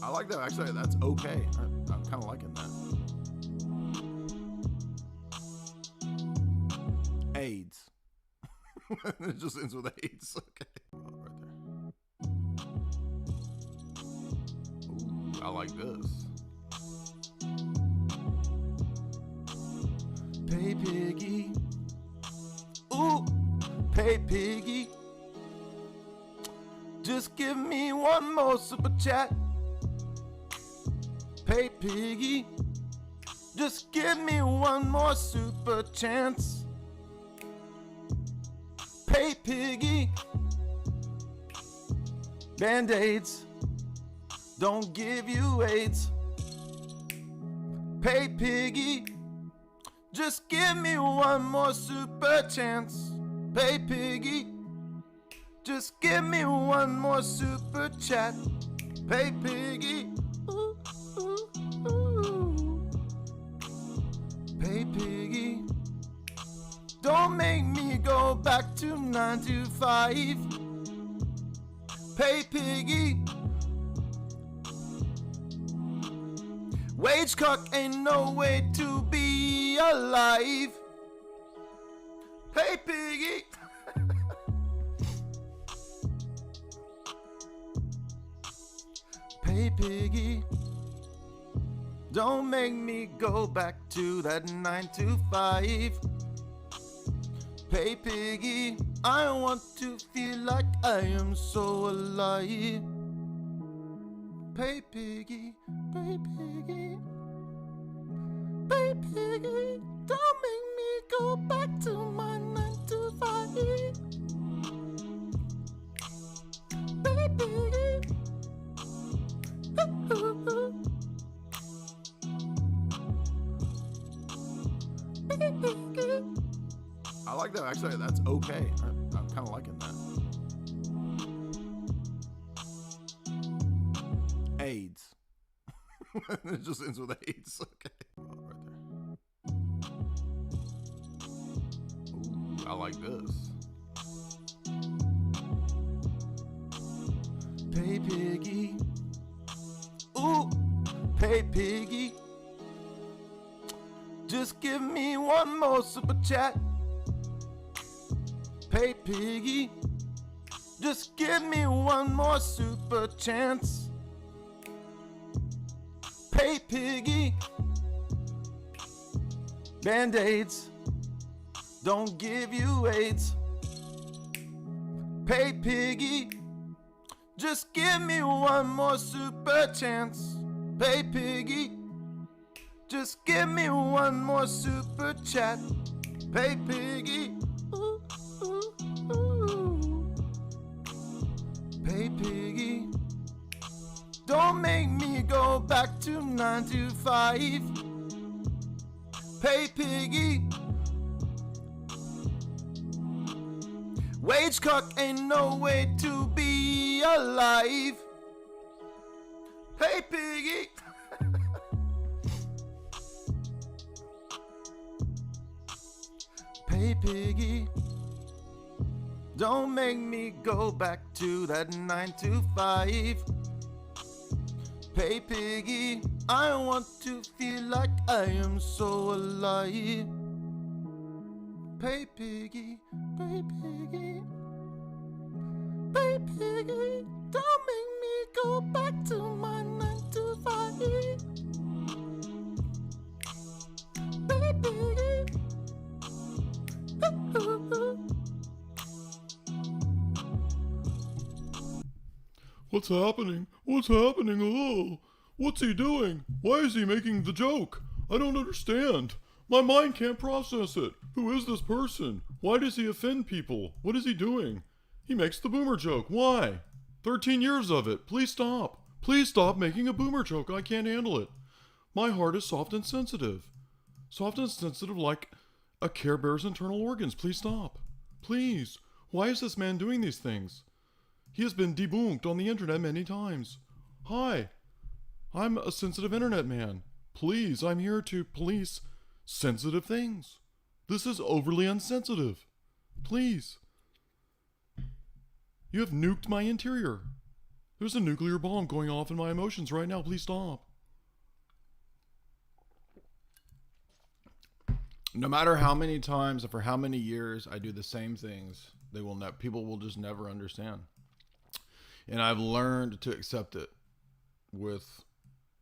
I like that. Actually, that's okay. I'm kind of liking that. AIDS. It just ends with AIDS. Okay. Right there. Ooh, I like this. Pay piggy. Ooh, pay piggy. Just give me one more super chat. Pay piggy. Just give me one more super chance. Pay piggy. Band-aids don't give you AIDS. Pay piggy. Just give me one more super chance. Pay piggy. Just give me one more super chat. Pay piggy. Ooh, ooh, ooh. Pay piggy. Don't make me go back to 9 to 5. Pay piggy. Wage cock ain't no way to be alive. Pay piggy. Pay piggy. Don't make me go back to that 9 to 5. Pay piggy. I want to feel like I am so alive. Pay piggy. Pay piggy. Pay piggy. Don't make me go back to my 9 to 5. Pay piggy. I like that. Actually, that's okay. I'm kind of liking that. AIDS. It just ends with AIDS. Okay. Right there. Ooh, I like this. Pay piggy. Ooh, pay piggy. Just give me one more super chat. Pay piggy. Just give me one more super chance. Pay piggy. Band-aids don't give you AIDS. Pay piggy. Just give me one more super chance. Pay piggy. Just give me one more super chat. Pay piggy. Ooh, ooh, ooh. Pay piggy. Don't make me go back to 9 to 5. Pay piggy. Wage cock ain't no way to be alive. Pay piggy. Pay piggy. Don't make me go back to that 9 to 5. Pay piggy. I want to feel like I am so alive. Pay piggy. Pay piggy. Pay piggy. Don't make me go back to my 9 to 5. Pay piggy. What's happening? What's happening? Oh, what's he doing? Why is he making the joke? I don't understand. My mind can't process it. Who is this person? Why does he offend people? What is he doing? He makes the boomer joke. Why? 13 years of it. Please stop. Please stop making a boomer joke. I can't handle it. My heart is soft and sensitive. Soft and sensitive like a Care Bear's internal organs. Please stop. Please. Why is this man doing these things? He has been debunked on the internet many times. Hi. I'm a sensitive internet man. Please, I'm here to police sensitive things. This is overly unsensitive. Please. You have nuked my interior. There's a nuclear bomb going off in my emotions right now. Please stop. No matter how many times or for how many years I do the same things, people will just never understand. And I've learned to accept it with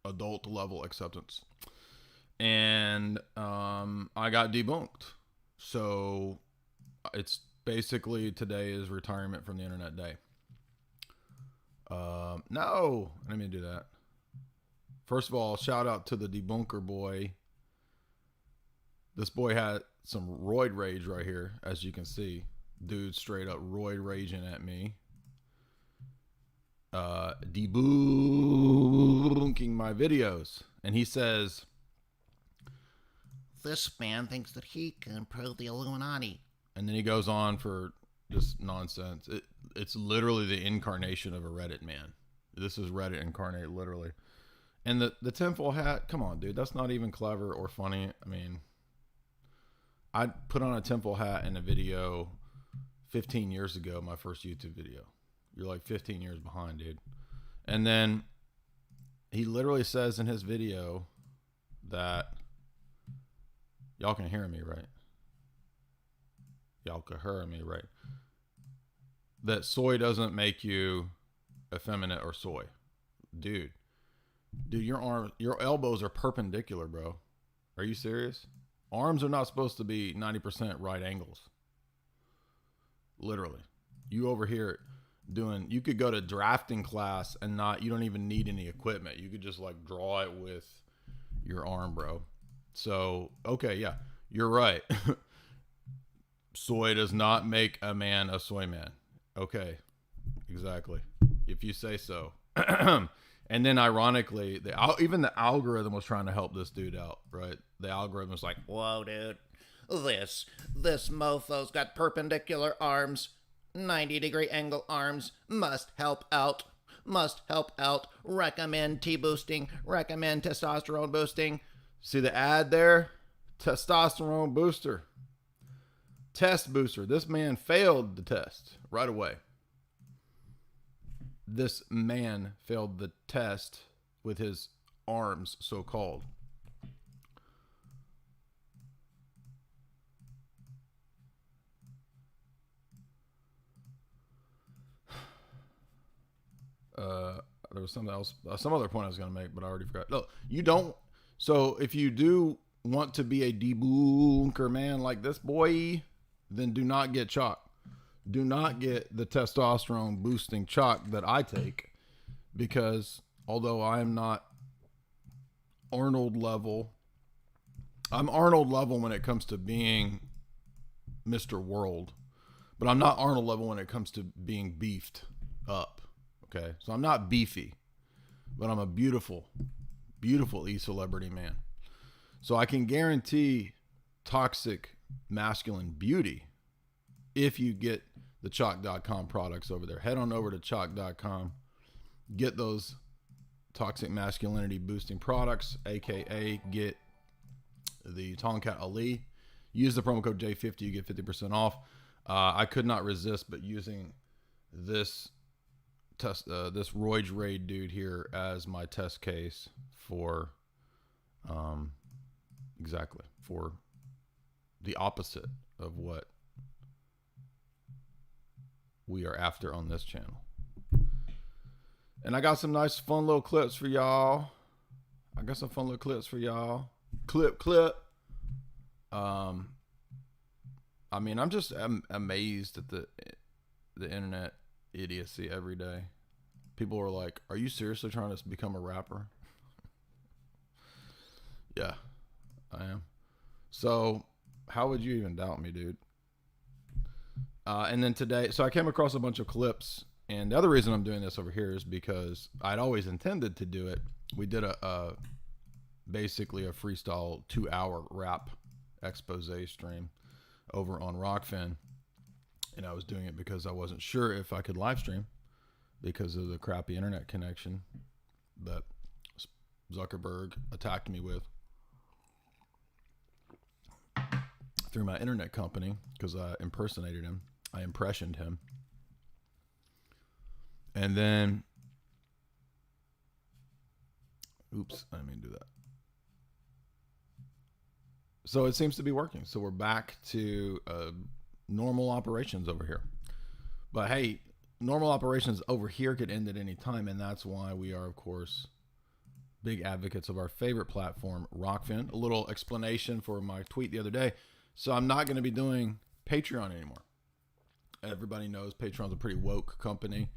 adult level acceptance. And I got debunked. So it's basically today is retirement from the internet day. No, I didn't mean to do that. First of all, shout out to the debunker boy. This boy had some roid rage right here, as you can see. Dude straight up roid raging at me. Debunking my videos. And he says, this man thinks that he can improve the Illuminati. and then he goes on for just nonsense. It's literally the incarnation of a Reddit man. This is Reddit incarnate, literally. And the tinfoil hat, come on, dude. That's not even clever or funny. I mean, I put on a tinfoil hat in a video 15 years ago, my first YouTube video. You're like 15 years behind, dude. And then he literally says in his video that y'all can hear me, right? Y'all can hear me, right? That soy doesn't make you effeminate or soy. Dude, your elbows are perpendicular, bro. Are you serious? Arms are not supposed to be 90% right angles. Literally. You over here you could go to drafting class and you don't even need any equipment. You could just like draw it with your arm, bro. So, okay, yeah, you're right. Soy does not make a man a soy man. Okay, exactly. If you say so. And then ironically, even the algorithm was trying to help this dude out, right? The algorithm was like, whoa, dude. This mofo's got perpendicular arms. 90-degree angle arms. Must help out. Recommend T-boosting. Recommend testosterone boosting. See the ad there? Testosterone booster. Test booster. This man failed the test right away. This man failed the test with his arms, so-called. There was something else, some other point I was going to make, but I already forgot. No, you don't. So if you do want to be a debunker man like this boy, then do not get chalk. Do not get the testosterone boosting chalk that I take, because although I am not Arnold level, I'm Arnold level when it comes to being Mr. World, but I'm not Arnold level when it comes to being beefed up. Okay, so I'm not beefy, but I'm a beautiful, beautiful e-celebrity man. So I can guarantee toxic masculine beauty if you get the chalk.com products over there. Head on over to chalk.com, get those toxic masculinity boosting products, aka get the Tomcat Ali. Use the promo code J50, you get 50% off. I could not resist but using this this Royge Raid dude here as my test case for exactly for the opposite of what we are after on this channel. And I got some nice fun little clips for y'all. Clip. I mean, I'm just amazed at the internet idiocy every day. People are like, are you seriously trying to become a rapper? Yeah, I am. So how would you even doubt me, dude? And then today, so I came across a bunch of clips, and the other reason I'm doing this over here is because I'd always intended to do it. We did basically a freestyle 2-hour rap expose stream over on Rockfin, and I was doing it because I wasn't sure if I could live stream because of the crappy internet connection that Zuckerberg attacked me with. through my internet company because I impersonated him. I impressioned him. And then, oops, I didn't mean to do that. So it seems to be working. So we're back to normal operations over here. But hey, normal operations over here could end at any time. And that's why we are, of course, big advocates of our favorite platform, Rockfin. A little explanation for my tweet the other day. So I'm not going to be doing Patreon anymore. Everybody knows Patreon's a pretty woke company.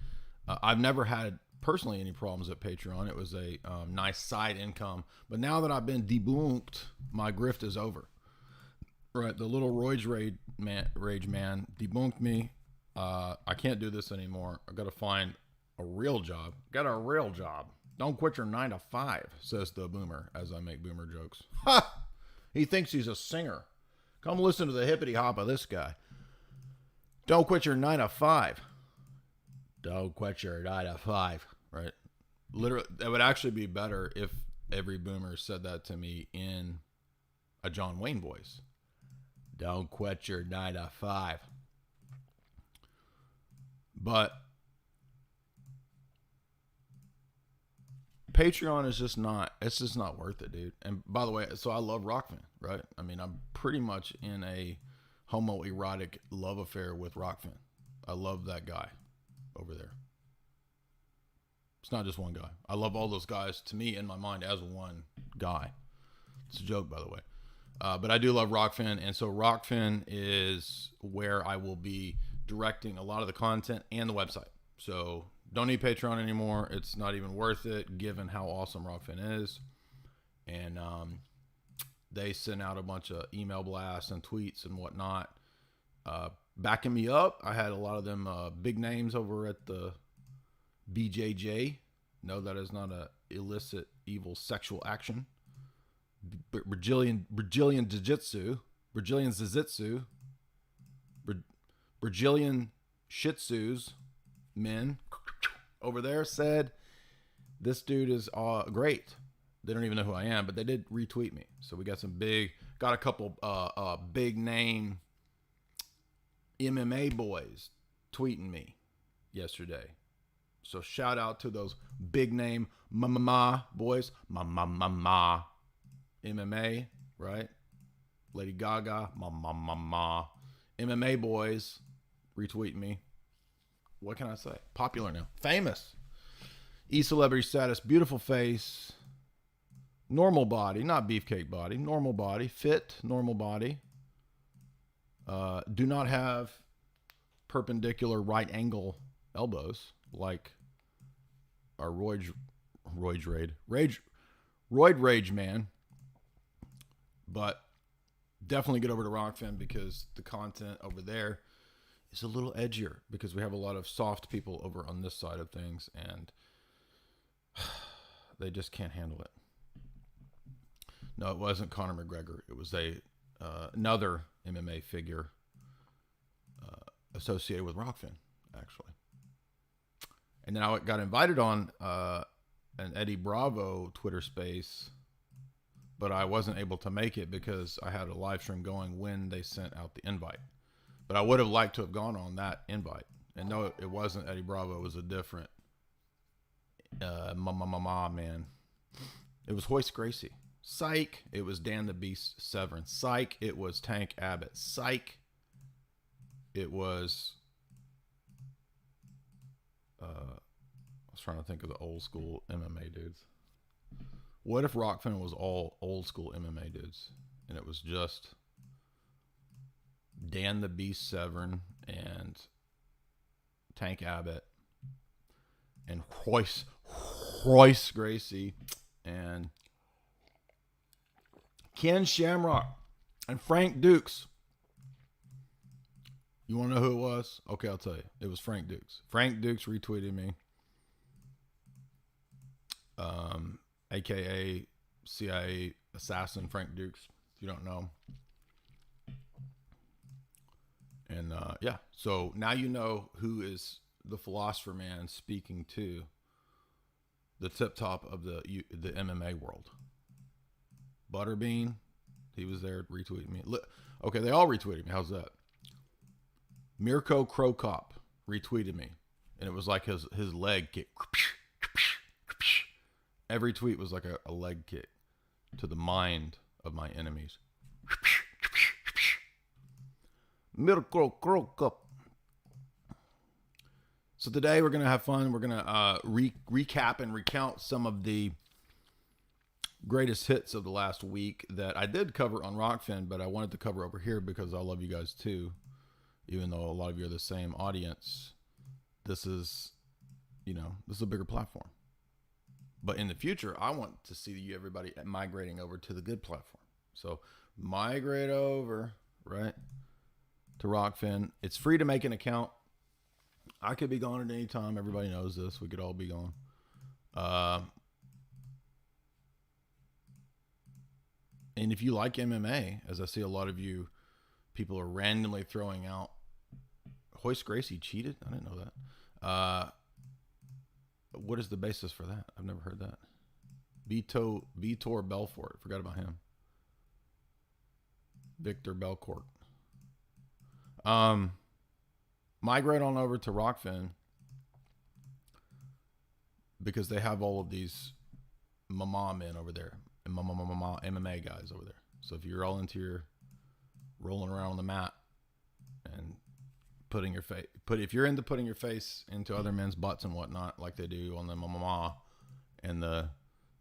I've never had personally any problems at Patreon. It was a nice side income. But now that I've been debunked, my grift is over. Right, the little rage man debunked me. I can't do this anymore. I got to find a real job. Got a real job. Don't quit your 9 to 5, says the boomer as I make boomer jokes. Ha! He thinks he's a singer. Come listen to the hippity hop of this guy. Don't quit your 9 to 5. Don't quit your 9 to 5. Right? Literally, that would actually be better if every boomer said that to me in a John Wayne voice. Don't quit your 9 to 5. But Patreon is just not, it's just not worth it, dude. And by the way, so I love Rockfin, right? I mean, I'm pretty much in a homoerotic love affair with Rockfin. I love that guy over there. It's not just one guy. I love all those guys, to me, in my mind, as one guy. It's a joke, by the way. But I do love Rockfin. And so Rockfin is where I will be directing a lot of the content and the website. So don't need Patreon anymore. It's not even worth it given how awesome Rockfin is. And they sent out a bunch of email blasts and tweets and whatnot backing me up. I had a lot of them big names over at the BJJ. No, that is not a illicit, evil sexual action. Brazilian Jiu-Jitsu, Brazilian Jiu-Jitsu, Brazilian Shih Tzus men over there said, this dude is great. They don't even know who I am, but they did retweet me. So we got got a couple big name MMA boys tweeting me yesterday. So shout out to those big name boys, MMA, right? Lady Gaga, MMA boys retweeting me. What can I say? Popular now. Famous. E-celebrity status, beautiful face, normal body, not beefcake body, normal body, fit, normal body. Do not have perpendicular right angle elbows like our roid rage man. But definitely get over to Rockfin because the content over there is a little edgier because we have a lot of soft people over on this side of things and they just can't handle it. No, it wasn't Conor McGregor. It was another MMA figure associated with Rockfin, actually. And then I got invited on an Eddie Bravo Twitter space, but I wasn't able to make it because I had a live stream going when they sent out the invite. But I would have liked to have gone on that invite. And no, it wasn't Eddie Bravo. It was a different man. It was Hoist Gracie. Psych. It was Dan the Beast Severin. Psych. It was Tank Abbott. Psych. It was... I was trying to think of the old school MMA dudes. What if Rockfin was all old school MMA dudes and it was just Dan the Beast Severin and Tank Abbott and Hoist Gracie and Ken Shamrock and Frank Dukes. You want to know who it was? Okay, I'll tell you. It was Frank Dukes. Frank Dukes retweeted me. AKA CIA assassin Frank Dukes, if you don't know. And yeah, so now you know who is the philosopher man speaking to the tip top of the MMA world. Butterbean, He was there retweeting me. Okay, they all retweeted me. How's that? Mirko Krokop retweeted me. And it was like his leg kick. Every tweet was like a leg kick to the mind of my enemies. Mirko Krokop. So today we're going to have fun. We're going to recap and recount some of the greatest hits of the last week that I did cover on Rockfin, but I wanted to cover over here because I love you guys too. Even though a lot of you are the same audience, this is a bigger platform. But in the future, I want to see everybody migrating over to the good platform. So migrate over, right, to Rockfin. It's free to make an account. I could be gone at any time. Everybody knows this. We could all be gone. And if you like MMA, as I see a lot of you people are randomly throwing out, Hoist Gracie cheated? I didn't know that. What is the basis for that? I've never heard that. Vitor Belfort. Forgot about him. Victor Belcourt. Migrate on over to Rockfin because they have all of these mama men over there. And mama MMA guys over there. So if you're all into your rolling around on the mat and putting your face, if you're into putting your face into other men's butts and whatnot, like they do on the mama and the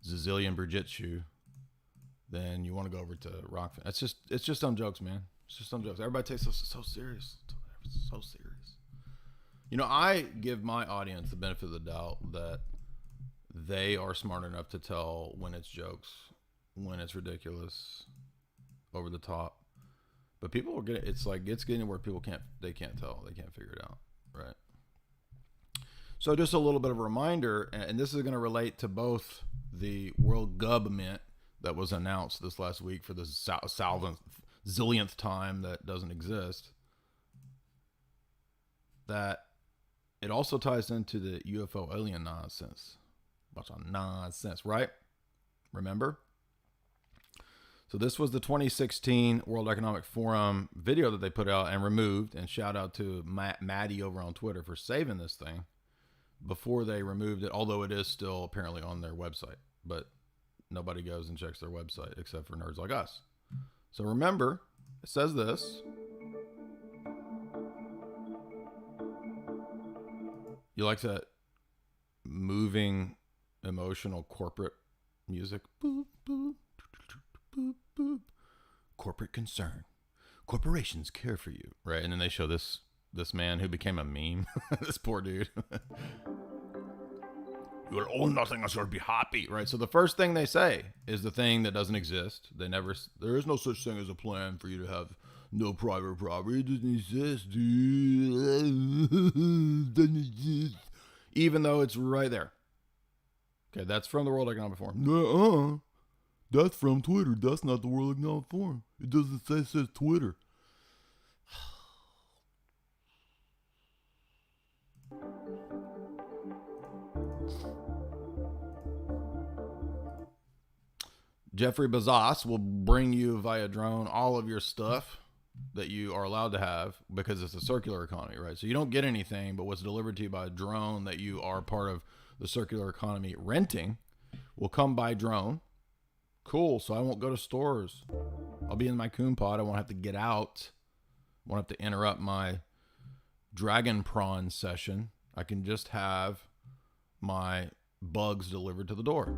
Zazillion Bujitsu, then you want to go over to Rockfin. It's just dumb jokes, man. It's just dumb jokes. Everybody takes it so serious. It's so serious. I give my audience the benefit of the doubt that they are smart enough to tell when it's jokes, when it's ridiculous, over the top. But people are getting, it's getting where people can't tell. They can't figure it out, right? So just a little bit of a reminder, and this is going to relate to both the World Gubmint that was announced this last week for the zillionth time that doesn't exist. That it also ties into the UFO alien nonsense. Bunch of nonsense, right? Remember? So this was the 2016 World Economic Forum video that they put out and removed. And shout out to Maddie over on Twitter for saving this thing before they removed it, although it is still apparently on their website. But nobody goes and checks their website except for nerds like us. So remember, it says this. You like that moving, emotional corporate music? Boop, boop, boop, boop. Corporate concern. Corporations care for you, right? And then they show this man who became a meme. This poor dude. You will own nothing, I shall be happy, right? So the first thing they say is the thing that doesn't exist. There is no such thing as a plan for you to have no private property. It doesn't exist, dude. Doesn't exist. Even though it's right there. Okay, that's from the World Economic Forum. No, that's from Twitter. That's not the World Economic Forum. It doesn't say, it says Twitter. Jeffrey Bezos will bring you via drone all of your stuff that you are allowed to have because it's a circular economy, right? So you don't get anything, but what's delivered to you by a drone that you are part of the circular economy renting will come by drone. Cool. So I won't go to stores. I'll be in my coon pod. I won't have to get out. Won't have to interrupt my dragon prawn session. I can just have my bugs delivered to the door.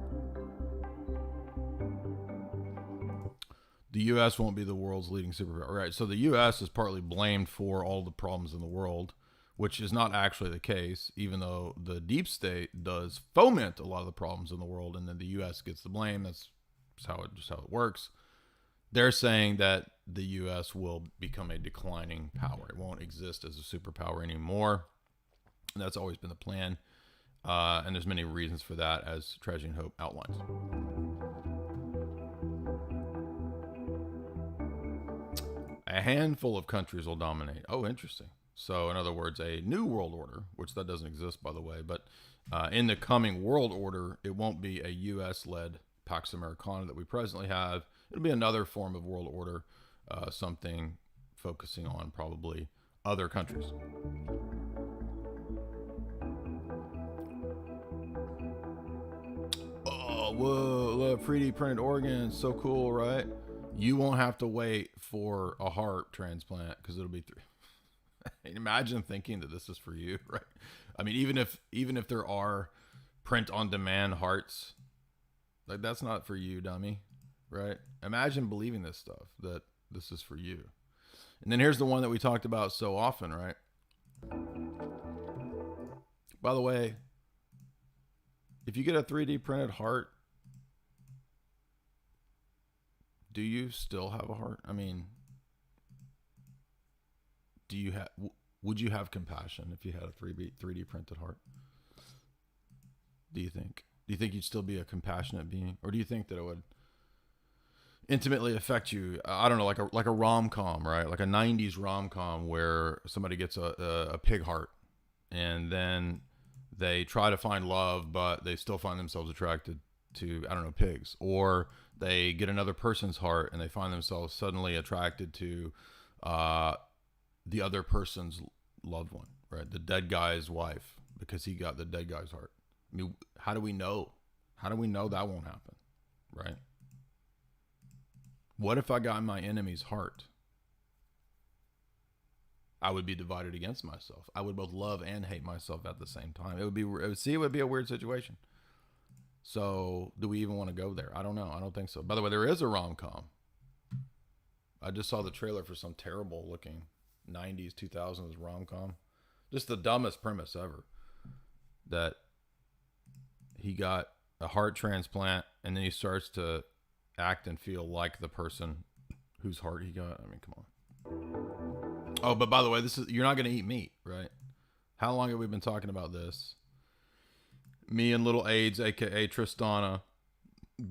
The U.S. won't be the world's leading superpower, right? So the U.S. is partly blamed for all the problems in the world, which is not actually the case, even though the deep state does foment a lot of the problems in the world, and then the U.S. gets the blame. That's how it works. They're saying that the U.S. will become a declining power. It won't exist as a superpower anymore. And that's always been the plan. And there's many reasons for that, as Tragedy and Hope outlines. A handful of countries will dominate. Oh, interesting. So, in other words, a new world order, which that doesn't exist, by the way. But in the coming world order, it won't be a U.S.-led Pax Americana that we presently have. It'll be another form of world order, something focusing on probably other countries. Oh, whoa, look, 3D printed organs, so cool, right? You won't have to wait for a heart transplant because it'll be Imagine thinking that this is for you, right? I mean, even if there are print on demand hearts, like that's not for you, dummy, right? Imagine believing this stuff, that this is for you. And then here's the one that we talked about so often, right? By the way, if you get a 3D printed heart, do you still have a heart? I mean, would you have compassion if you had a 3D printed heart? Do you think you'd still be a compassionate being, or do you think that it would intimately affect you? I don't know, like a rom-com, right? Like a 90s rom-com where somebody gets a pig heart and then they try to find love, but they still find themselves attracted to, I don't know, pigs. Or they get another person's heart and they find themselves suddenly attracted to the other person's loved one, right? The dead guy's wife, because he got the dead guy's heart. I mean, how do we know? How do we know that won't happen, right? What if I got my enemy's heart? I would be divided against myself. I would both love and hate myself at the same time. It would be a weird situation. So do we even want to go there? I don't know. I don't think so. By the way, there is a rom-com. I just saw the trailer for some terrible looking 90s, 2000s rom-com. Just the dumbest premise ever. That he got a heart transplant and then he starts to act and feel like the person whose heart he got. I mean, come on. Oh, but by the way, you're not going to eat meat, right? How long have we been talking about this? Me and little AIDS, aka Tristana,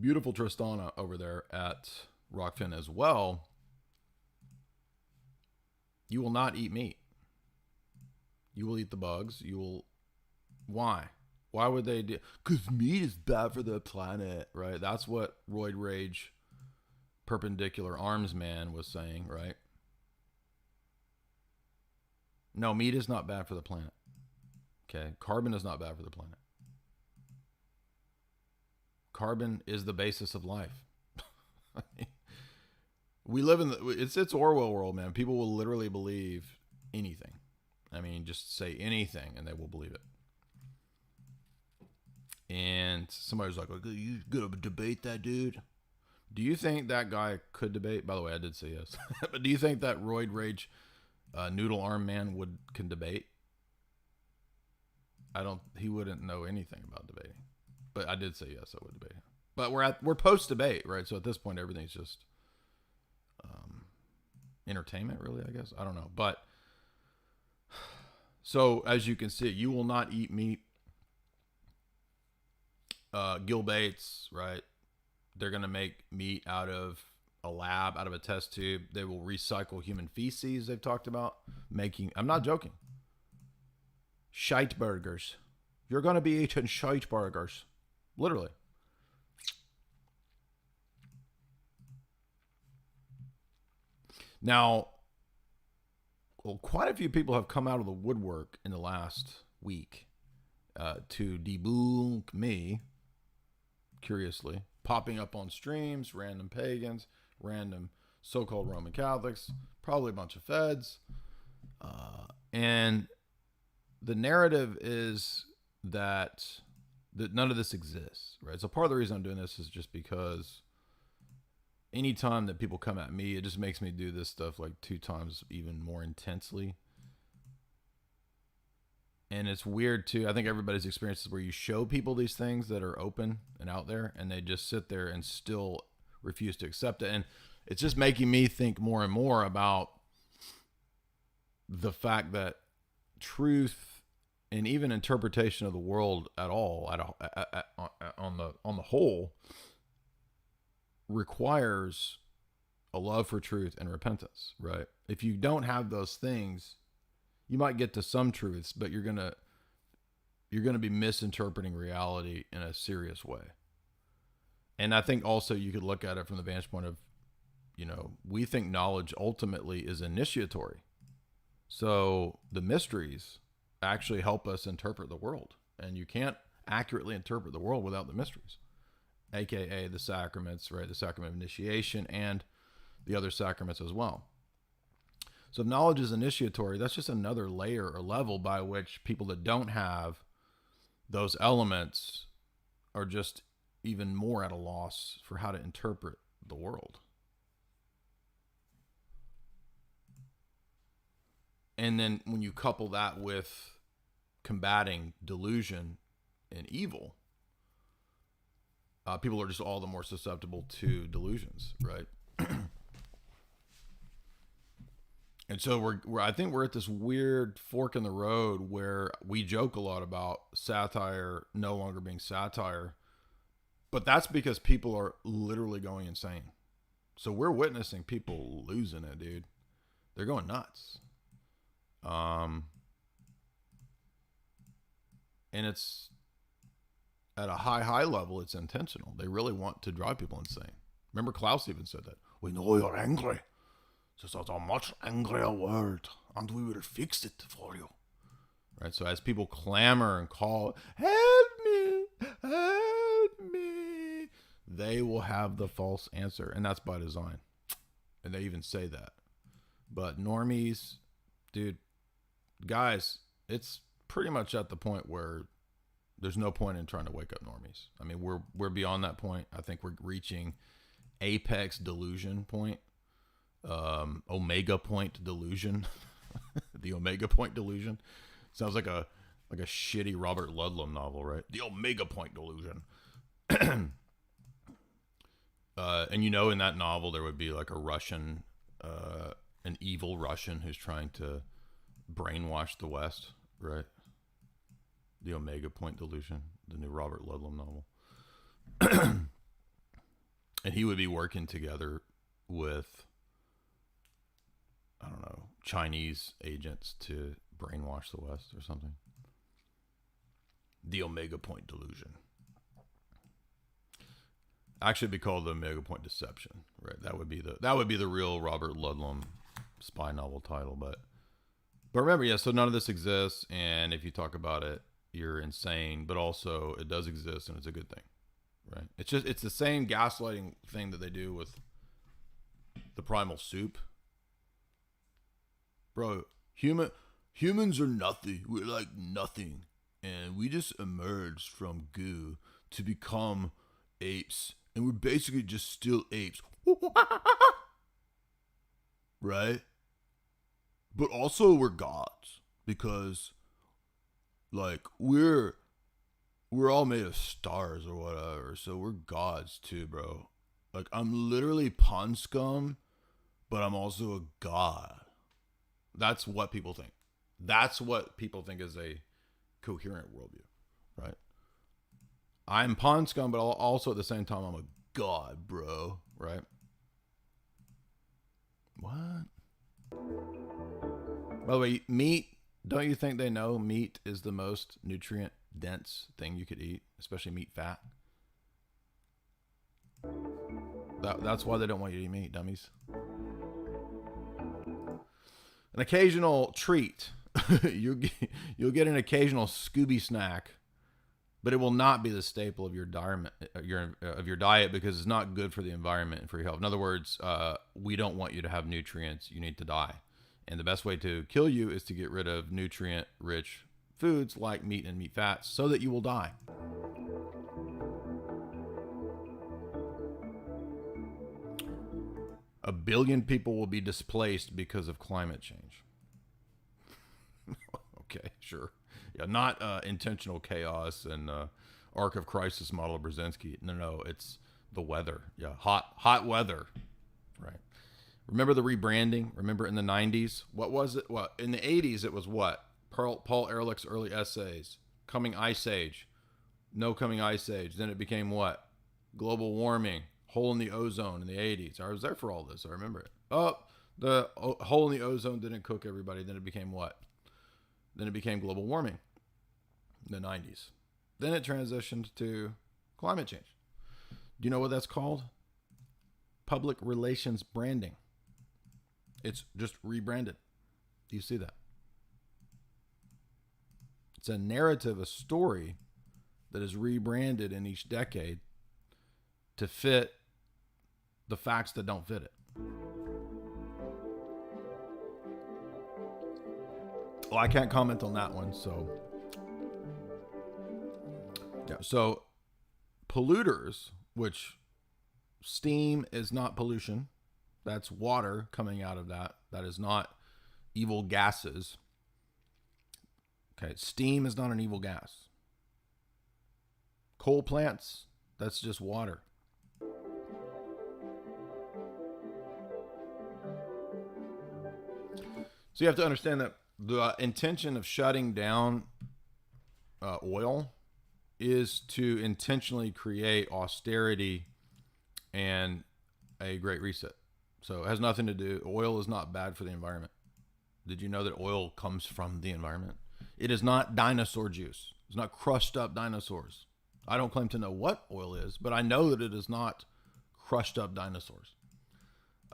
beautiful Tristana over there at Rockfin as well. You will not eat meat. You will eat the bugs. You will. Why? Why would they do? Because meat is bad for the planet, right? That's what Roid Rage Perpendicular Arms Man was saying, right? No, meat is not bad for the planet. Okay, carbon is not bad for the planet. Carbon is the basis of life. We live in it's Orwell world, man. People will literally believe anything. I mean, just say anything and they will believe it. And somebody's like, you gonna debate that dude? Do you think that guy could debate? By the way, I did say yes. But do you think that Roid Rage Noodle Arm Man can debate? He wouldn't know anything about debating. But I did say yes, I would debate him. But we're post debate, right? So at this point, everything's just entertainment, really, I guess. I don't know. But so as you can see, you will not eat meat. Gil Bates, right? They're going to make meat out of a lab, out of a test tube. They will recycle human feces, they've talked about making. I'm not joking. Shite burgers. You're going to be eating shite burgers. Literally. Now, quite a few people have come out of the woodwork in the last week to debunk me, curiously, popping up on streams, random pagans, random so-called Roman Catholics, probably a bunch of feds. And the narrative is that none of this exists, right? So part of the reason I'm doing this is just because anytime that people come at me, it just makes me do this stuff like 2 times even more intensely. And it's weird too. I think everybody's experiences where you show people these things that are open and out there, and they just sit there and still refuse to accept it. And it's just making me think more and more about the fact that truth and even interpretation of the world at all, on the whole, requires a love for truth and repentance, right? If you don't have those things, you might get to some truths, but you're gonna be misinterpreting reality in a serious way. And I think also you could look at it from the vantage point of we think knowledge ultimately is initiatory. So the mysteries actually help us interpret the world. And you can't accurately interpret the world without the mysteries, aka the sacraments, right? The sacrament of initiation and the other sacraments as well. So if knowledge is initiatory, that's just another layer or level by which people that don't have those elements are just even more at a loss for how to interpret the world. And then when you couple that with combating delusion and evil, people are just all the more susceptible to delusions, right? And so I think we're at this weird fork in the road where we joke a lot about satire no longer being satire, but that's because people are literally going insane. So we're witnessing people losing it, dude. They're going nuts. And it's at a high level, it's intentional. They really want to drive people insane. Remember, Klaus even said that. We know you're angry. Just a much angrier world, and we will fix it for you. Right? So as people clamor and call, help me, they will have the false answer. And that's by design. And they even say that. But normies, dude, guys, it's pretty much at the point where there's no point in trying to wake up normies. I mean, we're beyond that point. I think we're reaching apex delusion point, omega point delusion. The omega point delusion sounds like a shitty Robert Ludlum novel, right? The omega point delusion. And in that novel there would be like a Russian, an evil Russian who's trying to brainwash the West, right? The Omega Point Delusion, the new Robert Ludlum novel. And he would be working together with, I don't know, Chinese agents to brainwash the West or something. The Omega Point Delusion. Actually, it'd be called the Omega Point Deception, right? That would be the real Robert Ludlum spy novel title, but remember, yeah, so none of this exists, and if you talk about it, you're insane, but also it does exist and it's a good thing, right? It's the same gaslighting thing that they do with the primal soup. Bro, humans are nothing. We're like nothing, and we just emerged from goo to become apes, and we're basically just still apes. Right? But also we're gods, because like we're all made of stars or whatever, so we're gods too, bro. Like I'm literally pond scum, but I'm also a god. That's what people think. That's what people think is a coherent worldview, right? I'm pond scum, but also at the same time I'm a god, bro, right? What? By the way, meat, don't you think they know meat is the most nutrient dense thing you could eat, especially meat fat? That's why they don't want you to eat meat, dummies. An occasional treat. You'll get an occasional Scooby snack, but it will not be the staple of your diet because it's not good for the environment and for your health. In other words, we don't want you to have nutrients. You need to die. And the best way to kill you is to get rid of nutrient-rich foods like meat and meat fats so that you will die. A billion people will be displaced because of climate change. Okay, sure. Yeah, not intentional chaos and arc of crisis model of Brzezinski. No, it's the weather. Yeah, hot weather. Right. Remember the rebranding? Remember in the 90s? What was it? Well, in the 80s, it was what? Paul Ehrlich's early essays. Coming Ice Age. No coming Ice Age. Then it became what? Global warming. Hole in the ozone in the 80s. I was there for all this. I remember it. Oh, the hole in the ozone didn't cook everybody. Then it became what? Then it became global warming in the 90s. Then it transitioned to climate change. Do you know what that's called? public relations branding. It's just rebranded. Do you see that? It's a narrative, a story that is rebranded in each decade to fit the facts that don't fit it. Well, I can't comment on that one, so yeah. So polluters, which steam is not pollution. That's water coming out of that. That is not evil gases. Okay, steam is not an evil gas. Coal plants, that's just water. So you have to understand that the intention of shutting down oil is to intentionally create austerity and a great reset. So it has nothing to do, oil is not bad for the environment. Did you know that oil comes from the environment? It is not dinosaur juice. It's not crushed up dinosaurs. I don't claim to know what oil is, but I know that it is not crushed up dinosaurs.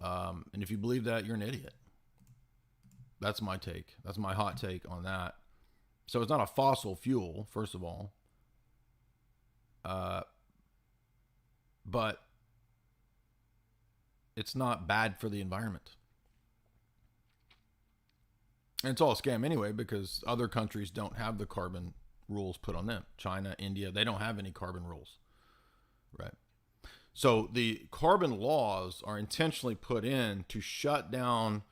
And if you believe that, you're an idiot. That's my take. That's my hot take on that. So it's not a fossil fuel, first of all. But it's not bad for the environment. And it's all a scam anyway, because other countries don't have the carbon rules put on them. China, India, they don't have any carbon rules, right? So the carbon laws are intentionally put in to shut down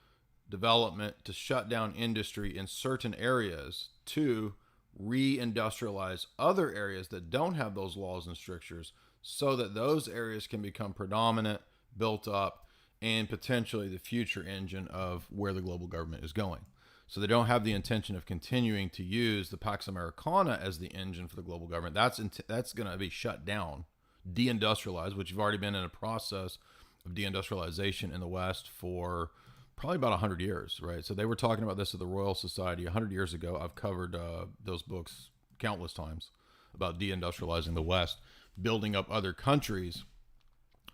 development, to shut down industry in certain areas, to re-industrialize other areas that don't have those laws and strictures, so that those areas can become predominant, built up, and potentially the future engine of where the global government is going. So they don't have the intention of continuing to use the Pax Americana as the engine for the global government. That's going to be shut down, deindustrialized, which you've already been in a process of deindustrialization in the West for probably about 100 years, right? So they were talking about this at the Royal Society 100 years ago. I've covered those books countless times about deindustrializing the West, building up other countries.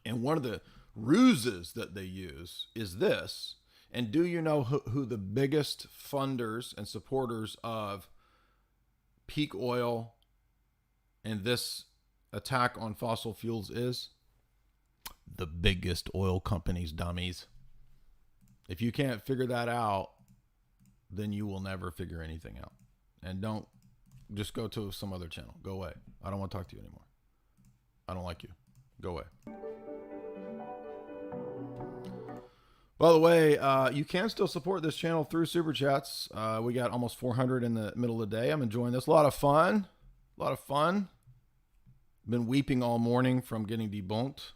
And one of the ruses that they use is this. And do you know who the biggest funders and supporters of peak oil and this attack on fossil fuels is? The biggest oil companies, dummies. If you can't figure that out, then you will never figure anything out. And don't just go to some other channel. Go away. I don't want to talk to you anymore. I don't like you. Go away. By the way, you can still support this channel through Super Chats. We got almost 400 in the middle of the day. I'm enjoying this. A lot of fun. A lot of fun. Been weeping all morning from getting debunked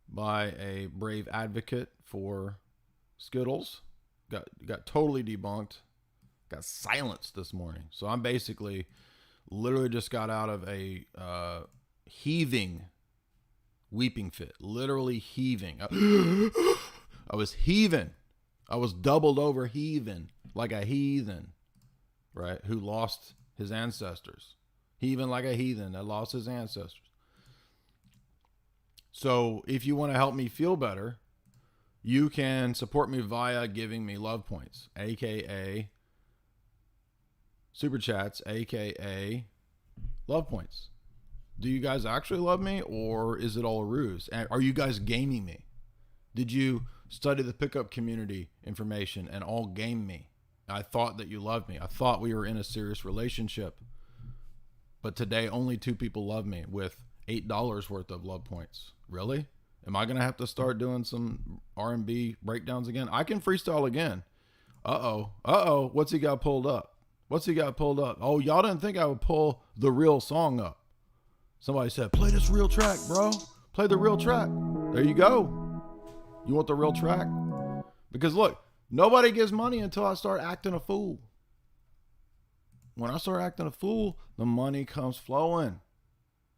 by a brave advocate for Skittles. Got totally debunked. Got silenced this morning. So I'm basically literally just got out of a heaving weeping fit. Literally heaving. I was heaving. I was doubled over heaving like a heathen, right? Who lost his ancestors. Heaving like a heathen that lost his ancestors. So if you want to help me feel better, you can support me via giving me love points, aka Super Chats, aka love points. Do you guys actually love me, or is it all a ruse? Are you guys gaming me? Did you study the pickup community information and all game me? I thought that you loved me. I thought we were in a serious relationship. But today only 2 people love me with $8 worth of love points. Really? Am I going to have to start doing some R&B breakdowns again? I can freestyle again. Uh-oh. What's he got pulled up? Oh, y'all didn't think I would pull the real song up. Somebody said, play this real track, bro. Play the real track. There you go. You want the real track? Because look, nobody gives money until I start acting a fool. When I start acting a fool, the money comes flowing.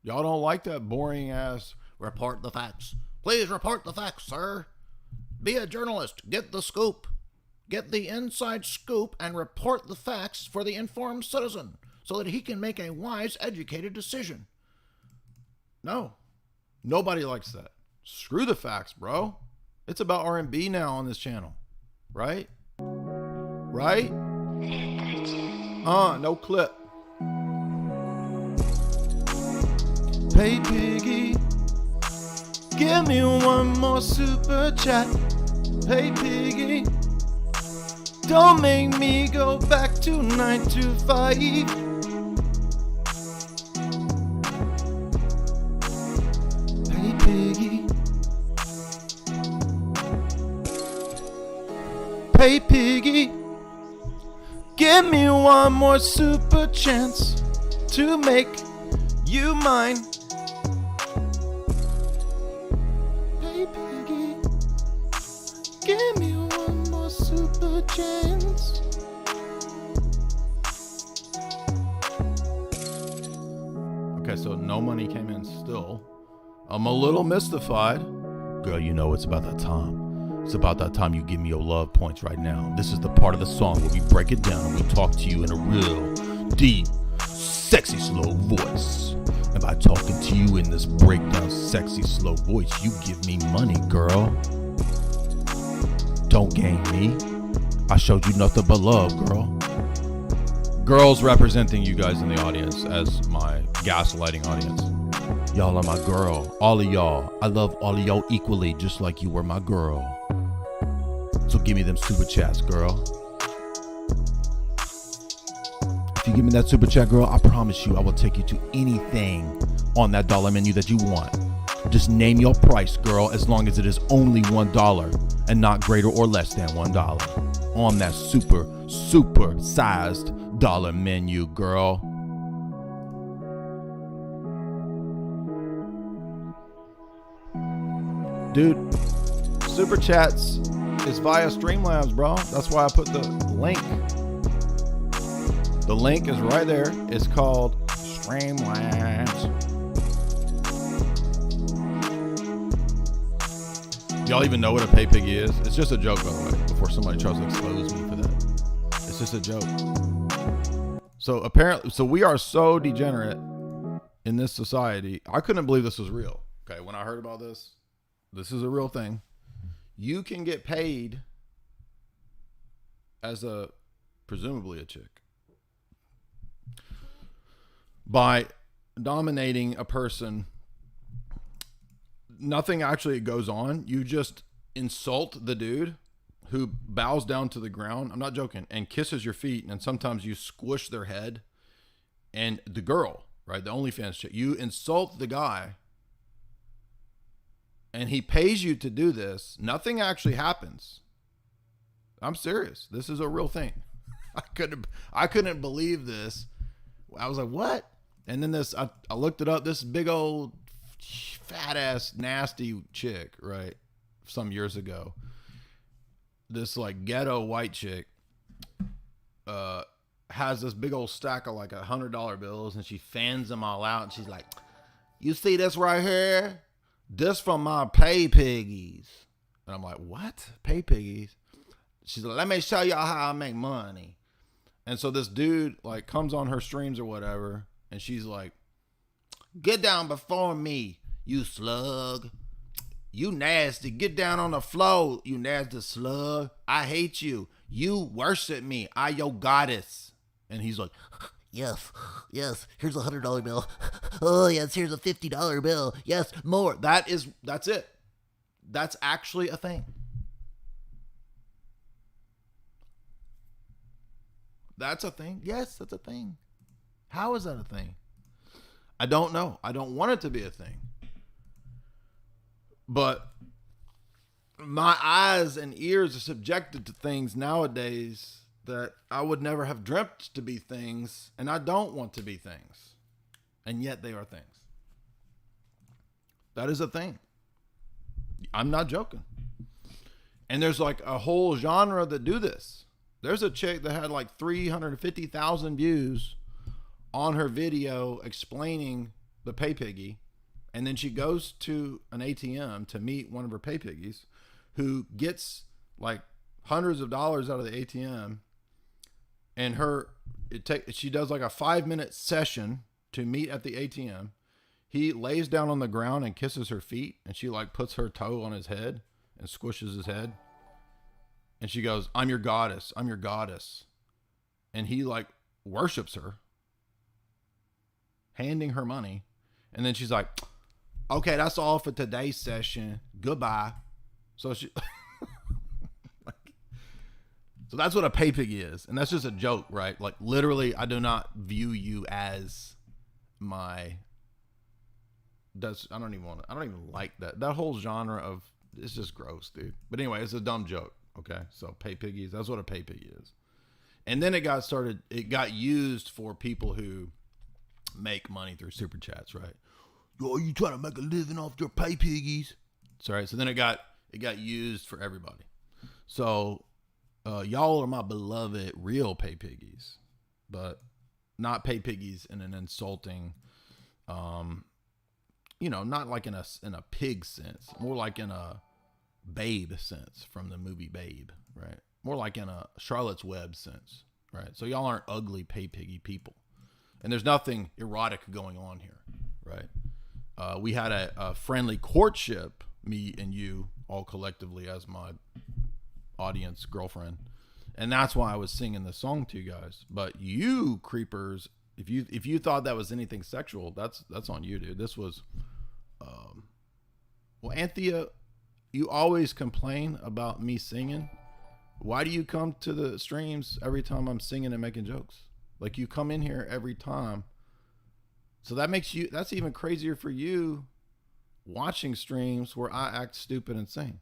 Y'all don't like that boring ass report the facts. Please report the facts, sir. Be a journalist. Get the scoop. Get the inside scoop and report the facts for the informed citizen so that he can make a wise, educated decision. No, nobody likes that. Screw the facts, bro. It's about R&B now on this channel. Right? Right? No clip. Hey piggy, give me one more super chat. Hey piggy, don't make me go back to 9 to 5. Hey piggy, hey piggy, give me one more super chance to make you mine. Hey piggy, give me one more super chance. Okay, so no money came in still. I'm a little mystified. Girl, you know it's about that time. It's about that time you give me your love points right now. This is the part of the song where we break it down and we talk to you in a real, deep, sexy, slow voice. And by talking to you in this breakdown, sexy, slow voice, you give me money, girl. Don't game me. I showed you nothing but love, girl. Girls representing you guys in the audience as my gaslighting audience. Y'all are my girl. All of y'all. I love all of y'all equally, just like you were my girl. So give me them super chats, girl. If you give me that super chat, girl, I promise you I will take you to anything on that dollar menu that you want. Just name your price, girl, as long as it is only $1 and not greater or less than $1 on that super sized dollar menu, girl. Dude, super chats is via Streamlabs, bro. That's why I put the link. The link is right there. It's called Streamlabs. Y'all even know what a pay piggy is? It's just a joke, by the way, before somebody tries to expose me for that. It's just a joke. So apparently, we are so degenerate in this society. I couldn't believe this was real. Okay, when I heard about this, this is a real thing. You can get paid as presumably a chick by dominating a person. Nothing actually goes on. You just insult the dude who bows down to the ground. I'm not joking. And kisses your feet. And sometimes you squish their head. And the girl, right? The OnlyFans chick. You insult the guy. And he pays you to do this. Nothing actually happens. I'm serious. This is a real thing. I couldn't believe this. I was like, what? And then I looked it up. This big old fat ass nasty chick, right? Some years ago. This like ghetto white chick has this big old stack of like $100 bills, and she fans them all out, and she's like, you see this right here? This from my pay piggies. And I'm like, what? Pay piggies? She's like, let me show y'all how I make money. And so this dude like comes on her streams or whatever, and she's like, get down before me, you slug. You nasty. Get down on the floor, you nasty slug. I hate you. You worship me. I your goddess. And he's like, Yes, here's a $100 bill. Oh, yes, here's a $50 bill. Yes, more. that's it. That's actually a thing. That's a thing. Yes, that's a thing. How is that a thing? I don't know. I don't want it to be a thing. But my eyes and ears are subjected to things nowadays that I would never have dreamt to be things, and I don't want to be things. And yet they are things. That is a thing. I'm not joking. And there's like a whole genre that do this. There's a chick that had like 350,000 views on her video explaining the pay piggy. And then she goes to an ATM to meet one of her pay piggies who gets like hundreds of dollars out of the ATM. And she does like a 5-minute session to meet at the ATM. He lays down on the ground and kisses her feet, and she like puts her toe on his head and squishes his head. And she goes, "I'm your goddess. I'm your goddess." And he like worships her, handing her money. And then she's like, "Okay, that's all for today's session. Goodbye." So she, so that's what a pay piggy is. And that's just a joke, right? Like literally, I do not view you as my, I don't even like that whole genre of, it's just gross, dude. But anyway, it's a dumb joke. Okay. So pay piggies, that's what a pay piggy is. And then it got used for people who make money through super chats, right? Oh, you trying to make a living off your pay piggies? Sorry. So then it got used for everybody. So y'all are my beloved real pay piggies, but not pay piggies in an insulting, not like in a pig sense, more like in a Babe sense from the movie Babe, right? More like in a Charlotte's Web sense, right? So y'all aren't ugly pay piggy people, and there's nothing erotic going on here, right? We had a friendly courtship, me and you all collectively as my audience girlfriend, and that's why I was singing the song to you guys. But you creepers, if you thought that was anything sexual, that's on you, dude. This was, well, Anthea, you always complain about me singing. Why do you come to the streams every time I'm singing and making jokes? Like, you come in here every time. So that's even crazier for you watching streams where I act stupid and sing.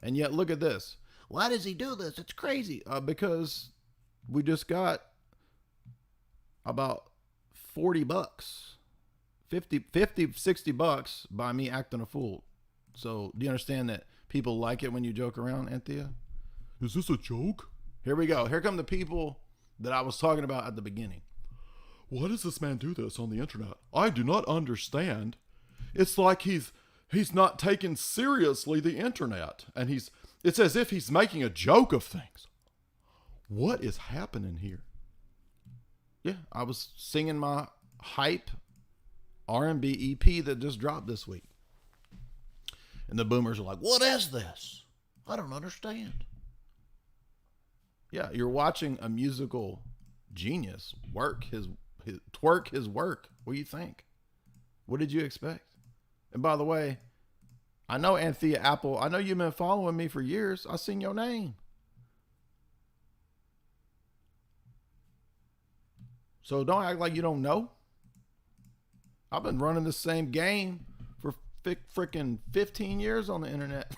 And yet, look at this. Why does he do this? It's crazy. Because we just got about $40, 50, $60 by me acting a fool. So do you understand that people like it when you joke around, Anthea? Is this a joke? Here we go. Here come the people that I was talking about at the beginning. Why does this man do this on the internet? I do not understand. It's like he's not taking seriously the internet, and it's as if he's making a joke of things. What is happening here? Yeah, I was singing my hype R&B EP that just dropped this week. And the boomers are like, "What is this? I don't understand." Yeah, you're watching a musical genius twerk his work. What do you think? What did you expect? And by the way, I know Anthea Apple. I know you've been following me for years. I seen your name. So don't act like you don't know. I've been running the same game for freaking 15 years on the internet.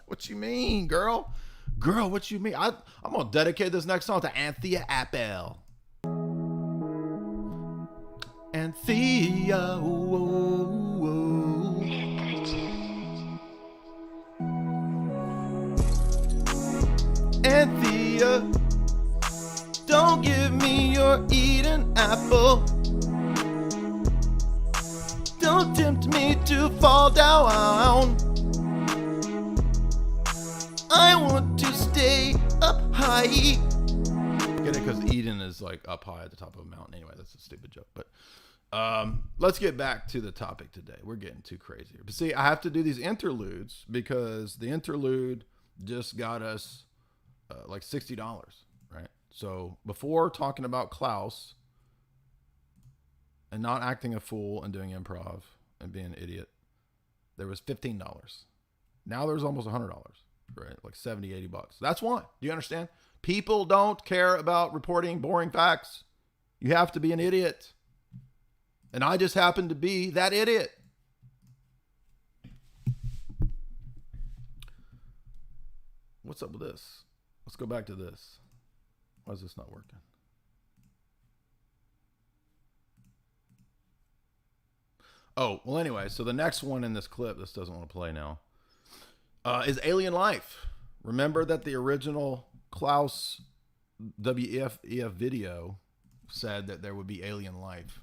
What you mean, girl? Girl, what you mean? I'm going to dedicate this next song to Anthea Apple. Anthea, Anthea, don't give me your Eden apple. Don't tempt me to fall down. I want to stay up high. Get it? Because Eden is like up high at the top of a mountain. Anyway, that's a stupid joke. But let's get back to the topic today. We're getting too crazy here. But see, I have to do these interludes because the interlude just got us like $60, right? So before talking about Klaus and not acting a fool and doing improv and being an idiot, there was $15. Now there's almost $100, right? Like 70, $80. That's why. Do you understand? People don't care about reporting boring facts. You have to be an idiot. And I just happen to be that idiot. What's up with this? Let's go back to this. Why is this not working? Oh, well, anyway, so the next one in this clip, this doesn't want to play now, is alien life. Remember that the original Klaus WEF video said that there would be alien life.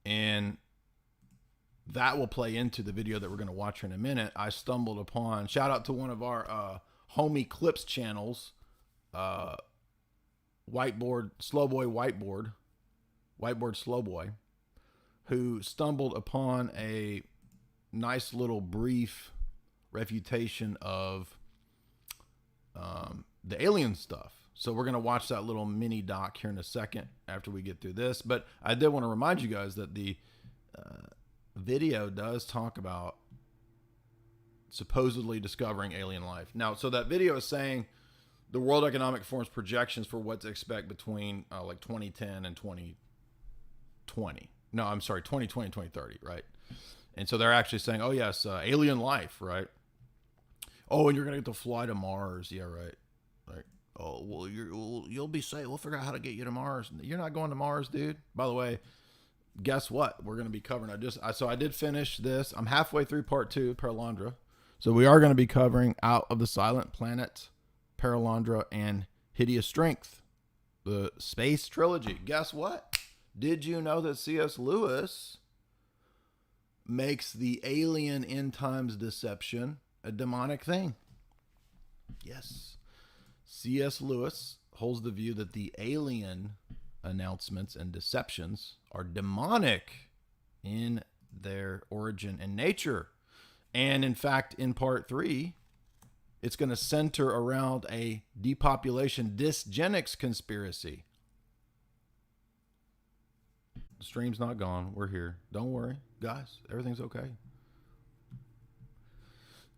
And that will play into the video that we're going to watch here in a minute. I stumbled upon, shout out to one of our homie Clips channels, Slowboy Whiteboard Slowboy, who stumbled upon a nice little brief refutation of the alien stuff. So we're going to watch that little mini doc here in a second after we get through this. But I did want to remind you guys that the video does talk about supposedly discovering alien life. Now, so that video is saying the World Economic Forum's projections for what to expect between like 2010 and 2020. No, I'm sorry, 2020 and 2030, right? And so they're actually saying, oh, yes, alien life, right? Oh, and you're going to get to fly to Mars. Yeah, right. Like, oh, well, you'll be safe. We'll figure out how to get you to Mars. You're not going to Mars, dude. By the way, guess what? We're going to be covering. So I did finish this. I'm halfway through part 2, Paralandra. So we are going to be covering Out of the Silent Planet, Paralandra, and Hideous Strength, the space trilogy. Guess what? Did you know that C.S. Lewis makes the alien end times deception a demonic thing? Yes. C.S. Lewis holds the view that the alien announcements and deceptions are demonic in their origin and nature. And in fact, in part 3, it's going to center around a depopulation dysgenics conspiracy. The stream's not gone. We're here. Don't worry, guys. Everything's okay.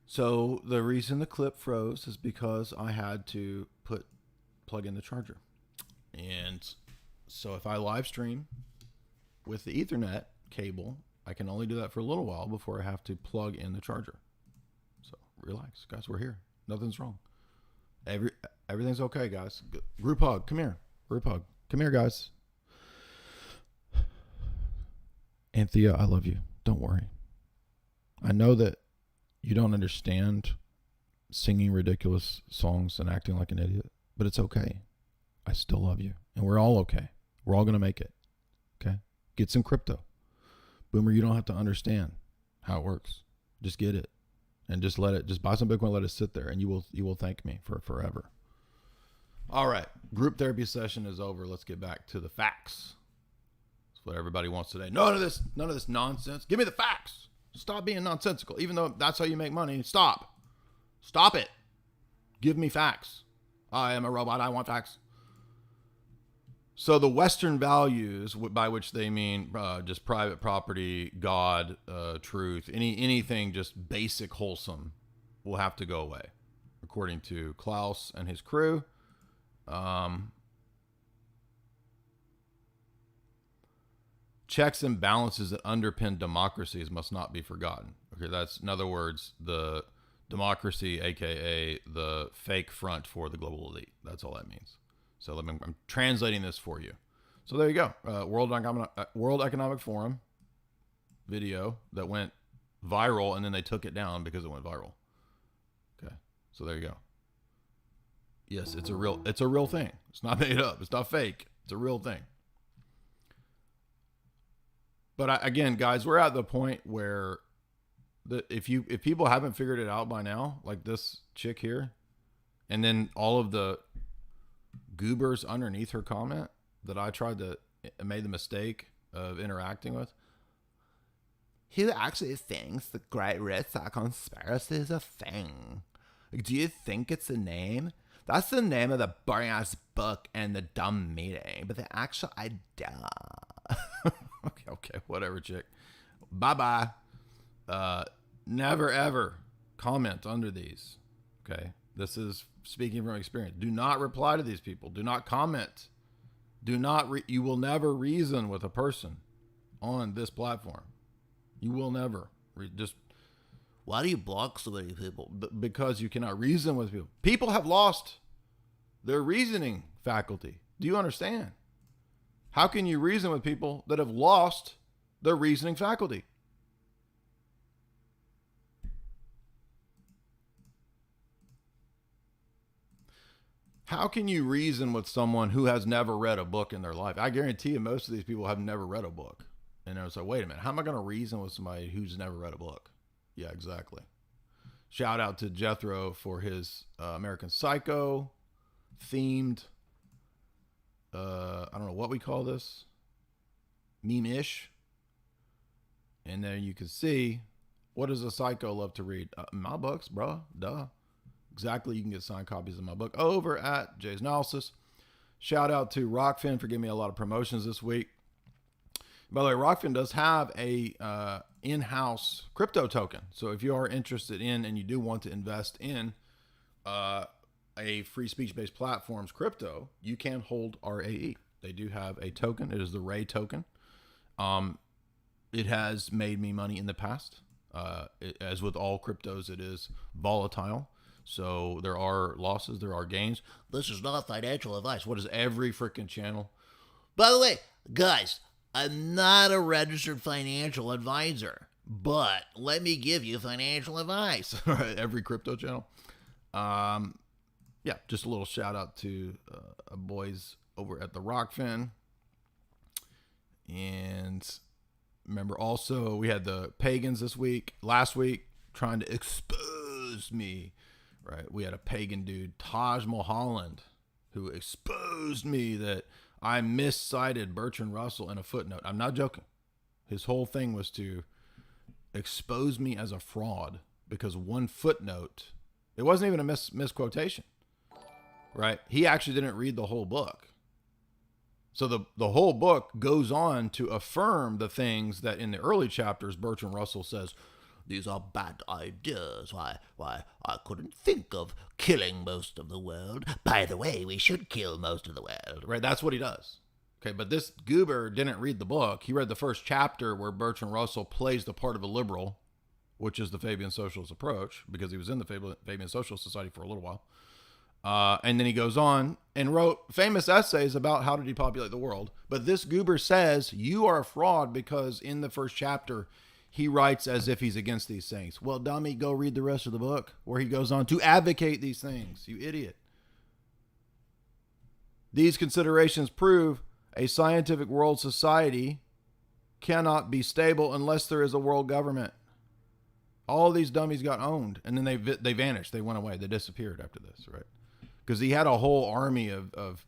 So the reason the clip froze is because I had to plug in the charger. And so if I live stream with the Ethernet cable, I can only do that for a little while before I have to plug in the charger. So relax, guys. We're here. Nothing's wrong. Everything's okay, guys. Group hug. Come here. Group hug. Come here, guys. Anthea, I love you. Don't worry. I know that you don't understand singing ridiculous songs and acting like an idiot, but it's okay. I still love you, and we're all okay. We're all going to make it. Okay? Get some crypto. Boomer, you don't have to understand how it works. Just get it and just buy some Bitcoin, let it sit there, and you will thank me for forever. All right. Group therapy session is over. Let's get back to the facts. That's what everybody wants today. None of this nonsense. Give me the facts. Stop being nonsensical. Even though that's how you make money, stop it. Give me facts. I am a robot. I want facts. So the Western values, by which they mean just private property, God, truth, anything just basic wholesome, will have to go away, according to Klaus and his crew. Checks and balances that underpin democracies must not be forgotten. Okay, that's, in other words, the democracy, aka the fake front for the global elite. That's all that means. So I'm translating this for you. So there you go. World Economic Forum video that went viral, and then they took it down because it went viral. Okay, so there you go. Yes, it's a real thing. It's not made up. It's not fake. It's a real thing. But again, guys, we're at the point where if people haven't figured it out by now, like this chick here, and then all of the goobers underneath her comment that I made the mistake of interacting with. Who actually thinks the Great Reset Conspiracy is a thing? Do you think it's a name? That's the name of the boring ass book and the dumb meeting, but the actual idea. Okay, whatever, chick. Bye-bye. Never ever comment under these. Okay, this is speaking from experience. Do not reply to these people. Do not comment. You will never reason with a person on this platform. You will never. Why do you block so many people? Because you cannot reason with people. People have lost their reasoning faculty. Do you understand? How can you reason with people that have lost their reasoning faculty? How can you reason with someone who has never read a book in their life? I guarantee you most of these people have never read a book. And I was like, wait a minute, how am I going to reason with somebody who's never read a book? Yeah, exactly. Shout out to Jethro for his American Psycho themed, I don't know what we call this, meme-ish And then you can see, what does a psycho love to read? My books, bro. Duh. Exactly. You can get signed copies of my book over at Jay's Analysis. Shout out to Rockfin for giving me a lot of promotions this week. By the way, Rockfin does have a in-house crypto token. So if you are interested in and you do want to invest in a free speech-based platform's crypto, you can hold RAE. They do have a token. It is the Ray token. It has made me money in the past. As with all cryptos, it is volatile. So there are losses, there are gains. This is not financial advice. What is every freaking channel? By the way, guys, I'm not a registered financial advisor, but let me give you financial advice. Every crypto channel. Yeah, just a little shout out to boys over at the Rockfin. And remember also, we had the pagans last week, trying to expose me. Right, we had a pagan dude, Taj Mulholland, who exposed me that I miscited Bertrand Russell in a footnote. I'm not joking. His whole thing was to expose me as a fraud because one footnote, it wasn't even a misquotation, right? He actually didn't read the whole book. So the whole book goes on to affirm the things that in the early chapters, Bertrand Russell says, these are bad ideas. Why, I couldn't think of killing most of the world. By the way, we should kill most of the world. Right, that's what he does. Okay, but this goober didn't read the book. He read the first chapter where Bertrand Russell plays the part of a liberal, which is the Fabian Socialist approach, because he was in the Fabian Socialist Society for a little while. And then he goes on and wrote famous essays about how to depopulate the world. But this goober says, you are a fraud because in the first chapter, he writes as if he's against these things. Well, dummy, go read the rest of the book where he goes on to advocate these things, you idiot. These considerations prove a scientific world society cannot be stable unless there is a world government. All these dummies got owned, and then they vanished. They went away. They disappeared after this, right? Because he had a whole army of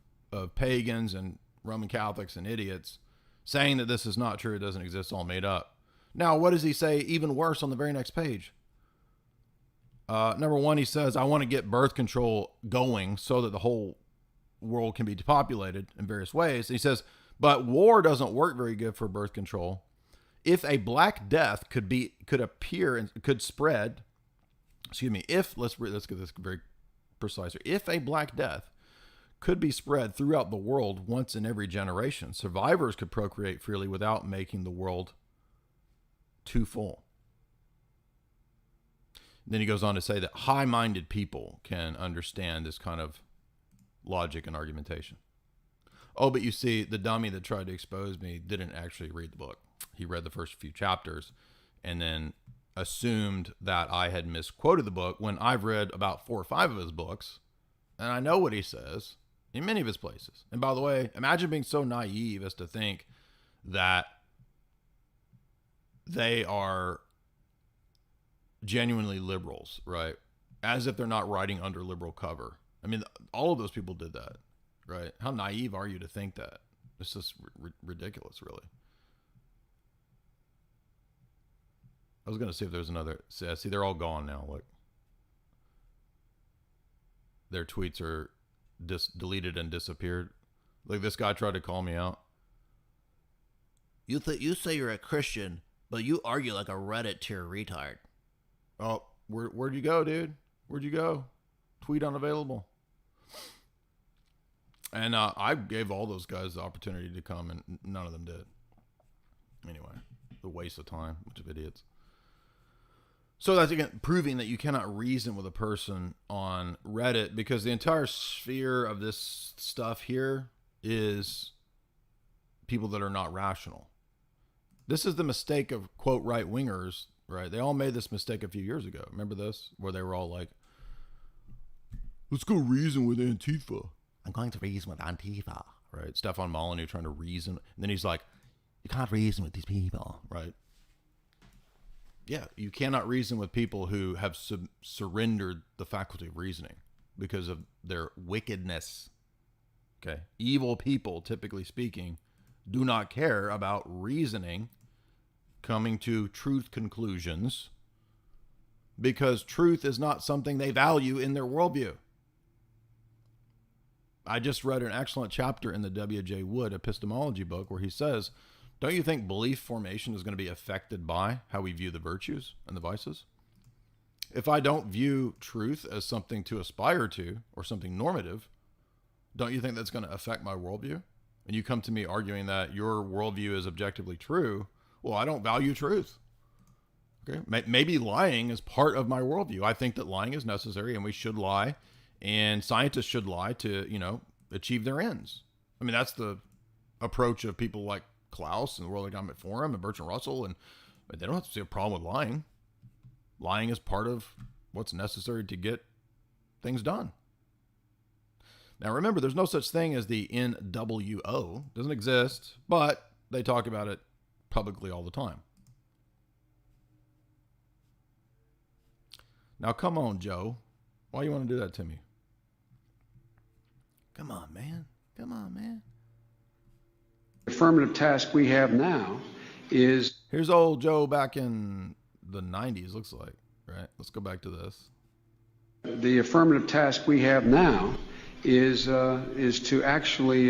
pagans and Roman Catholics and idiots saying that this is not true, it doesn't exist, all made up. Now, what does he say even worse on the very next page? Number one, he says, I want to get birth control going so that the whole world can be depopulated in various ways. And he says, but war doesn't work very good for birth control. If a black death could appear and could spread, let's get this very precise here. If a black death could be spread throughout the world once in every generation, survivors could procreate freely without making the world too full. Then he goes on to say that high-minded people can understand this kind of logic and argumentation. Oh, but you see, the dummy that tried to expose me didn't actually read the book. He read the first few chapters and then assumed that I had misquoted the book when I've read about 4 or 5 of his books, and I know what he says in many of his places. And by the way, imagine being so naive as to think that they are genuinely liberals, right? As if they're not writing under liberal cover. I mean, all of those people did that, right? How naive are you to think that? It's just ridiculous, really. I was going to see if there's another. See, they're all gone now. Look. Their tweets are deleted and disappeared. Like, this guy tried to call me out. You say you're a Christian, but you argue like a Reddit tier retard. Oh, where'd you go, dude? Where'd you go? Tweet unavailable. And I gave all those guys the opportunity to come, and none of them did. Anyway, the waste of time. Bunch of idiots. So that's, again, proving that you cannot reason with a person on Reddit, because the entire sphere of this stuff here is people that are not rational. This is the mistake of, quote, right-wingers, right? They all made this mistake a few years ago. Remember this? Where they were all like, let's go reason with Antifa. I'm going to reason with Antifa. Right? Stefan Molyneux trying to reason. And then he's like, you can't reason with these people. Right? Yeah, you cannot reason with people who have surrendered the faculty of reasoning because of their wickedness. Okay? Evil people, typically speaking, do not care about reasoning coming to truth conclusions because truth is not something they value in their worldview. I just read an excellent chapter in the W.J. Wood epistemology book where he says, don't you think belief formation is going to be affected by how we view the virtues and the vices? If I don't view truth as something to aspire to or something normative, don't you think that's going to affect my worldview? And you come to me arguing that your worldview is objectively true. Well, I don't value truth. Okay, maybe lying is part of my worldview. I think that lying is necessary and we should lie, and scientists should lie to, achieve their ends. I mean, that's the approach of people like Klaus and the World Economic Forum and Bertrand Russell, and they don't have to see a problem with lying. Lying is part of what's necessary to get things done. Now, remember, there's no such thing as the NWO. It doesn't exist, but they talk about it publicly all the time. Now, come on, Joe. Why you want to do that to me? Come on, man. Come on, man. The affirmative task we have now is... Here's old Joe back in the 90s, looks like, right? Let's go back to this. The affirmative task we have now is to actually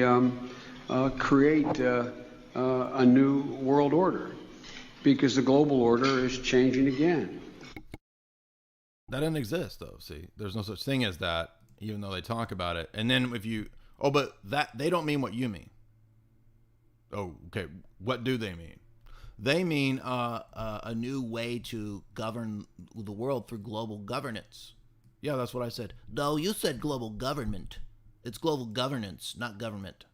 create a new world order, because the global order is changing again. That doesn't exist, though. See, there's no such thing as that, even though they talk about it. And then but that they don't mean what you mean. Oh, okay. What do they mean? They mean a new way to govern the world through global governance. Yeah, that's what I said. No, you said global government. It's global governance, not government.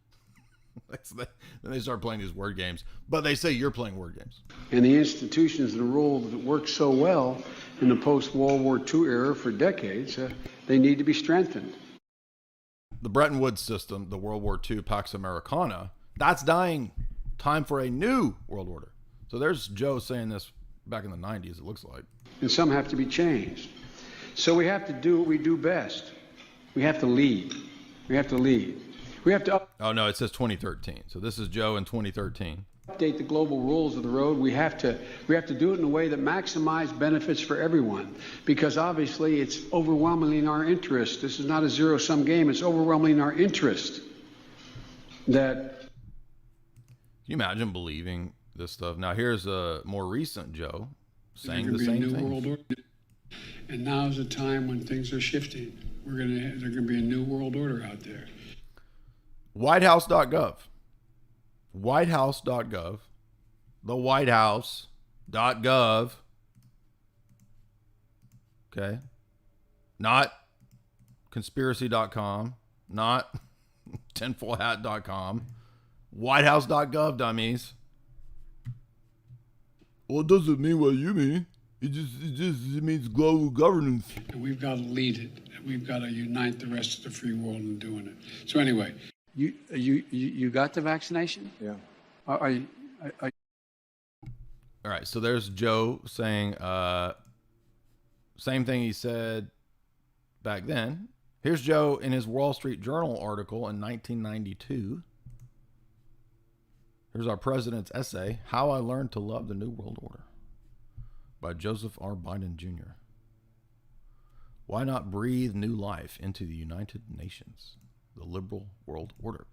Then they start playing these word games. But they say you're playing word games. And the institutions and the rule that worked so well in the post-World War II era for decades, they need to be strengthened. The Bretton Woods system, the World War II Pax Americana, that's dying. Time for a new world order. So there's Joe saying this back in the 90s, it looks like. And some have to be changed. So we have to do what we do best. We have to lead. We have to lead. We have to Oh, no, it says 2013. So this is Joe in 2013. Update the global rules of the road. We have to do it in a way that maximizes benefits for everyone, because obviously it's overwhelmingly in our interest. This is not a zero-sum game. It's overwhelmingly in our interest that... Can you imagine believing this stuff? Now, here's a more recent Joe saying the same thing. World order. And now is the time when things are shifting. There's going to be a new world order out there. Whitehouse.gov. Whitehouse.gov. The Whitehouse.gov. Okay. Not conspiracy.com. Not tinfoilhat.com. Whitehouse.gov, dummies. Well, it doesn't mean what you mean. It means global governance. And we've got to lead it. We've got to unite the rest of the free world in doing it. So anyway, you got the vaccination? Yeah. Are you... All right, so there's Joe saying same thing he said back then. Here's Joe in his Wall Street Journal article in 1992. Here's our president's essay, How I Learned to Love the New World Order, by Joseph R. Biden Jr. Why not breathe new life into the United Nations, the liberal world order?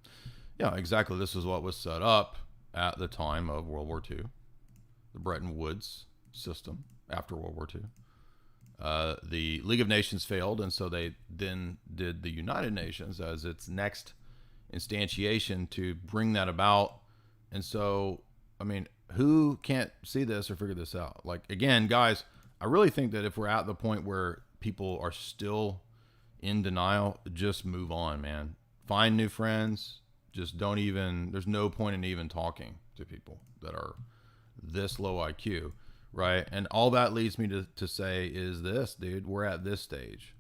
Yeah, exactly. This is what was set up at the time of World War II, the Bretton Woods system after World War II. The League of Nations failed, and so they then did the United Nations as its next instantiation to bring that about. And so, I mean, who can't see this or figure this out? Like, again, guys, I really think that if we're at the point where people are still in denial, just move on, man. Find new friends. Just don't even, there's no point in even talking to people that are this low IQ, right? And all that leads me to say is this, dude, we're at this stage.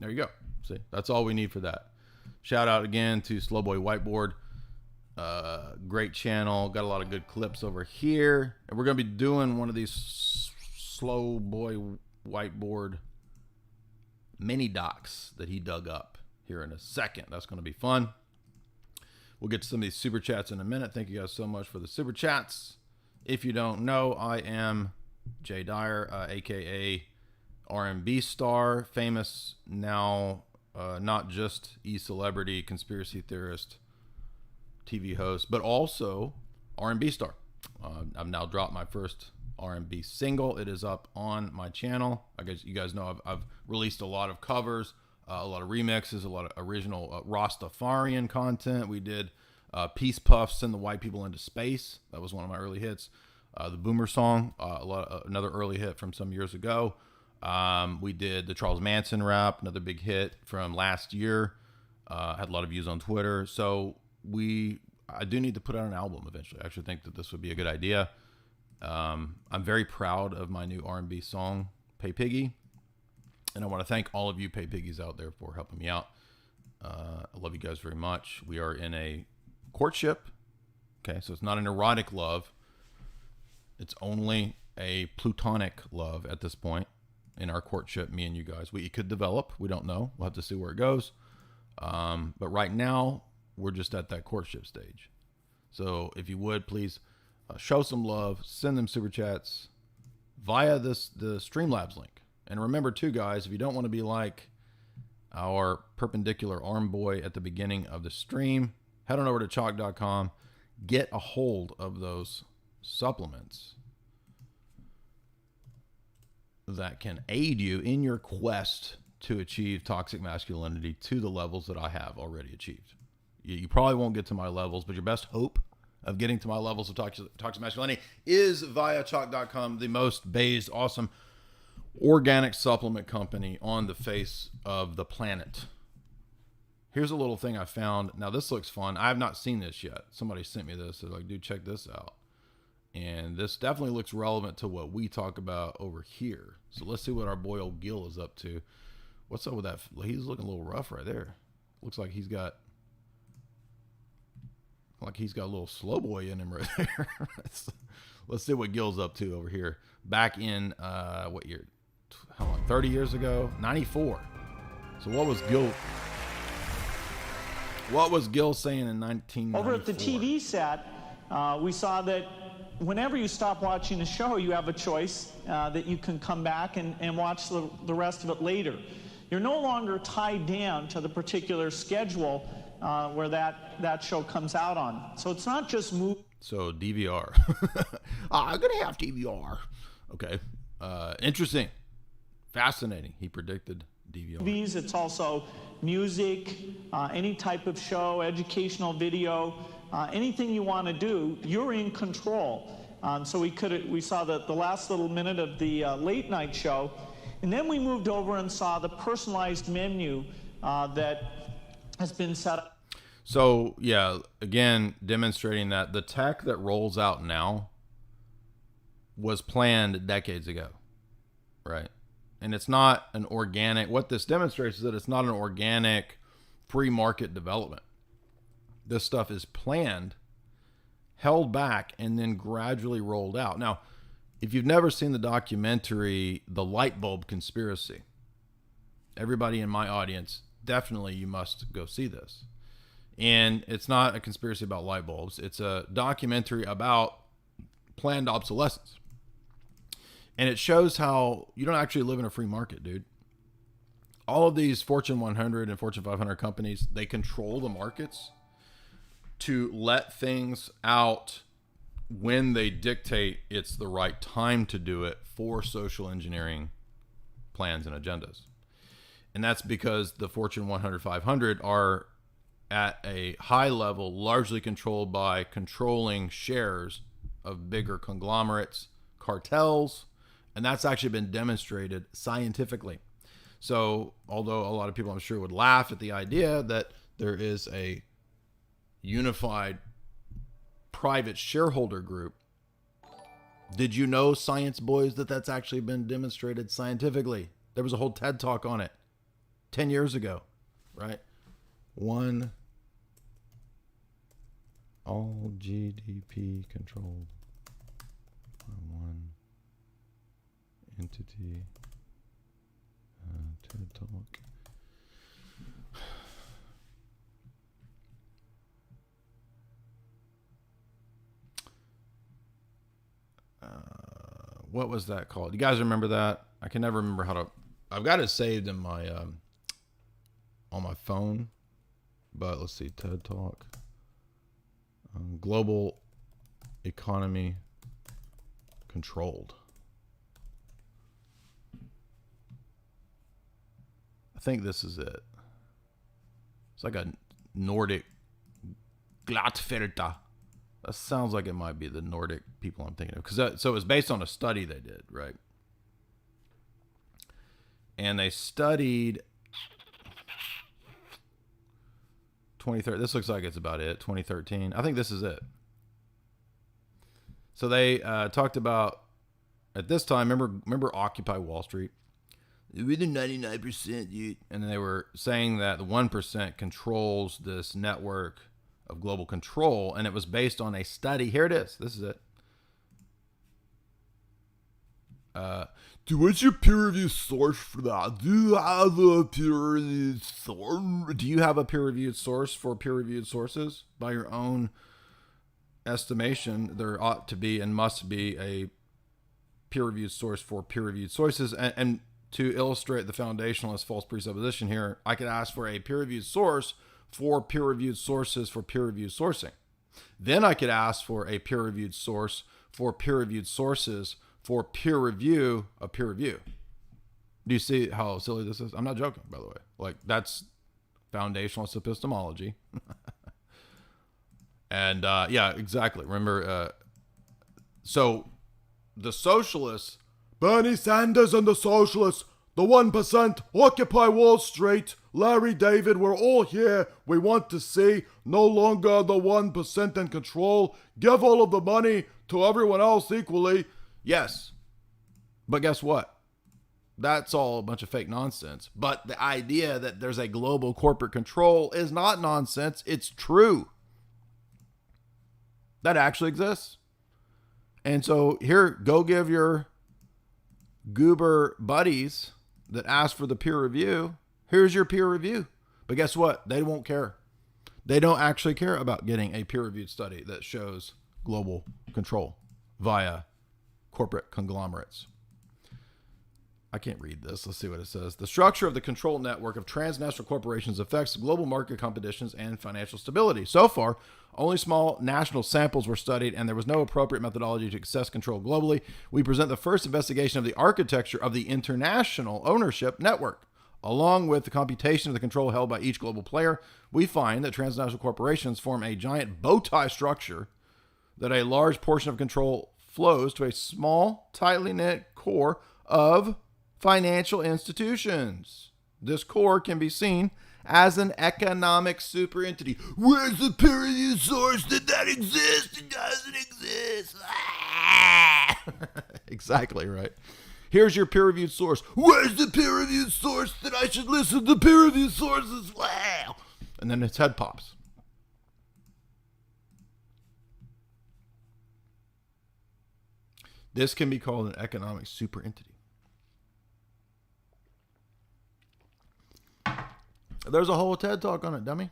There you go. See, that's all we need for that. Shout out again to Slowboy Whiteboard. Great channel. Got a lot of good clips over here. And we're going to be doing one of these slow boy whiteboard mini docs that he dug up here in a second. That's going to be fun. We'll get to some of these super chats in a minute. Thank you guys so much for the super chats. If you don't know, I am Jay Dyer, aka R&B star, famous now, not just e-celebrity, conspiracy theorist, TV host, but also R&B star. I've now dropped my first R&B single. It is up on my channel. I guess you guys know I've released a lot of covers, a lot of remixes, a lot of original Rastafarian content. We did Peace Puffs, Send the White People into Space. That was one of my early hits. The Boomer Song, another early hit from some years ago. We did the Charles Manson rap, another big hit from last year. Had a lot of views on Twitter. So I do need to put out an album eventually. I actually think that this would be a good idea. I'm very proud of my new R&B song, Pay Piggy. And I want to thank all of you Pay Piggies out there for helping me out. I love you guys very much. We are in a courtship. Okay, so it's not an erotic love. It's only a plutonic love at this point in our courtship, me and you guys. We could develop. We don't know. We'll have to see where it goes. But right now, we're just at that courtship stage. So if you would, please show some love. Send them super chats via the Streamlabs link. And remember too, guys, if you don't want to be like our perpendicular arm boy at the beginning of the stream, head on over to chalk.com. Get a hold of those supplements that can aid you in your quest to achieve toxic masculinity to the levels that I have already achieved. You probably won't get to my levels, but your best hope of getting to my levels of toxic masculinity is via chalk.com, the most based, awesome organic supplement company on the face of the planet. Here's a little thing I found. Now, this looks fun. I have not seen this yet. Somebody sent me this. They're like, dude, check this out. And this definitely looks relevant to what we talk about over here. So let's see what our boy old Gil is up to. What's up with that? He's looking a little rough right there. Looks like he's got a little slow boy in him right there. Let's see what Gil's up to over here. Back in, what year? How long? 30 years ago? 94. So what was Gil saying in 1994? Over at the TV set, we saw that whenever you stop watching a show, you have a choice that you can come back and watch the rest of it later. You're no longer tied down to the particular schedule where that show comes out on. So it's not just So DVR. I'm going to have DVR. Okay. Interesting. Fascinating. He predicted DVR. movies. It's also music, any type of show, educational video, anything you want to do, you're in control. So we saw the last little minute of the late night show, and then we moved over and saw the personalized menu that has been set up. So yeah, again, demonstrating that the tech that rolls out now was planned decades ago, right? And it's not an organic, what this demonstrates is that it's not an organic free market development. This stuff is planned, held back, and then gradually rolled out. Now, if you've never seen the documentary, The Light Bulb Conspiracy, everybody in my audience, definitely you must go see this. And it's not a conspiracy about light bulbs. It's a documentary about planned obsolescence. And it shows how you don't actually live in a free market, dude. All of these Fortune 100 and Fortune 500 companies, they control the markets to let things out when they dictate it's the right time to do it for social engineering plans and agendas. And that's because the Fortune 100, 500 are at a high level, largely controlled by controlling shares of bigger conglomerates, cartels, and that's actually been demonstrated scientifically. So although a lot of people, I'm sure, would laugh at the idea that there is a unified private shareholder group, did you know, science boys, that that's actually been demonstrated scientifically? There was a whole TED talk on it 10 years ago, right? All GDP controlled by one entity. TED Talk. What was that called? You guys remember that? I can never remember how to. I've got it saved in my on my phone, but let's see. TED Talk. Global economy controlled. I think this is it. It's like a Nordic glattfilter. That sounds like it might be the Nordic people I'm thinking of. So it was based on a study they did, right? And they studied 2013. This looks like it's about it. 2013. I think this is it. So they talked about, at this time, remember Occupy Wall Street? We're the 99%, dude. And they were saying that the 1% controls this network of global control, and it was based on a study. Here it is. This is it. What's your peer-reviewed source for that? Do you have a peer-reviewed source? Do you have a peer-reviewed source for peer-reviewed sources? By your own estimation, there ought to be and must be a peer-reviewed source for peer-reviewed sources. And to illustrate the foundationalist false presupposition here, I could ask for a peer-reviewed source for peer-reviewed sources for peer-reviewed sourcing. Then I could ask for a peer-reviewed source for peer-reviewed sources for peer review of peer review. Do you see how silly this is? I'm not joking, by the way. Like, that's foundationalist epistemology. And yeah, exactly. Remember, so the socialists, Bernie Sanders and the socialists, the 1%, Occupy Wall Street, Larry David, we're all here. We want to see no longer the 1% in control. Give all of the money to everyone else equally. Yes. But guess what? That's all a bunch of fake nonsense. But the idea that there's a global corporate control is not nonsense. It's true. That actually exists. And so here, go give your goober buddies that ask for the peer review. Here's your peer review. But guess what? They won't care. They don't actually care about getting a peer-reviewed study that shows global control via corporate conglomerates. I can't read this. Let's see what it says. The structure of the control network of transnational corporations affects global market competitions and financial stability. So far, only small national samples were studied, and there was no appropriate methodology to assess control globally. We present the first investigation of the architecture of the international ownership network. Along with the computation of the control held by each global player, we find that transnational corporations form a giant bow tie structure, that a large portion of control flows to a small, tightly knit core of financial institutions. This core can be seen as an economic super entity. Where's the peer-reviewed source? Did that exist? It doesn't exist. Exactly right. Here's your peer-reviewed source. Where's the peer-reviewed source that I should listen to peer-reviewed sources? Wow. And then its head pops. This can be called an economic super entity. There's a whole TED Talk on it, dummy.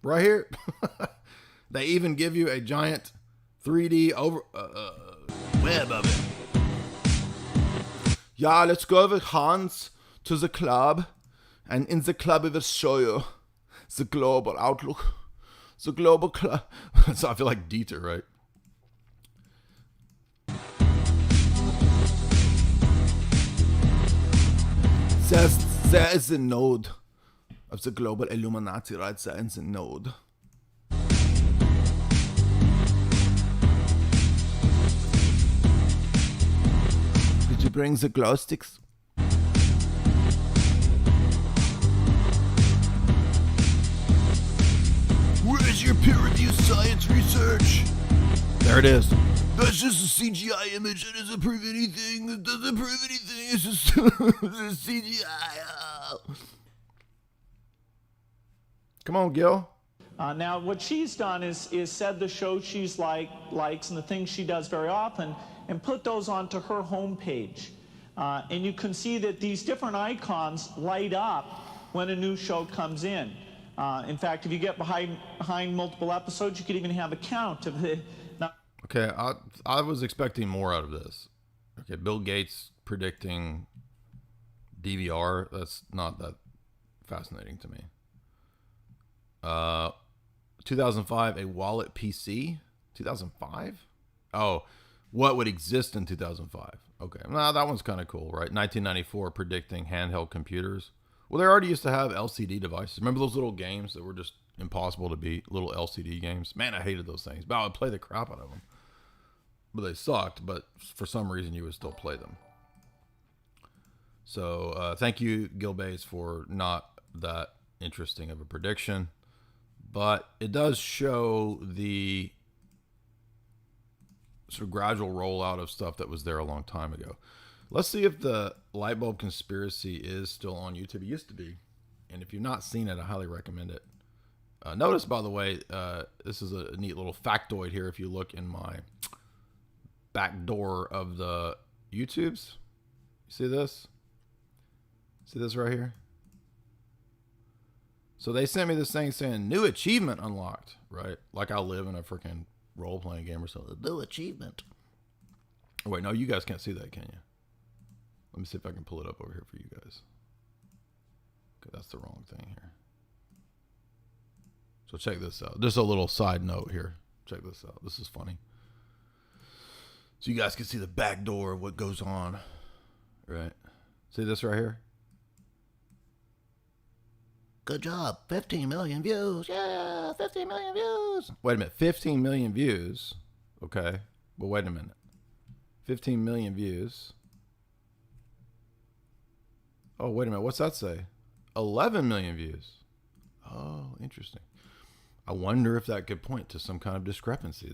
Right here. They even give you a giant 3D web of it. Yeah, let's go with Hans to the club. And in the club we will show you the global outlook. The global club. So I feel like Dieter, right? There is a node of the global Illuminati right there in the node. Did you bring the glow sticks? Where's your peer-reviewed science research? There it is. That's just a CGI image. It doesn't prove anything. It doesn't prove anything. It's just it's CGI. Come on, Gil. Now, what she's done is said the show she's likes and the things she does very often, and put those onto her homepage. And you can see that these different icons light up when a new show comes in. In fact, if you get behind multiple episodes, you could even have a count of the. Okay, I was expecting more out of this. Okay, Bill Gates predicting DVR. That's not that fascinating to me. 2005, a wallet PC. 2005? Oh, what would exist in 2005? Okay, well, that one's kind of cool, right? 1994, predicting handheld computers. Well, they already used to have LCD devices. Remember those little games that were just impossible to beat? Little LCD games. Man, I hated those things. But I would play the crap out of them. But they sucked, but for some reason you would still play them. So thank you, Gil Bates, for not that interesting of a prediction. But it does show the sort of gradual rollout of stuff that was there a long time ago. Let's see if the light bulb conspiracy is still on YouTube. It used to be. And if you've not seen it, I highly recommend it. Notice, by the way, this is a neat little factoid here. If you look in my back door of the YouTubes, you see this? See this right here? So they sent me this thing saying new achievement unlocked, right? Like I live in a freaking role-playing game or something. New achievement. Oh, wait, no, you guys can't see that, can you? Let me see if I can pull it up over here for you guys. Okay, that's the wrong thing here. So check this out. Just a little side note here. Check this out. This is funny. So you guys can see the back door of what goes on, right? See this right here? Good job. 15 million views. Yeah, 15 million views. Wait a minute. 15 million views. Okay. But wait a minute. 15 million views. Oh, wait a minute. What's that say? 11 million views. Oh, interesting. I wonder if that could point to some kind of discrepancy.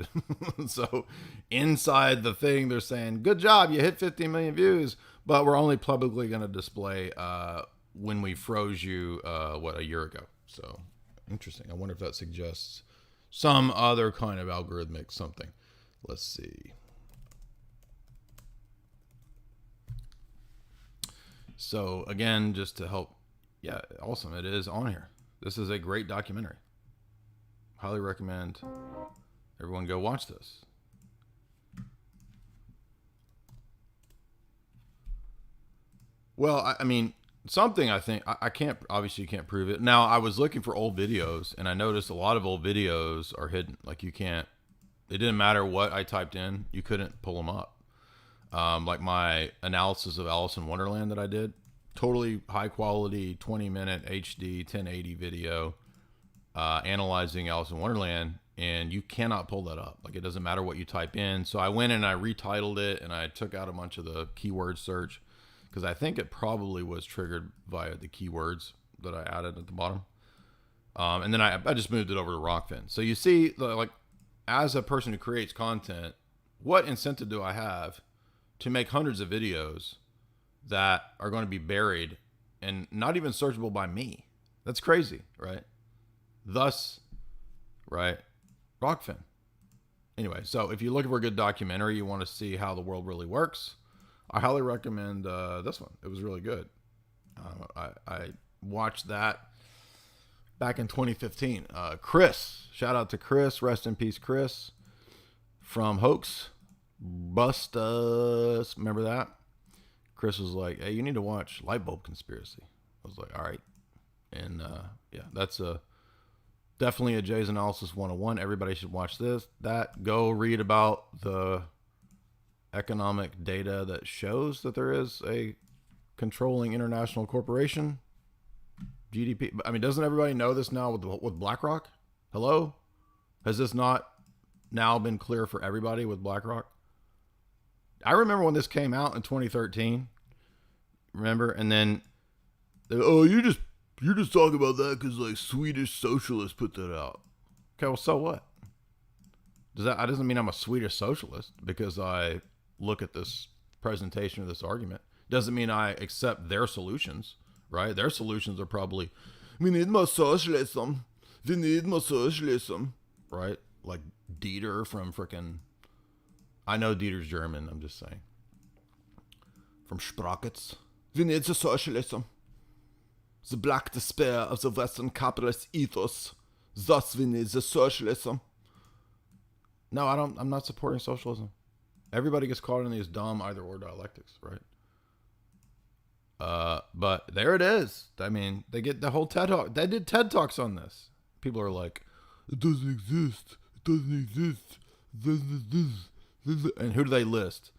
So inside the thing, they're saying, good job, you hit 15 million views, but we're only publicly going to display when we froze you, a year ago. So interesting. I wonder if that suggests some other kind of algorithmic something. Let's see. So again, just to help. Yeah, awesome. It is on here. This is a great documentary. Highly recommend everyone go watch this. Well, I mean, something I think, I can't, obviously you can't prove it. Now, I was looking for old videos, and I noticed a lot of old videos are hidden. Like you can't, it didn't matter what I typed in, you couldn't pull them up. Like my analysis of Alice in Wonderland that I did, totally high quality, 20-minute HD 1080 video. Analyzing Alice in Wonderland, and you cannot pull that up. Like it doesn't matter what you type in. So I went and I retitled it, and I took out a bunch of the keyword search because I think it probably was triggered via the keywords that I added at the bottom. And then I just moved it over to Rockfin. So you see, like, as a person who creates content, what incentive do I have to make hundreds of videos that are going to be buried and not even searchable by me? That's crazy, right? Thus, right, Rockfin. Anyway, so if you're looking for a good documentary, you want to see how the world really works, I highly recommend this one. It was really good. I watched that back in 2015. Chris, shout out to Chris. Rest in peace, Chris, from Hoax Bust Us. Remember that? Chris was like, hey, you need to watch Light Bulb Conspiracy. I was like, all right. And yeah, that's definitely a Jay's Analysis 101. Everybody should watch this. Go read about the economic data that shows that there is a controlling international corporation. GDP. I mean, doesn't everybody know this now with BlackRock? Hello? Has this not now been clear for everybody with BlackRock? I remember when this came out in 2013. Remember? And then, oh, you're just talking about that because like Swedish socialists put that out. Okay, well, so what? That doesn't mean I'm a Swedish socialist because I look at this presentation of this argument. Doesn't mean I accept their solutions, right? Their solutions are probably, we need more socialism. We need more socialism. Right? Like Dieter from frickin'... I know Dieter's German, I'm just saying. From Sprockets. We need the socialism. The black despair of the Western capitalist ethos. Thus we need the socialism. No, I'm not supporting socialism. Everybody gets caught in these dumb either or dialectics, right? But there it is. I mean, they get the whole TED Talk. They did TED Talks on this. People are like, it doesn't exist. It doesn't exist. And who do they list?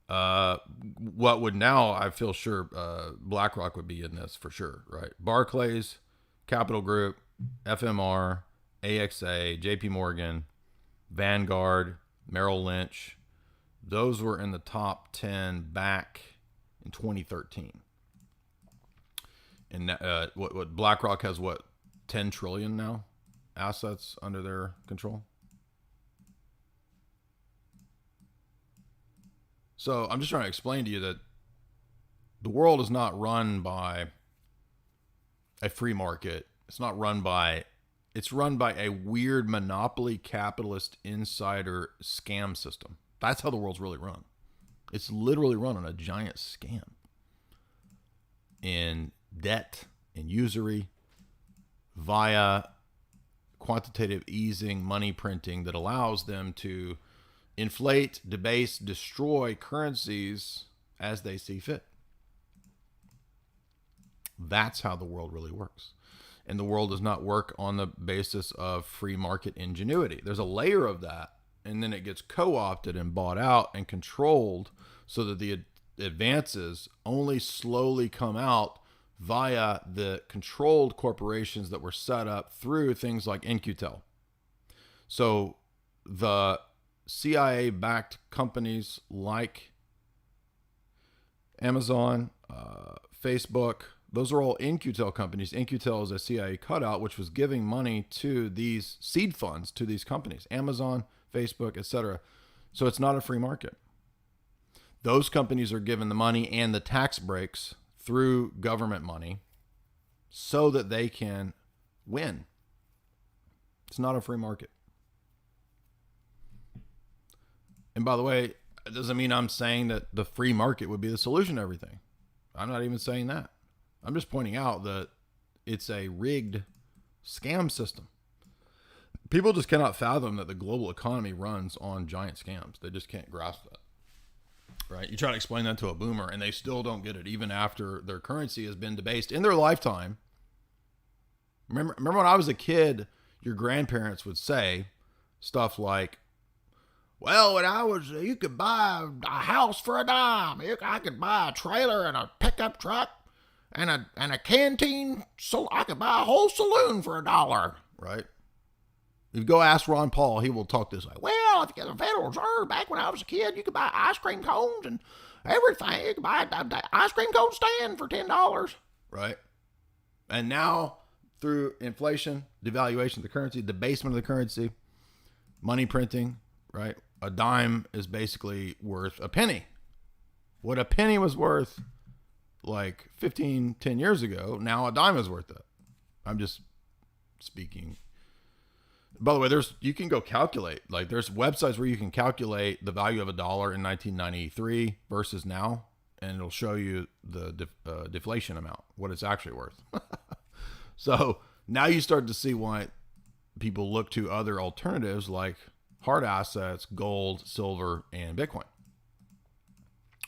What would now, I feel sure, BlackRock would be in this for sure, right? Barclays, Capital Group, FMR, AXA, JP Morgan, Vanguard, Merrill Lynch. Those were in the top 10 back in 2013. And what BlackRock has, 10 trillion now assets under their control? So I'm just trying to explain to you that the world is not run by a free market. It's run by a weird monopoly capitalist insider scam system. That's how the world's really run. It's literally run on a giant scam in debt and usury via quantitative easing, money printing that allows them to inflate, debase, destroy currencies as they see fit. That's how the world really works. And the world does not work on the basis of free market ingenuity. There's a layer of that, and then it gets co-opted and bought out and controlled so that the advances only slowly come out via the controlled corporations that were set up through things like In-Q-Tel. So the CIA-backed companies like Amazon, Facebook, those are all In-Q-Tel companies. In-Q-Tel is a CIA cutout, which was giving money to these seed funds, to these companies, Amazon, Facebook, etc. So it's not a free market. Those companies are given the money and the tax breaks through government money so that they can win. It's not a free market. And by the way, it doesn't mean I'm saying that the free market would be the solution to everything. I'm not even saying that. I'm just pointing out that it's a rigged scam system. People just cannot fathom that the global economy runs on giant scams. They just can't grasp that. Right? You try to explain that to a boomer and they still don't get it, even after their currency has been debased in their lifetime. Remember when I was a kid, your grandparents would say stuff like, well, when I was, you could buy a house for a dime. I could buy a trailer and a pickup truck and a canteen. So I could buy a whole saloon for $1. Right? If you go ask Ron Paul, he will talk this way. Well, if you get the Federal Reserve, back when I was a kid, you could buy ice cream cones and everything. You could buy an ice cream cone stand for $10. Right? And now, through inflation, devaluation of the currency, debasement of the currency, money printing, right? A dime is basically worth a penny. What a penny was worth like 10 years ago, now a dime is worth that. I'm just speaking. By the way, you can go calculate. Like there's websites where you can calculate the value of $1 in 1993 versus now, and it'll show you the deflation amount, what it's actually worth. So now you start to see why people look to other alternatives like hard assets, gold, silver, and Bitcoin,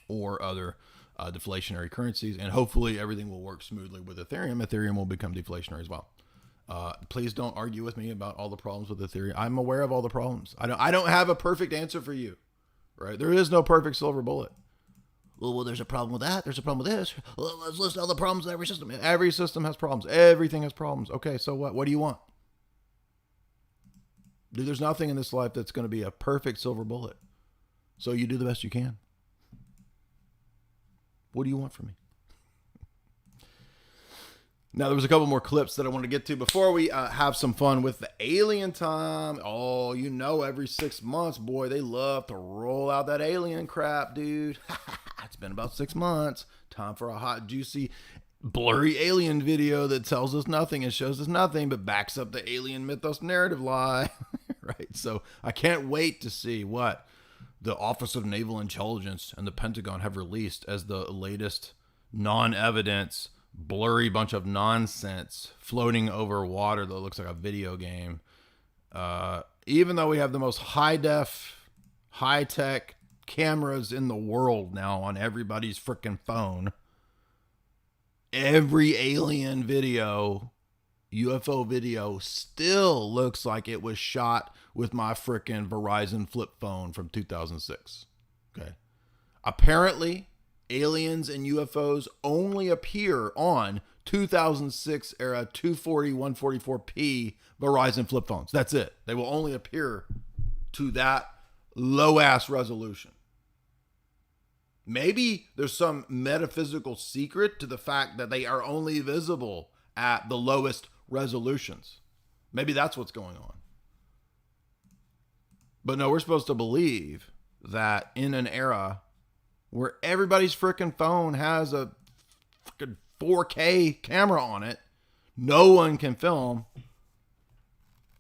or other deflationary currencies. And hopefully everything will work smoothly with Ethereum. Ethereum will become deflationary as well. Please don't argue with me about all the problems with Ethereum. I'm aware of all the problems. I don't have a perfect answer for you, right? There is no perfect silver bullet. Well, there's a problem with that. There's a problem with this. Well, let's list all the problems with every system. Every system has problems. Everything has problems. Okay, so what? What do you want? Dude, there's nothing in this life that's going to be a perfect silver bullet. So you do the best you can. What do you want from me? Now, there was a couple more clips that I want to get to before we have some fun with the alien time. Oh, you know, every 6 months, boy, they love to roll out that alien crap, dude. It's been about 6 months. Time for a hot, juicy. blurry alien video that tells us nothing and shows us nothing, but backs up the alien mythos narrative lie. Right? So I can't wait to see what the Office of Naval Intelligence and the Pentagon have released as the latest non-evidence, blurry bunch of nonsense floating over water that looks like a video game. Even though we have the most high-def, high-tech cameras in the world now on everybody's freaking phone, every alien video, UFO video, still looks like it was shot with my freaking Verizon flip phone from 2006. Okay. Apparently, aliens and UFOs only appear on 2006 era 240, 144p Verizon flip phones. That's it. They will only appear to that low ass resolution. Maybe there's some metaphysical secret to the fact that they are only visible at the lowest resolutions. Maybe that's what's going on. But no, we're supposed to believe that in an era where everybody's freaking phone has a freaking 4K camera on it, no one can film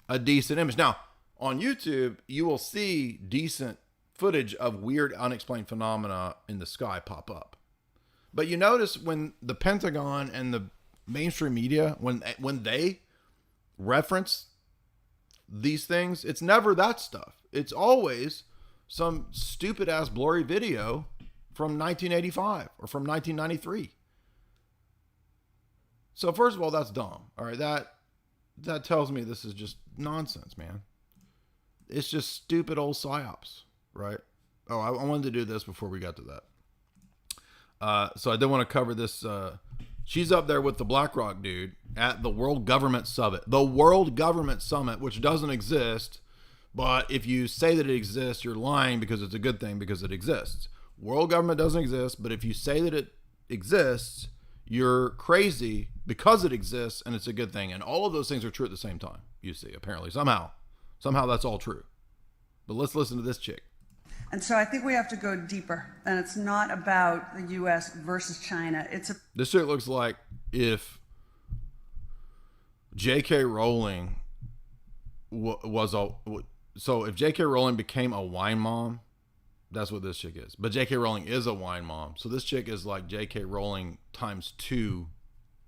a decent image. Now, on YouTube, you will see decent footage of weird unexplained phenomena in the sky pop up. But you notice when the Pentagon and the mainstream media, when they reference these things, it's never that stuff. It's always some stupid ass blurry video from 1985 or from 1993. So first of all, that's dumb. All right, that tells me this is just nonsense, man. It's just stupid old psyops, right? Oh, I wanted to do this before we got to that. So I did want to cover this. She's up there with the BlackRock dude at the World Government Summit. The World Government Summit, which doesn't exist, but if you say that it exists, you're lying because it's a good thing because it exists. World government doesn't exist, but if you say that it exists, you're crazy because it exists and it's a good thing. And all of those things are true at the same time, you see, apparently. Somehow that's all true. But let's listen to this chick. And so I think we have to go deeper. And it's not about the U.S. versus China. This chick looks like if J.K. Rowling so if J.K. Rowling became a wine mom, that's what this chick is. But J.K. Rowling is a wine mom. So this chick is like J.K. Rowling times 2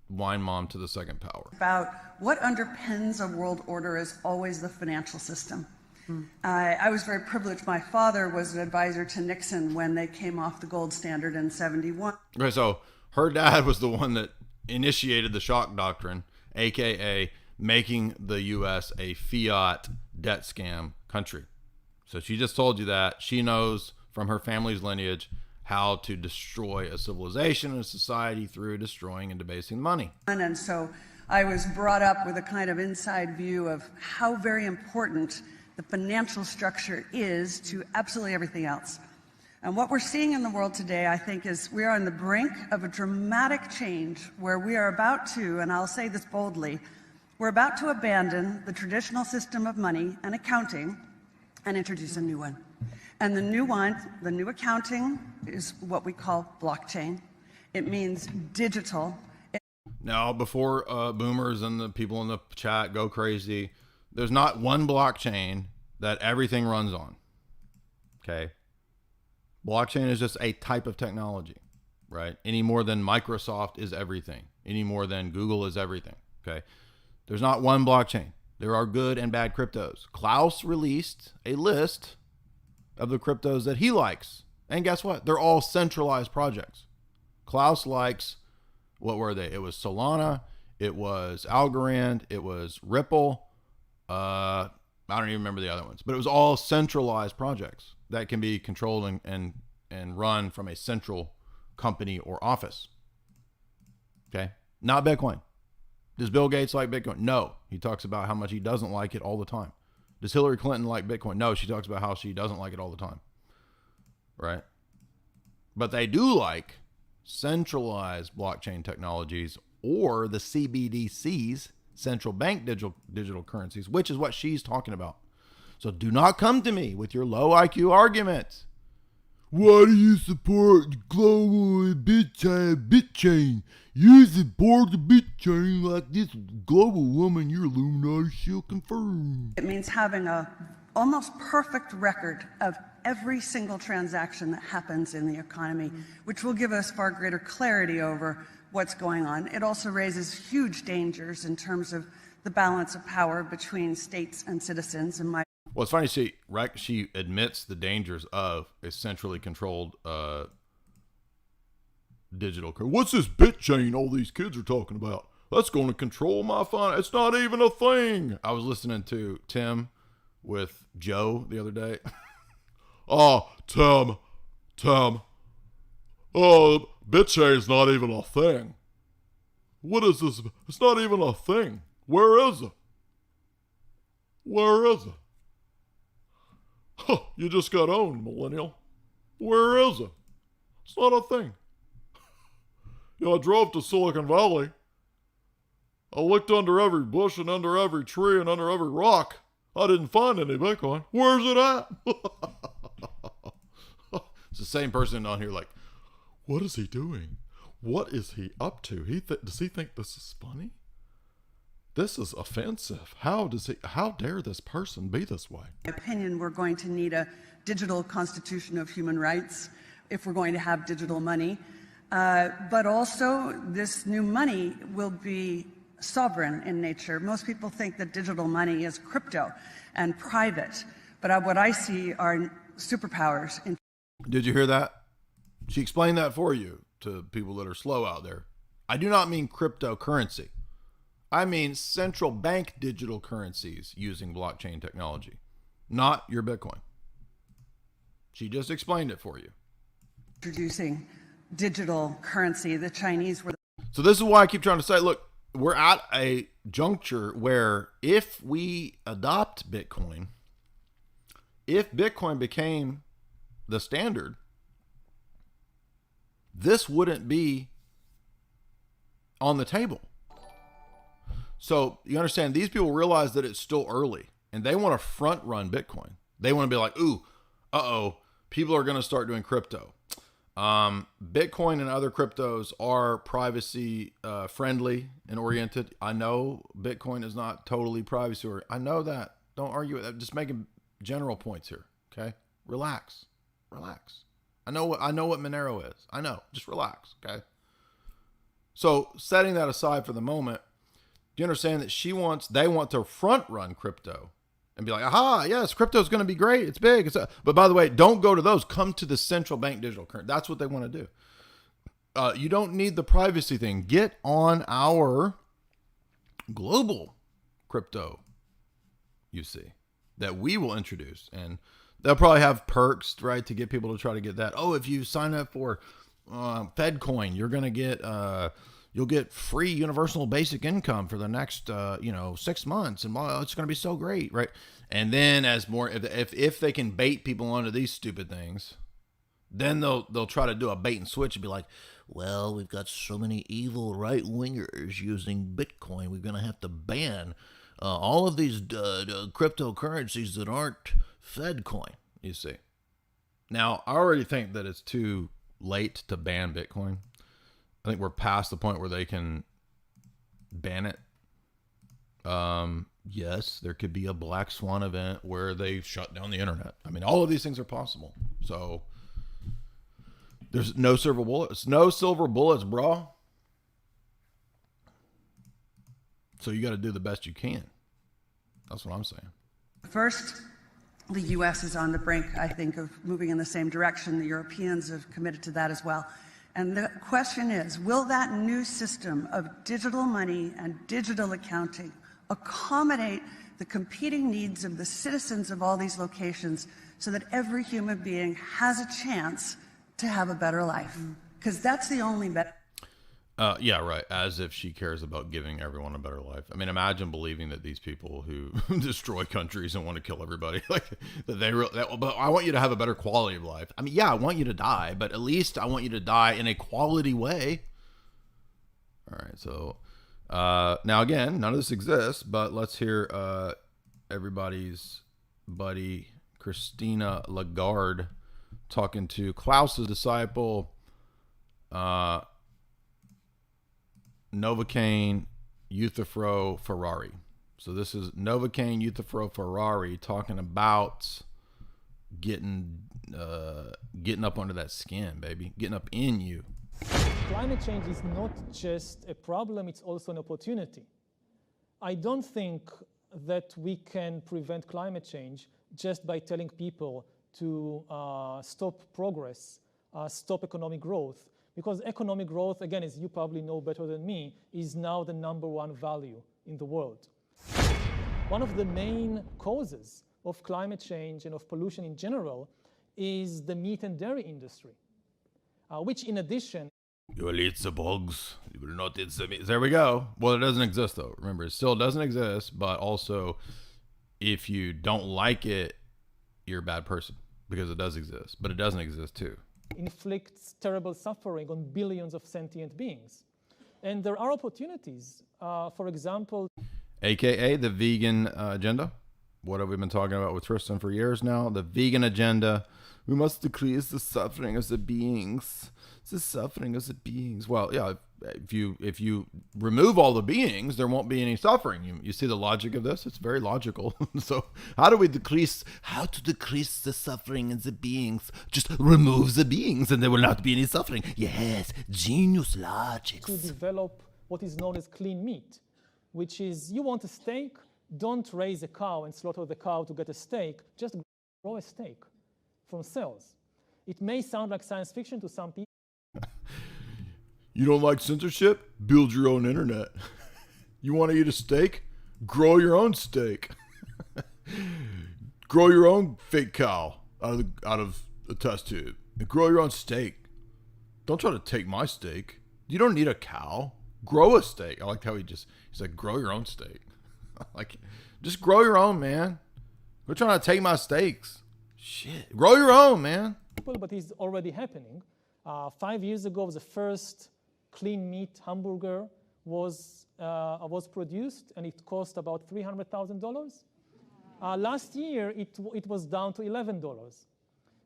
wine mom to the second power. About what underpins a world order is always the financial system. I was very privileged. My father was an advisor to Nixon when they came off the gold standard in 71. Okay, so her dad was the one that initiated the shock doctrine, aka making the U.S. a fiat debt scam country. So she just told you that. She knows from her family's lineage how to destroy a civilization and a society through destroying and debasing money. And so I was brought up with a kind of inside view of how very important the financial structure is to absolutely everything else. And what we're seeing in the world today, I think, is we are on the brink of a dramatic change where we are about to, and I'll say this boldly, we're about to abandon the traditional system of money and accounting and introduce a new one. And the new accounting is what we call blockchain. It means digital. Now, before boomers and the people in the chat go crazy, there's not one blockchain that everything runs on. Okay. Blockchain is just a type of technology, right? Any more than Microsoft is everything. Any more than Google is everything. Okay. There's not one blockchain. There are good and bad cryptos. Klaus released a list of the cryptos that he likes. And guess what? They're all centralized projects. Klaus likes, what were they? It was Solana. It was Algorand. It was Ripple. I don't even remember the other ones, but it was all centralized projects that can be controlled and run from a central company or office. Okay. Not Bitcoin. Does Bill Gates like Bitcoin? No. He talks about how much he doesn't like it all the time. Does Hillary Clinton like Bitcoin? No. She talks about how she doesn't like it all the time. Right. But they do like centralized blockchain technologies or the CBDCs, central bank digital currencies, which is what she's talking about. So do not come to me with your low IQ arguments. Why do you support the global bitchain? You support the bitchain like this global woman, your Illuminati she'll confirm. It means having a almost perfect record of every single transaction that happens in the economy, which will give us far greater clarity over what's going on. It also raises huge dangers in terms of the balance of power between states and citizens. And well, it's funny, she admits the dangers of a centrally controlled digital currency. What's this bitchain all these kids are talking about? That's going to control my finance. It's not even a thing. I was listening to Tim with Joe the other day. Oh, Tim. Oh, bitchain's not even a thing. What is this? It's not even a thing. Where is it? Where is it? Huh, you just got owned, millennial. Where is it? It's not a thing. You know, I drove to Silicon Valley. I looked under every bush and under every tree and under every rock. I didn't find any Bitcoin. Where's it at? It's the same person on here like, what is he doing? What is he up to? Does he think this is funny? This is offensive. How dare this person be this way? in my opinion, we're going to need a digital constitution of human rights if we're going to have digital money. But also, this new money will be sovereign in nature. Most people think that digital money is crypto and private, but what I see are superpowers. Did you hear that? She explained that for you to people that are slow out there. I do not mean cryptocurrency. I mean central bank digital currencies using blockchain technology, not your Bitcoin. She just explained it for you. Introducing digital currency, the Chinese were. So this is why I keep trying to say, look, we're at a juncture where if we adopt Bitcoin, if Bitcoin became the standard, this wouldn't be on the table. So you understand, these people realize that it's still early and they want to front run Bitcoin. They want to be like, ooh, people are going to start doing crypto. Bitcoin and other cryptos are privacy friendly and oriented. I know Bitcoin is not totally privacy oriented. I know that. Don't argue with that. Just making general points here. Okay. Relax. I know what Monero is. I know. Just relax. Okay. So setting that aside for the moment, do you understand that they want to front run crypto and be like, aha, yes, crypto is going to be great. It's big. But by the way, don't go to those. Come to the central bank digital currency. That's what they want to do. You don't need the privacy thing. Get on our global crypto, you see, that we will introduce. And they'll probably have perks, right, to get people to try to get that. Oh, if you sign up for FedCoin, you're going to get... you'll get free universal basic income for the next, 6 months, and it's going to be so great, right? And then as more, if they can bait people onto these stupid things, then they'll try to do a bait and switch and be like, well, we've got so many evil right wingers using Bitcoin, we're going to have to ban all of these cryptocurrencies that aren't FedCoin. You see. Now, I already think that it's too late to ban Bitcoin. I think we're past the point where they can ban it. Yes, there could be a black swan event where they shut down the internet. I mean, all of these things are possible. So there's no silver bullets. No silver bullets, bro. So you got to do the best you can. That's what I'm saying. First, the U.S. is on the brink, I think, of moving in the same direction. The Europeans have committed to that as well. And the question is, will that new system of digital money and digital accounting accommodate the competing needs of the citizens of all these locations so that every human being has a chance to have a better life? Because that's the only better. Yeah, right. As if she cares about giving everyone a better life. I mean, imagine believing that these people who destroy countries and want to kill everybody, like but I want you to have a better quality of life. I mean, yeah, I want you to die, but at least I want you to die in a quality way. All right. So now again, none of this exists, but let's hear everybody's buddy Christina Lagarde talking to Klaus's disciple, Novocaine Euthyphro Ferrari. So this is Novocaine Euthyphro Ferrari talking about getting up under that skin, baby, getting up in you. Climate change is not just a problem, it's also an opportunity. I don't think that we can prevent climate change just by telling people to stop progress, stop economic growth, because economic growth, again, as you probably know better than me, is now the #1 value in the world. One of the main causes of climate change and of pollution in general is the meat and dairy industry, which in addition... You will eat the bugs, you will not eat the meat. There we go. Well, it doesn't exist though. Remember, it still doesn't exist, but also if you don't like it, you're a bad person because it does exist, but it doesn't exist too. Inflicts terrible suffering on billions of sentient beings. And there are opportunities, for example... AKA the vegan agenda. What have we been talking about with Tristan for years now? The vegan agenda. We must decrease the suffering of the beings. The suffering of the beings. Well, yeah, if you remove all the beings, there won't be any suffering. You see the logic of this? It's very logical. So how to decrease the suffering of the beings? Just remove the beings and there will not be any suffering. Yes, genius logic. To develop what is known as clean meat, which is you want a steak, don't raise a cow and slaughter the cow to get a steak, just grow a steak from cells. It may sound like science fiction to some people. You don't like censorship? Build your own internet. You want to eat a steak? Grow your own steak. Grow your own fake cow out of a test tube. And grow your own steak. Don't try to take my steak. You don't need a cow. Grow a steak. I like how he's like, grow your own steak. Like, just grow your own, man. Quit trying to take my steaks. Shit. Grow your own, man. But it's already happening. 5 years ago, the first clean meat hamburger was produced, and it cost about $300,000. Last year, it was down to $11.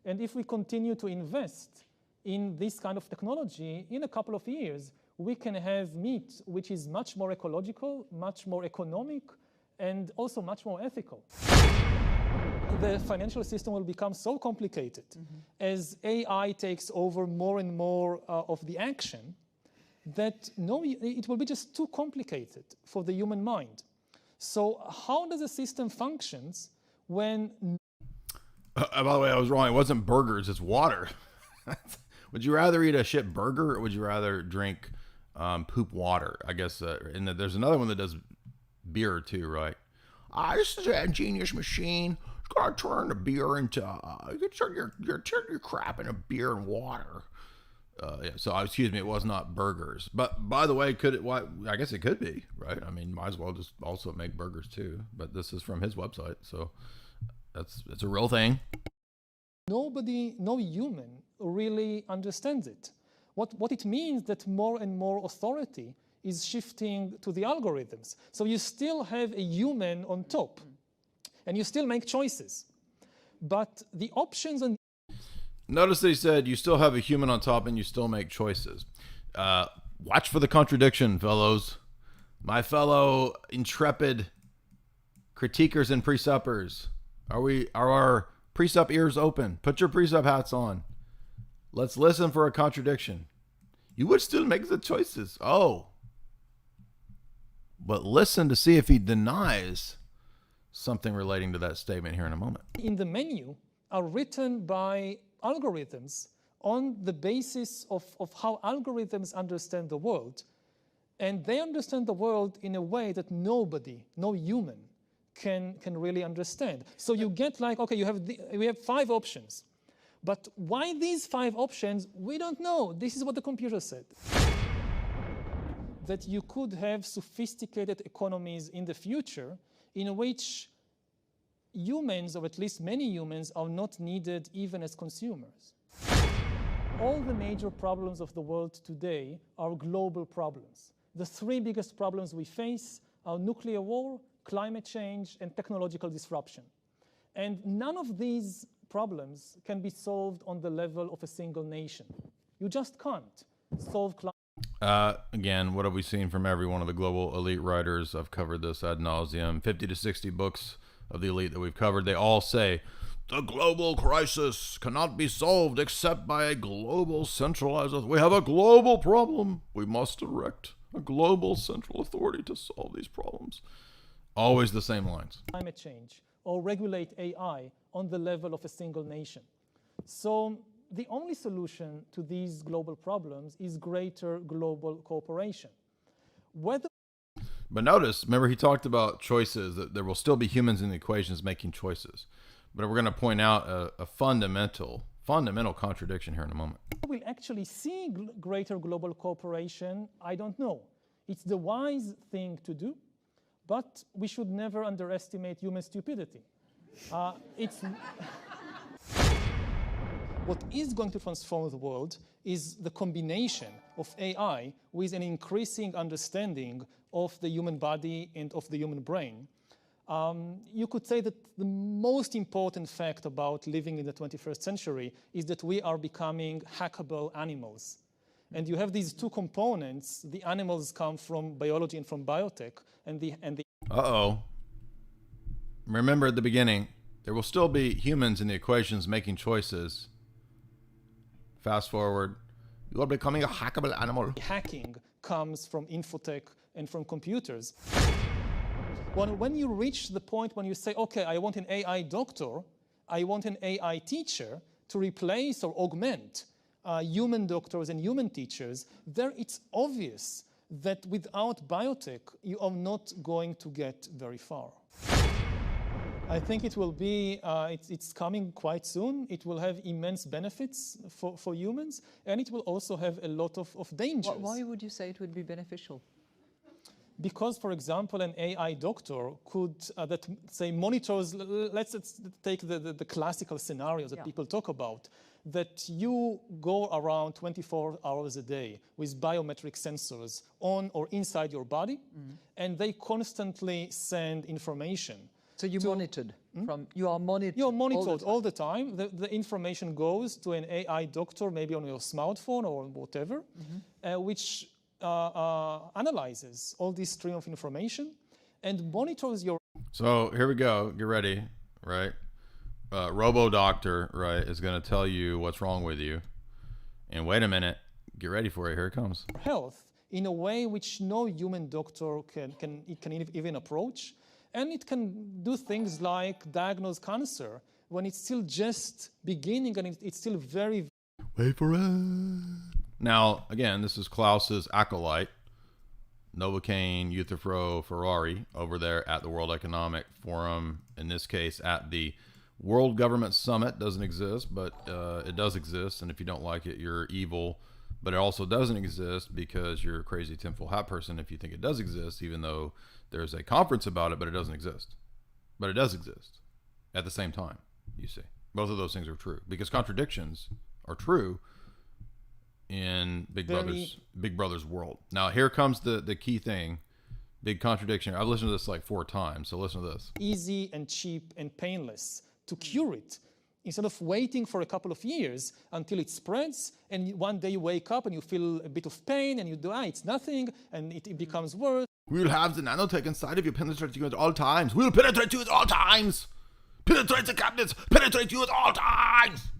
And if we continue to invest in this kind of technology, in a couple of years, we can have meat which is much more ecological, much more economic, and also much more ethical. The financial system will become so complicated as AI takes over more and more of the action that it will be just too complicated for the human mind. So how does a system functions when... By the way, I was wrong. It wasn't burgers, it's water. Would you rather eat a shit burger or would you rather drink poop water? I guess, and there's another one that does beer too, right? This is a genius machine. It's gonna turn the beer into you turn your crap into beer and water. Yeah, so excuse me, it was not burgers. But by the way, I guess it could be, right? I mean, might as well just also make burgers too. But this is from his website, so that's a real thing. No human really understands it. What it means that more and more authority is shifting to the algorithms. So you still have a human on top, and you still make choices. But the options on... Notice they said you still have a human on top and you still make choices. Watch for the contradiction, fellows. My fellow intrepid critiquers and presuppers. Are our presup ears open? Put your presup hats on. Let's listen for a contradiction. You would still make the choices. Oh. But listen to see if he denies something relating to that statement here in a moment. In the menu are written by algorithms on the basis of how algorithms understand the world. And they understand the world in a way that nobody, no human, can really understand. So you get like, okay, we have 5 options. But why these 5 options, we don't know. This is what the computer said. That you could have sophisticated economies in the future in which humans, or at least many humans, are not needed even as consumers. All the major problems of the world today are global problems. The 3 biggest problems we face are nuclear war, climate change, and technological disruption. And none of these problems can be solved on the level of a single nation. You just can't solve Again, what have we seen from every one of the global elite writers? I've covered this ad nauseum. 50 to 60 books of the elite that we've covered. They all say the global crisis cannot be solved except by a global centralized authority. We have a global problem. We must erect a global central authority to solve these problems. Always the same lines. climate change or regulate AI on the level of a single nation. So the only solution to these global problems is greater global cooperation. Whether But notice, remember he talked about choices, that there will still be humans in the equations making choices. But we're going to point out a fundamental contradiction here in a moment. we'll actually see greater global cooperation, I don't know. It's the wise thing to do, but we should never underestimate human stupidity. What is going to transform the world is the combination of AI with an increasing understanding of the human body and of the human brain. You could say that the most important fact about living in the 21st century is that we are becoming hackable animals. And you have these two components. The animals come from biology and from biotech, and the Uh-oh. Remember at the beginning, there will still be humans in the equations making choices. Fast forward, you are becoming a hackable animal. hacking comes from infotech and from computers. When you reach the point when you say, okay, I want an AI doctor, I want an AI teacher to replace or augment human doctors and human teachers, there it's obvious that without biotech, you are not going to get very far. I think it will be, it's coming quite soon. It will have immense benefits for humans, and it will also have a lot of dangers. Why would you say it would be beneficial? Because, for example, an AI doctor could, that say monitors, let's take the classical scenarios that people talk about, that you go around 24 hours a day with biometric sensors on or inside your body, and they constantly send information. So you monitored from, you are monitored. You're monitored all the time. The information goes to an AI doctor, maybe on your smartphone or whatever, which analyzes all this stream of information and monitors your. So here we go. Get ready, right? Robo-doctor, right, is going to tell you what's wrong with you. And wait a minute. Get ready for it. Here it comes. Health in a way which no human doctor can even approach. And it can do things like diagnose cancer when it's still just beginning and it's still very. Wait for it. Now, again, this is Klaus's acolyte, Novocaine Euthyphro Ferrari, over there at the World Economic Forum, in this case at the World Government Summit. Doesn't exist, but it does exist, and if you don't like it, you're evil. But it also doesn't exist because you're a crazy tinfoil hat person if you think it does exist, even though there's a conference about it, but it doesn't exist. But it does exist at the same time, you see. Both of those things are true because contradictions are true in Big Brother's world. Now, here comes the key thing, big contradiction. I've listened to this like 4 times, so listen to this. Easy and cheap and painless to cure it. Instead of waiting for a couple of years until it spreads, and one day you wake up and you feel a bit of pain, and you do, it's nothing, and it becomes worse. We'll have the nanotech inside of you, penetrate you at all times. We'll penetrate you at all times. Penetrate the cabinets, penetrate you at all times.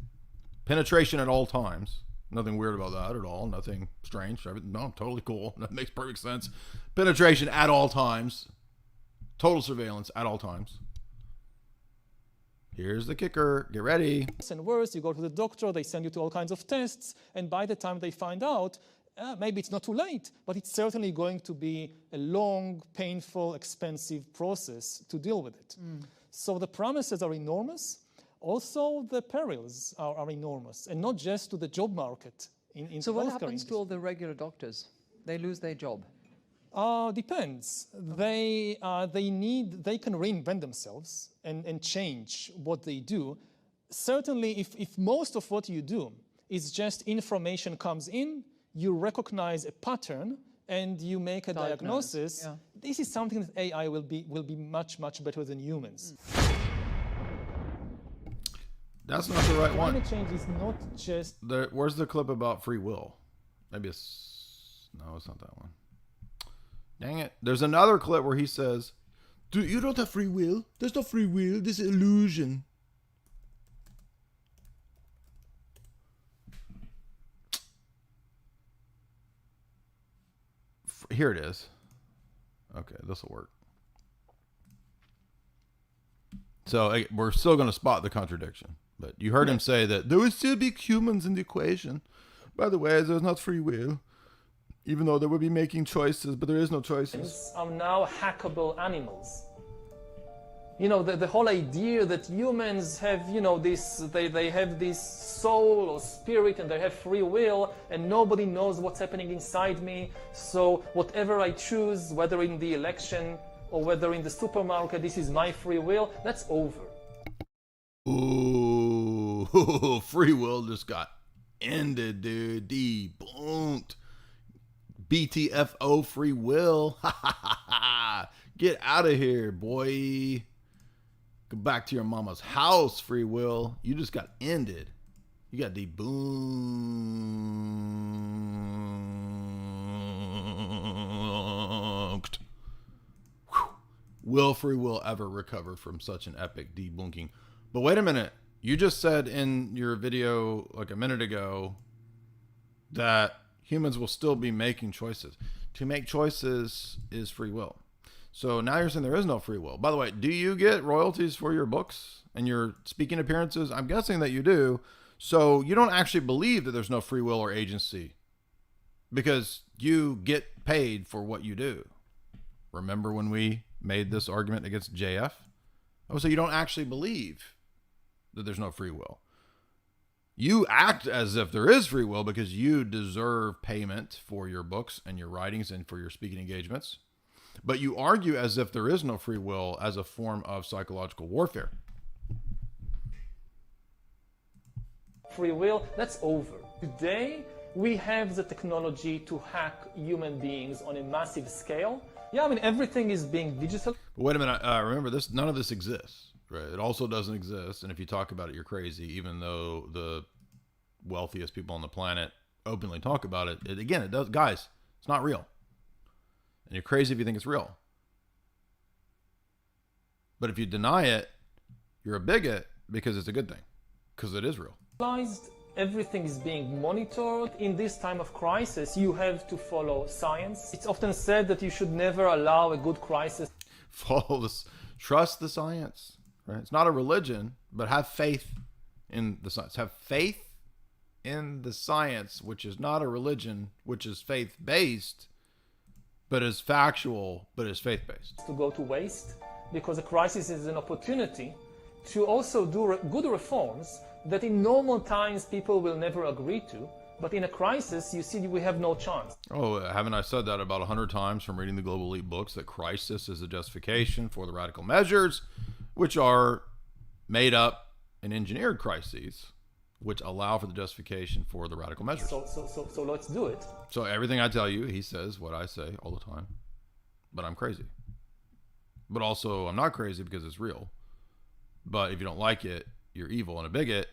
Penetration at all times. Nothing weird about that at all. Nothing strange. No, totally cool. That makes perfect sense. Penetration at all times. Total surveillance at all times. Here's the kicker. Get ready. And worse, you go to the doctor, they send you to all kinds of tests, and by the time they find out, maybe it's not too late, but it's certainly going to be a long, painful, expensive process to deal with it. So the promises are enormous. Also, the perils are enormous, and not just to the job market. So what happens to all the regular doctors? They lose their job. Depends. They can reinvent themselves and change what they do. Certainly, if most of what you do is just information comes in, you recognize a pattern, and you make a diagnosis. This is something that AI will be much, much better than humans. That's not the right one. Climate change is not just... Where's the clip about free will? Maybe it's... No, it's not that one. Dang it. There's another clip where he says, "Dude, you don't have free will. There's no free will. This is illusion." Here it is. Okay, this will work. So we're still going to spot the contradiction. But you heard him say that there would still be humans in the equation. By the way, there's not free will. Even though they would be making choices, but there is no choices. Are now hackable animals. You know, the whole idea that humans have, you know, this, they have this soul or spirit and they have free will and nobody knows what's happening inside me. So whatever I choose, whether in the election or whether in the supermarket, this is my free will, that's over. Ooh, free will just got ended, dude. Debunked. BTFO free will. Get out of here, boy. Go back to your mama's house, free will. You just got ended. You got debunked. Whew. Will free will ever recover from such an epic debunking? But wait a minute. You just said in your video like a minute ago that humans will still be making choices. To make choices is free will. So now you're saying there is no free will. By the way, do you get royalties for your books and your speaking appearances? I'm guessing that you do. So you don't actually believe that there's no free will or agency because you get paid for what you do. Remember when we made this argument against JF? Oh, so you don't actually believe that there's no free will. You act as if there is free will because you deserve payment for your books and your writings and for your speaking engagements. But you argue as if there is no free will as a form of psychological warfare. Free will, that's over. Today, we have the technology to hack human beings on a massive scale. Yeah, I mean, everything is being digital. But wait a minute. Remember this, none of this exists. Right. It also doesn't exist. And if you talk about it, you're crazy, even though the wealthiest people on the planet openly talk about it. Again, it does. Guys, it's not real. And you're crazy if you think it's real. But if you deny it, you're a bigot because it's a good thing. Because it is real. Everything is being monitored. In this time of crisis, you have to follow science. It's often said that you should never allow a good crisis. Follow this. Trust the science. Right? It's not a religion, but have faith in the science. Have faith in the science, which is not a religion, which is faith-based, but is factual, but is faith-based. To go to waste, because a crisis is an opportunity to also do good reforms that in normal times people will never agree to, but in a crisis, you see, we have no chance. Oh, haven't I said that about 100 times from reading the Global Elite books, that crisis is a justification for the radical measures, which are made up and engineered crises, which allow for the justification for the radical measures. So let's do it. So everything I tell you, he says what I say all the time, but I'm crazy. But also, I'm not crazy because it's real. But if you don't like it, you're evil and a bigot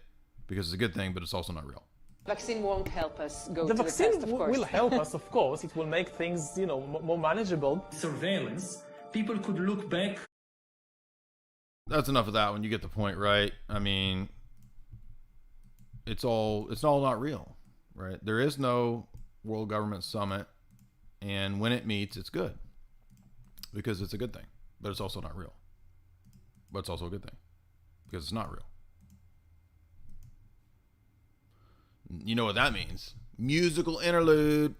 because it's a good thing, but it's also not real. Vaccine won't help us go the to vaccine the test, of course. will help us, of course. It will make things, you know, more manageable. Surveillance, people could look back. That's enough of that one. You get the point, right? I mean, it's all not real, right? There is no World Government Summit, and when it meets, it's good because it's a good thing, but it's also not real. But it's also a good thing because it's not real. You know what that means? Musical interlude.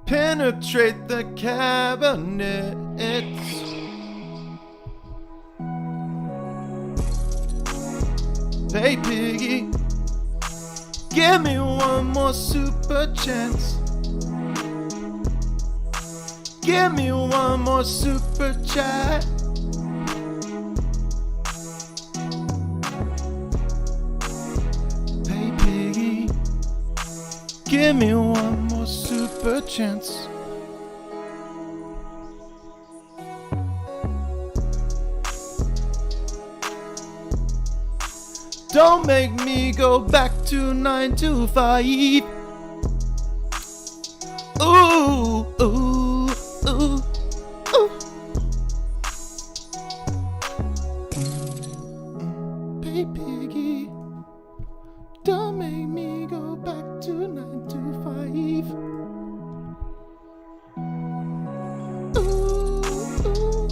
Penetrate the cabinet. Hey piggy, give me one more super chance. Give me one more super chat. Hey piggy, give me one more super chance. Don't make me go back to 9 to 5. Ooh, ooh, ooh, ooh. Hey piggy, don't make me go back to 9 to 5. Ooh, ooh.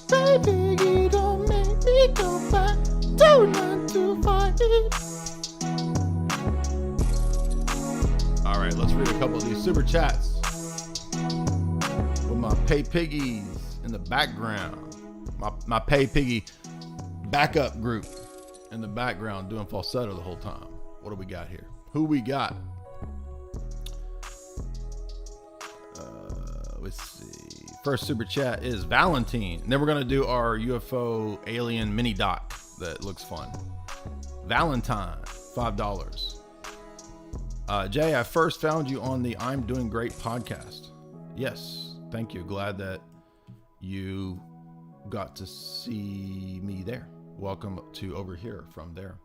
Hey piggy, don't make me go back to 9 to 5. All right, let's read a couple of these super chats with my pay piggies in the background. My pay piggy backup group in the background doing falsetto the whole time. What do we got here? Who we got? Let's see. First super chat is Valentine. And then we're going to do our UFO alien mini doc that looks fun. Valentine, $5. Jay, I first found you on the I'm Doing Great podcast. Yes, thank you. Glad that you got to see me there. Welcome to over here from there.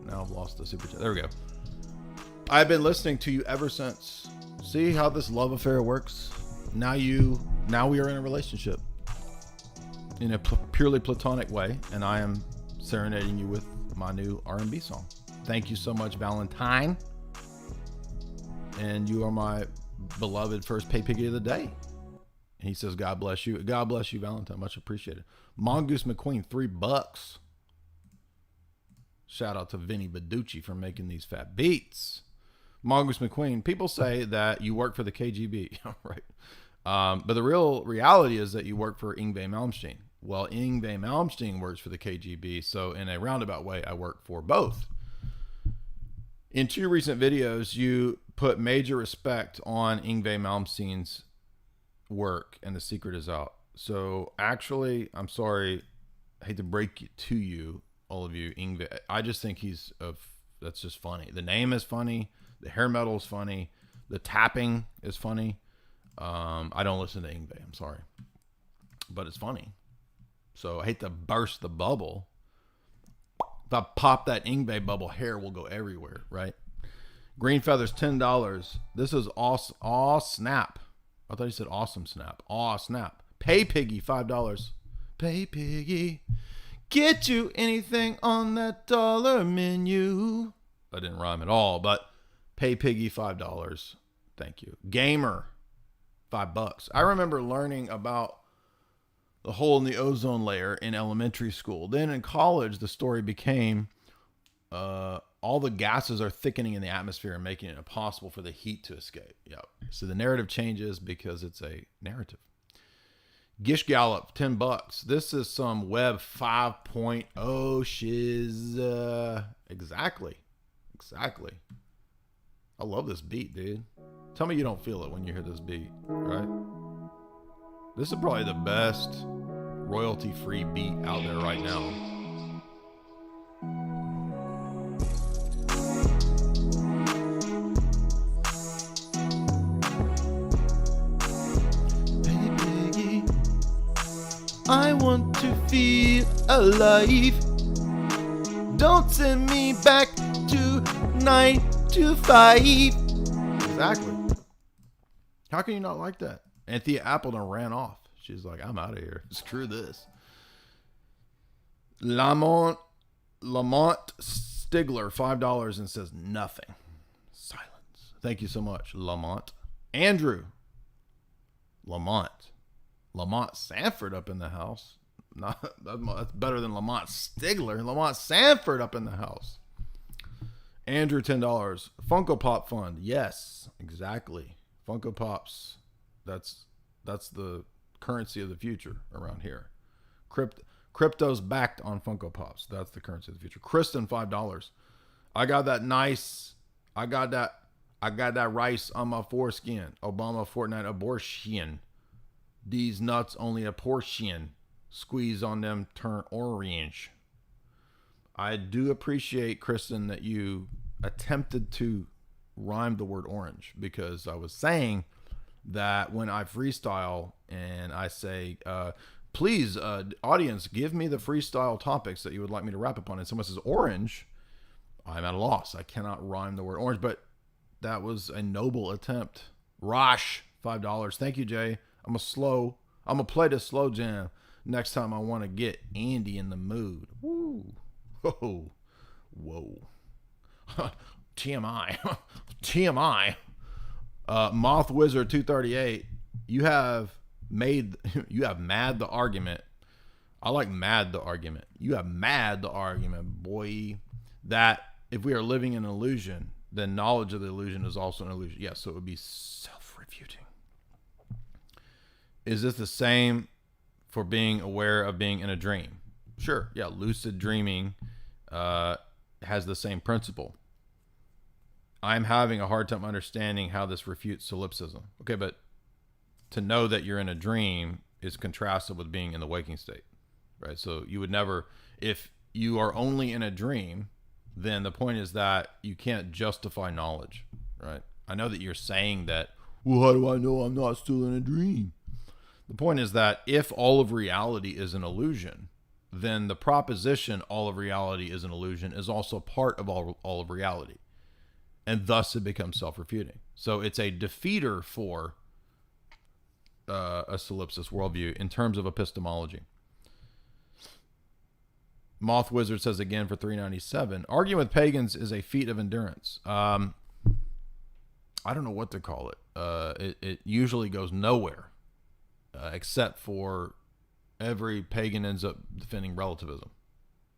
Now I've lost the super chat. There we go. I've been listening to you ever since. See how this love affair works? Now we are in a relationship in a purely platonic way, and I am serenading you with my new R&B song. Thank you so much, Valentine. And you are my beloved first pay piggy of the day. And he says, God bless you. God bless you, Valentine. Much appreciated. Mongoose McQueen, $3. Shout out to Vinny Beducci for making these fat beats. Mongoose McQueen, people say that you work for the KGB. Right. But the real reality is that you work for Yngwie Malmsteen. Well, Yngwie Malmsteen works for the KGB. So in a roundabout way, I work for both. In 2 recent videos, you put major respect on Yngwie Malmsteen's work, and the secret is out. So actually, I'm sorry, I hate to break it to you, all of you, Yngwie. I just think that's just funny. The name is funny. The hair metal is funny. The tapping is funny. I don't listen to Yngwie. I'm sorry, but it's funny. So I hate to burst the bubble. If I pop that Yngwie bubble, hair will go everywhere, right? Green Feathers, $10. This is awesome. Aw, snap. I thought he said awesome snap. Aw, snap. Pay Piggy, $5. Pay Piggy. Get you anything on that dollar menu. That didn't rhyme at all, but Pay Piggy, $5. Thank you. Gamer, $5. I remember learning about the hole in the ozone layer in elementary school. Then in college, the story became all the gases are thickening in the atmosphere and making it impossible for the heat to escape. Yep. So the narrative changes because it's a narrative. Gish Gallop, $10. This is some Web 5.0 shiz. Exactly. I love this beat, dude. Tell me you don't feel it when you hear this beat, right? This is probably the best royalty-free beat out there right now. Hey, Piggy, I want to feel alive. Don't send me back to 9 to 5. Exactly. How can you not like that? Anthea Appleton ran off. She's like, I'm out of here. Screw this. Lamont Stigler, $5 and says nothing. Silence. Thank you so much, Lamont. Andrew. Lamont Sanford up in the house. That's better than Lamont Stigler. Lamont Sanford up in the house. Andrew, $10. Funko Pop Fund. Yes, exactly. Funko Pops. That's the currency of the future around here. Crypto's backed on Funko Pops. That's the currency of the future. Kristen, $5. I got that rice on my foreskin. Obama Fortnite abortion. These nuts only a portion. Squeeze on them, turn orange. I do appreciate, Kristen, that you attempted to rhyme the word orange, because I was saying that when I freestyle and I say please, audience, give me the freestyle topics that you would like me to wrap upon. And someone says orange, I'm at a loss. I cannot rhyme the word orange, but that was a noble attempt. Rosh, $5. Thank you, Jay. I'm gonna play the slow jam next time I want to get Andy in the mood. Woo. Whoa. Whoa. TMI. TMI. Moth Wizard 238. You have mad the argument. I like mad the argument. You have mad the argument, boy, that if we are living in an illusion, then knowledge of the illusion is also an illusion. Yes, so it would be self-refuting. Is this the same for being aware of being in a dream? Sure. Yeah, lucid dreaming has the same principle. I'm having a hard time understanding how this refutes solipsism. Okay, but to know that you're in a dream is contrasted with being in the waking state, right? So you would never, if you are only in a dream, then the point is that you can't justify knowledge, right? I know that you're saying that, well, how do I know I'm not still in a dream? The point is that if all of reality is an illusion, then the proposition all of reality is an illusion is also part of all of reality. And thus it becomes self-refuting. So it's a defeater for a solipsist worldview in terms of epistemology. Moth Wizard says again for $3.97, arguing with pagans is a feat of endurance. I don't know what to call it. It usually goes nowhere, except for every pagan ends up defending relativism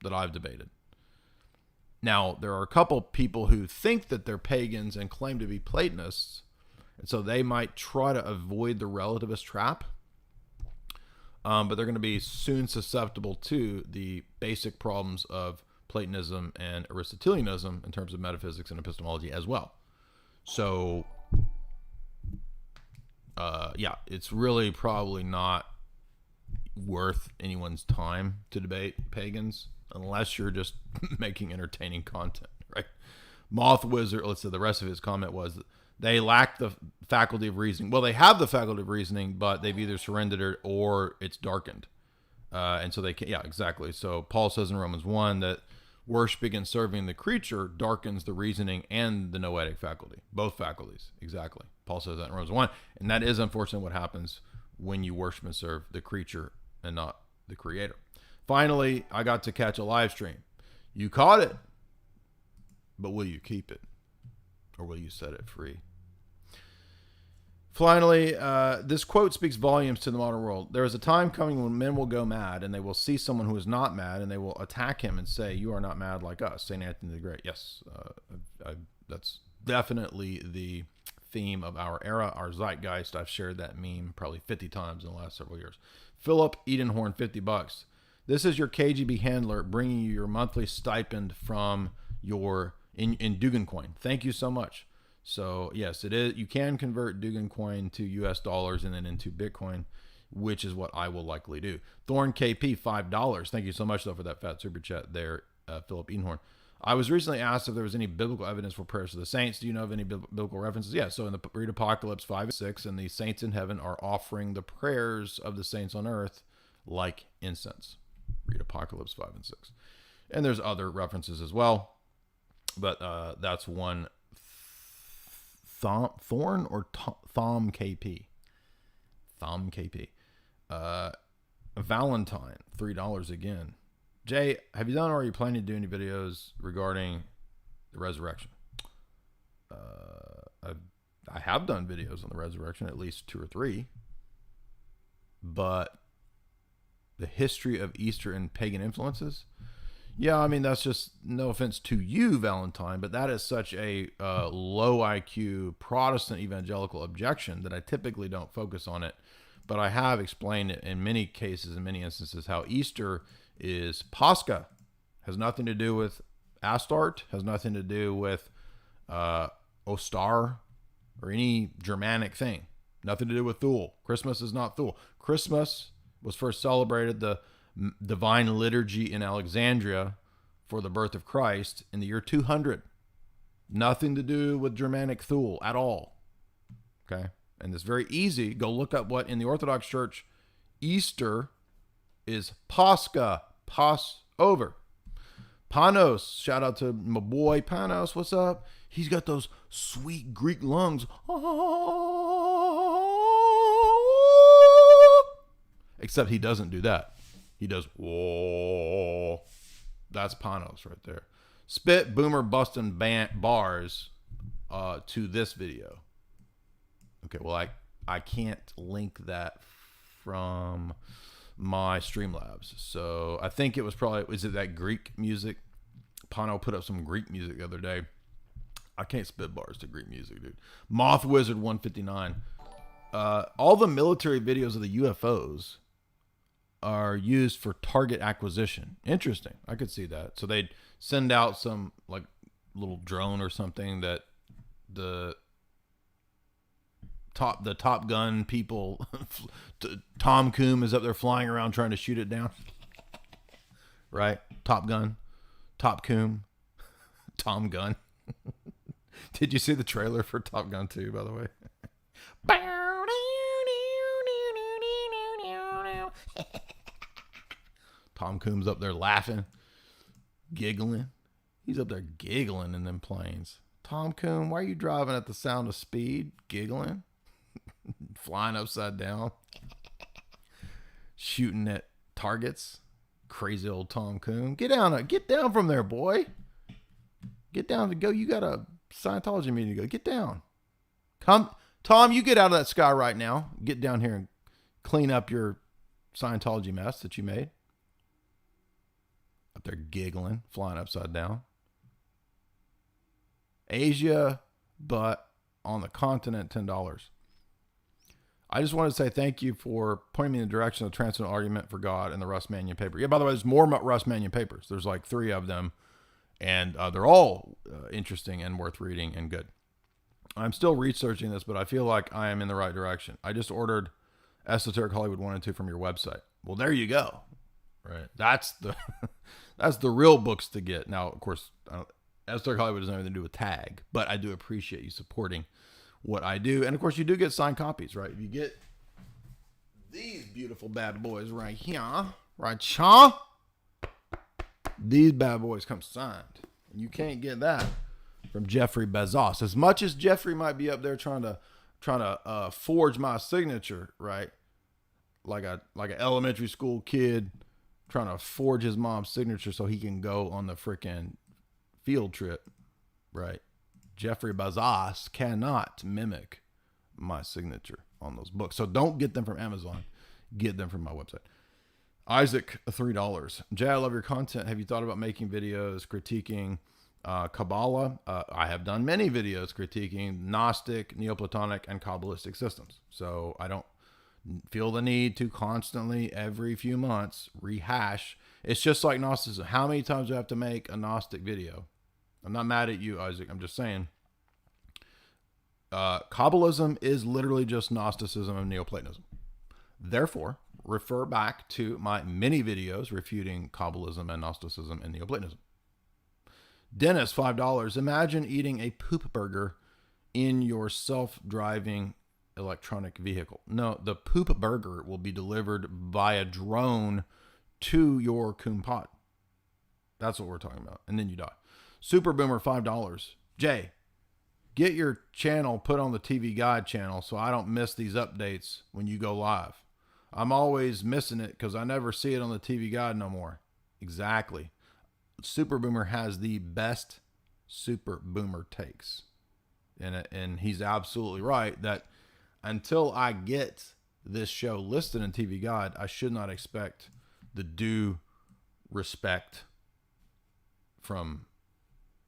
that I've debated. Now, there are a couple people who think that they're pagans and claim to be Platonists, and so they might try to avoid the relativist trap, but they're going to be soon susceptible to the basic problems of Platonism and Aristotelianism in terms of metaphysics and epistemology as well. So, yeah, it's really probably not worth anyone's time to debate pagans unless you're just making entertaining content, right? Moth Wizard, let's say the rest of his comment was they lack the faculty of reasoning. Well, they have the faculty of reasoning, but they've either surrendered it or it's darkened. And so they can't, yeah, exactly. So Paul says in Romans 1 that worshiping and serving the creature darkens the reasoning and the noetic faculty, both faculties. Exactly. Paul says that in Romans 1. And that is unfortunately what happens when you worship and serve the creature and not the creator. Finally, I got to catch a live stream. You caught it, but will you keep it? Or will you set it free? Finally, this quote speaks volumes to the modern world. There is a time coming when men will go mad and they will see someone who is not mad and they will attack him and say, you are not mad like us. St. Anthony the Great. Yes, that's definitely the theme of our era, our zeitgeist. I've shared that meme probably 50 times in the last several years. Philip Edenhorn, $50. This is your KGB handler bringing you your monthly stipend from your in Dugan coin. Thank you so much. So yes, it is. You can convert Dugan coin to US dollars and then into Bitcoin, which is what I will likely do. Thorn KP, $5. Thank you so much though for that fat super chat there, Philip Edenhorn. I was recently asked if there was any biblical evidence for prayers to the saints. Do you know of any biblical references? Yeah, so in the read Apocalypse 5 and 6, and the saints in heaven are offering the prayers of the saints on earth like incense. Read Apocalypse 5 and 6. And there's other references as well, but that's one. Thorn or Thom KP? Thom KP. Valentine, $3 again. Jay, have you done or are you planning to do any videos regarding the resurrection? I have done videos on the resurrection, at least 2 or 3. But the history of Easter and pagan influences? Yeah, I mean, that's just, no offense to you, Valentine, but that is such a low IQ Protestant evangelical objection that I typically don't focus on it. But I have explained it in many cases, in many instances, how Easter is Pascha, has nothing to do with Astarte, has nothing to do with Ostar or any Germanic thing. Nothing to do with Thule. Christmas is not Thule. Christmas was first celebrated, the divine liturgy in Alexandria for the birth of Christ in the year 200. Nothing to do with Germanic Thule at all. Okay? And it's very easy. Go look up what in the Orthodox Church Easter is Posca. Over. Panos. Shout out to my boy Panos. What's up? He's got those sweet Greek lungs. Except he doesn't do that. He does, whoa. That's Panos right there. Spit Boomer busting bars to this video. Okay, well, I can't link that from my Streamlabs. So I think it was probably, is it that Greek music? Pano put up some Greek music the other day. I can't spit bars to Greek music, dude. Moth Wizard 159. All the military videos of the UFOs are used for target acquisition. Interesting. I could see that. So they'd send out some like little drone or something that the Top Gun people, Tom Coom is up there flying around trying to shoot it down. Right? Top Gun, Top Coom, Tom Gun. Did you see the trailer for Top Gun 2, by the way? Tom Coom's up there laughing, giggling. He's up there giggling in them planes. Tom Coom, why are you driving at the sound of speed? Giggling. Flying upside down. Shooting at targets. Crazy old Tom Coom. Get down from there, boy. Get down to go. You got a Scientology meeting to go. Get down. Come, Tom, you get out of that sky right now. Get down here and clean up your Scientology mess that you made. Up there giggling, flying upside down. Asia, but on the continent, $10. I just want to say thank you for pointing me in the direction of the Transcendental Argument for God and the Russ Mannion paper. Yeah, by the way, there's more Russ Mannion papers. There's like 3 of them, and they're all interesting and worth reading and good. I'm still researching this, but I feel like I am in the right direction. I just ordered Esoteric Hollywood 1 and 2 from your website. Well, there you go. Right. That's the real books to get. Now, of course, Esoteric Hollywood doesn't have anything to do with tag, but I do appreciate you supporting what I do. And of course, you do get signed copies, right? You get these beautiful bad boys right here, right here. These bad boys come signed. And you can't get that from Jeffrey Bezos. As much as Jeffrey might be up there trying to forge my signature, right? Like an elementary school kid trying to forge his mom's signature so he can go on the freaking field trip, right? Jeffrey Bezos cannot mimic my signature on those books. So don't get them from Amazon. Get them from my website. Isaac, $3. Jay, I love your content. Have you thought about making videos critiquing Kabbalah? I have done many videos critiquing Gnostic, Neoplatonic, and Kabbalistic systems. So I don't feel the need to constantly, every few months, rehash. It's just like Gnosticism. How many times do I have to make a Gnostic video? I'm not mad at you, Isaac. I'm just saying. Kabbalism is literally just Gnosticism and Neoplatonism. Therefore, refer back to my many videos refuting Kabbalism and Gnosticism and Neoplatonism. Dennis, $5. Imagine eating a poop burger in your self-driving electronic vehicle. No, the poop burger will be delivered via drone to your coon pod. That's what we're talking about. And then you die. Super Boomer, $5. Jay, get your channel put on the TV Guide channel so I don't miss these updates when you go live. I'm always missing it because I never see it on the TV Guide no more. Exactly. Super Boomer has the best Super Boomer takes. And he's absolutely right that until I get this show listed in TV Guide, I should not expect the due respect from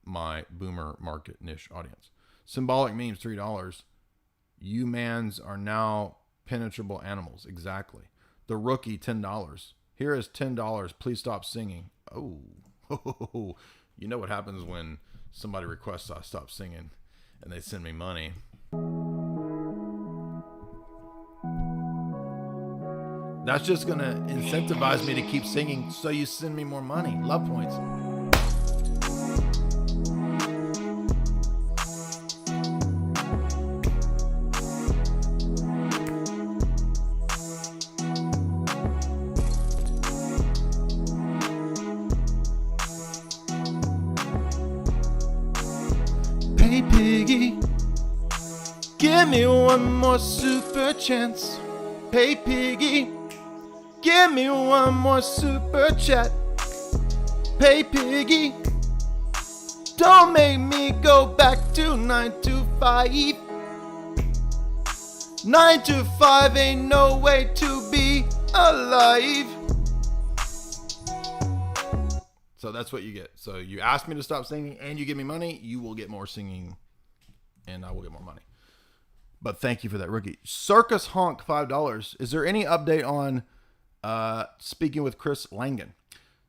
my boomer market niche audience. Symbolic memes, $3. You mans are now penetrable animals. Exactly. The Rookie, $10. Here is $10. Please stop singing. Oh, you know what happens when somebody requests I stop singing and they send me money. That's just going to incentivize me to keep singing, so you send me more money. Love points. Give me one more super chance. Hey piggy, give me one more super chat. Hey piggy, don't make me go back to 9 to 5. 9 to 5 ain't no way to be alive. So that's what you get. So you ask me to stop singing and you give me money, you will get more singing and I will get more money. But thank you for that, Rookie. Circus Honk, $5. Is there any update on speaking with Chris Langan?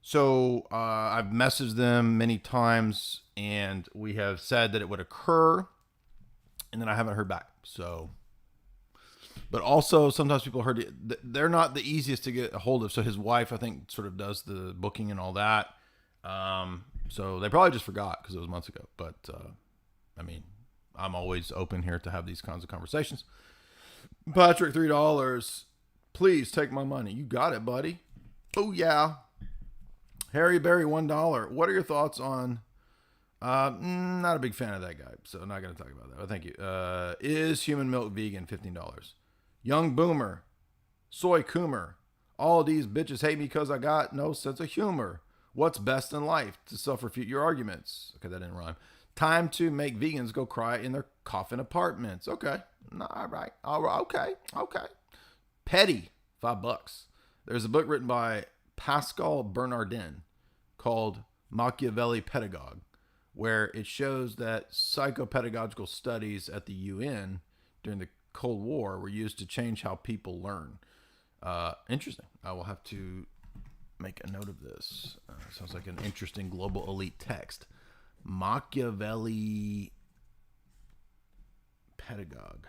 So I've messaged them many times and we have said that it would occur and then I haven't heard back. So, but also sometimes people heard they're not the easiest to get a hold of. So his wife, I think, sort of does the booking and all that. So they probably just forgot because it was months ago. But I mean, I'm always open here to have these kinds of conversations. Patrick, $3. Please take my money. You got it, buddy. Oh, yeah. Harry Berry, $1. What are your thoughts on... not a big fan of that guy, so I'm not going to talk about that. But thank you. Is human milk vegan? $15. Young Boomer. Soy Coomer. All these bitches hate me because I got no sense of humor. What's best in life? To self-refute your arguments. Okay, that didn't rhyme. Time to make vegans go cry in their coffin apartments. Okay. All right. Okay. Petty, $5. There's a book written by Pascal Bernardin called Machiavelli Pedagogue, where it shows that psychopedagogical studies at the UN during the Cold War were used to change how people learn. Interesting. I will have to make a note of this. Sounds like an interesting global elite text. Machiavelli Pedagogue.